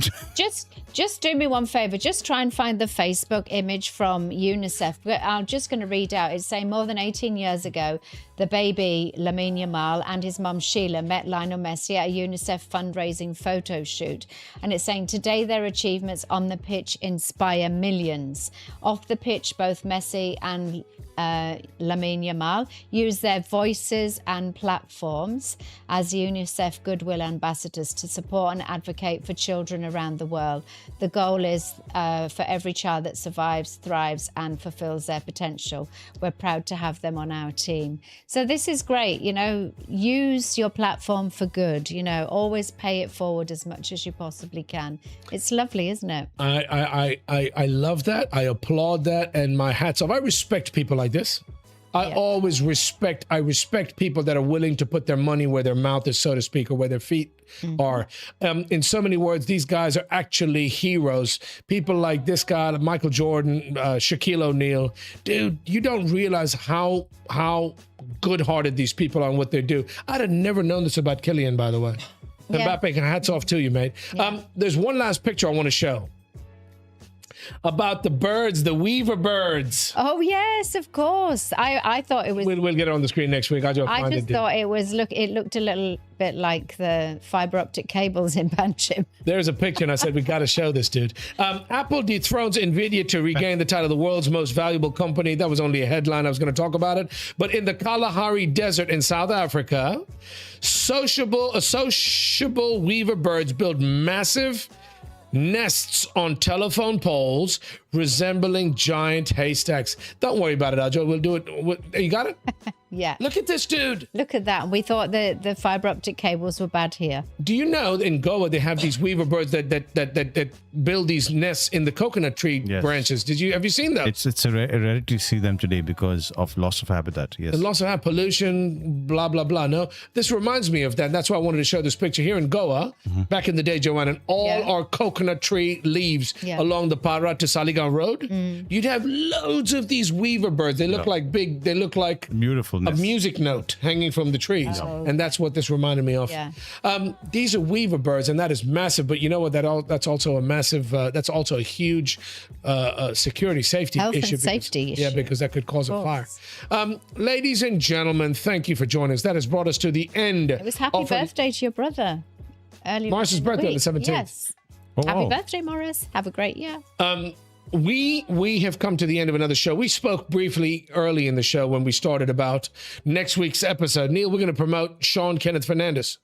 C: Just do me one favor. Just try and find the Facebook image from UNICEF. I'm just going to read out. It's saying more than 18 years ago, the baby Lamine Yamal and his mum Sheila met Lionel Messi at a UNICEF fundraising photo shoot. And it's saying today their achievements on the pitch inspire millions. Off the pitch, both Messi and Lamine Yamal use their voices and platforms as UNICEF Goodwill Ambassadors to support and advocate for children around the world. The goal is for every child that survives, thrives and fulfills their potential. We're proud to have them on our team. So this is great, use your platform for good, always pay it forward as much as you possibly can. It's lovely, isn't it?
B: I love that. I applaud that, and my hats off. I respect people like this. I always respect people that are willing to put their money where their mouth is, so to speak, or where their feet are. In so many words, these guys are actually heroes. People like this guy, Michael Jordan, Shaquille O'Neal. Dude, you don't realize how good-hearted these people are and what they do. I'd have never known this about Kylian, by the way. Mbappé, hats off to you, mate. There's one last picture I want to show. About the birds, the weaver birds.
C: Oh yes, of course. I thought it was.
B: We'll get it on the screen next week. I just
C: thought it was. It looked a little bit like the fiber optic cables in Banship.
B: There's a picture, and I said we got to show this, dude. Apple dethrones Nvidia to regain the title of the world's most valuable company. That was only a headline. I was going to talk about it, but in the Kalahari Desert in South Africa, sociable weaver birds build massive nests on telephone poles resembling giant haystacks. Don't worry about it, Ajo. We'll do it. You got it?
C: Yeah.
B: Look at this, dude.
C: Look at that. We thought the fiber optic cables were bad here.
B: Do you know in Goa they have these weaver birds that build these nests in the coconut tree branches? Have you seen them?
E: It's a rarity to see them today because of loss of habitat. Yes.
B: The loss of habitat, pollution, blah blah blah. No, this reminds me of that. That's why I wanted to show this picture here in Goa. Back in the day, Joanne, and all our coconut tree leaves along the Para to Saligaon Road, you'd have loads of these weaver birds. They look like big. They look like
E: beautiful.
B: A music note hanging from the trees. And that's what this reminded me of.
C: Yeah.
B: These are weaver birds, and that is massive. But you know what? That's also a massive, that's also a huge security, safety
C: Health
B: issue.
C: And safety issue.
B: Yeah, because that could cause a fire. Ladies and gentlemen, thank you for joining us. That has brought us to the end.
C: It was happy birthday to your brother.
B: Morris's birthday on the 17th.
C: Yes. Happy birthday, Morris. Have a great year.
B: We have come to the end of another show. We spoke briefly early in the show when we started about next week's episode. Neil, we're going to promote Kenneth Fernandez.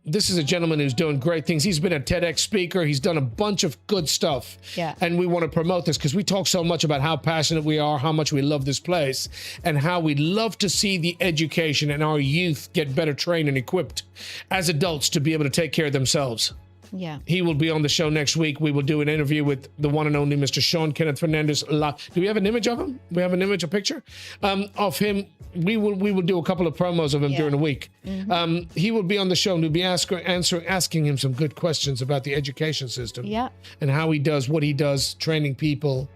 B: This is a gentleman who's doing great things. He's been a TEDx speaker. He's done a bunch of good stuff.
C: Yeah.
B: And we want to promote this because we talk so much about how passionate we are, how much we love this place, and how we love to see the education and our youth get better trained and equipped as adults to be able to take care of themselves.
C: Yeah.
B: He will be on the show next week. We will do an interview with the one and only Mr. Kenneth Fernandez. Do we have an image of him? We have an image, a picture of him. We will do a couple of promos of him during the week. He will be on the show and we'll be asking him some good questions about the education system.
C: Yeah.
B: And how he does what he does, training people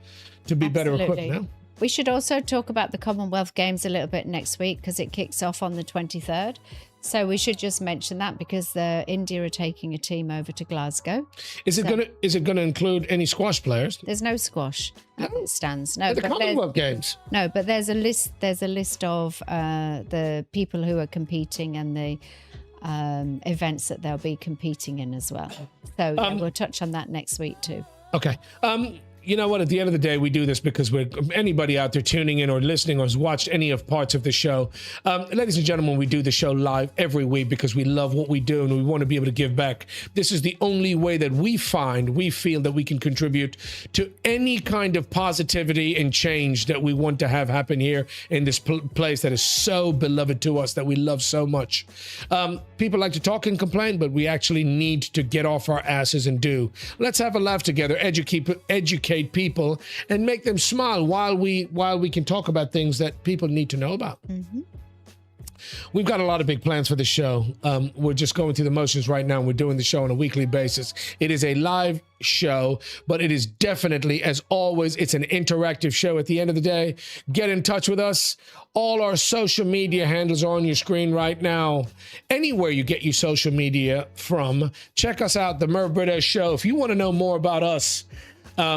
B: to be better equipped now.
C: We should also talk about the Commonwealth Games a little bit next week because it kicks off on the 23rd. So we should just mention that because India are taking a team over to Glasgow.
B: Is it gonna include any squash players?
C: There's no squash as it stands. No,
B: the Commonwealth Games.
C: No, but there's a list. There's a list of the people who are competing and the events that they'll be competing in as well. So we'll touch on that next week too.
B: Okay. You know what? At the end of the day, we do this because anybody out there tuning in or listening or has watched any of parts of the show. Ladies and gentlemen, we do the show live every week because we love what we do and we want to be able to give back. This is the only way that we feel that we can contribute to any kind of positivity and change that we want to have happen here in this place that is so beloved to us, that we love so much. People like to talk and complain, but we actually need to get off our asses and do. Let's have a laugh together, educate people and make them smile while we can talk about things that people need to know about. We've got a lot of big plans for the show. We're just going through the motions right now. We're doing the show on a weekly basis. It is a live show, but it is definitely, as always, it's an interactive show. At the end of the day, get in touch with us. All our social media handles are on your screen right now. Anywhere you get your social media from, check us out, The Merv Britto Show. If you want to know more about us,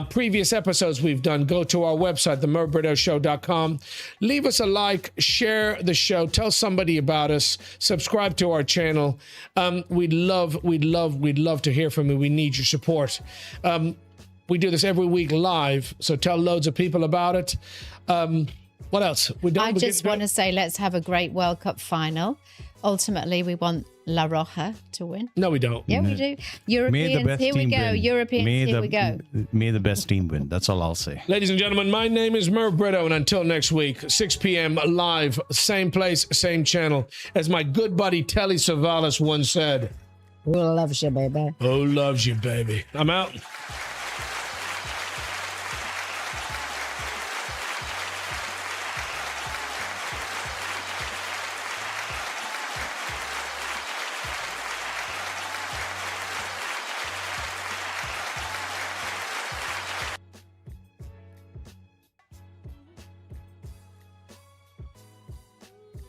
B: previous episodes we've done, go to our website, themervbrittoshow.com. Leave us a like, share the show, tell somebody about us, subscribe to our channel. We'd love to hear from you. We need your support. We do this every week live, so tell loads of people about it. What else?
C: I just want to say let's have a great World Cup final. Ultimately, we want La Roja to win.
B: No, we don't.
C: Yeah, we do. Europeans, here we go. Europeans, here we go.
E: May the best team win. That's all I'll say.
B: Ladies and gentlemen, my name is Merv Britto, and until next week, 6 p.m. live, same place, same channel. As my good buddy Telly Savalas once said,
C: Who loves you, baby?
B: who loves you, baby? I'm out.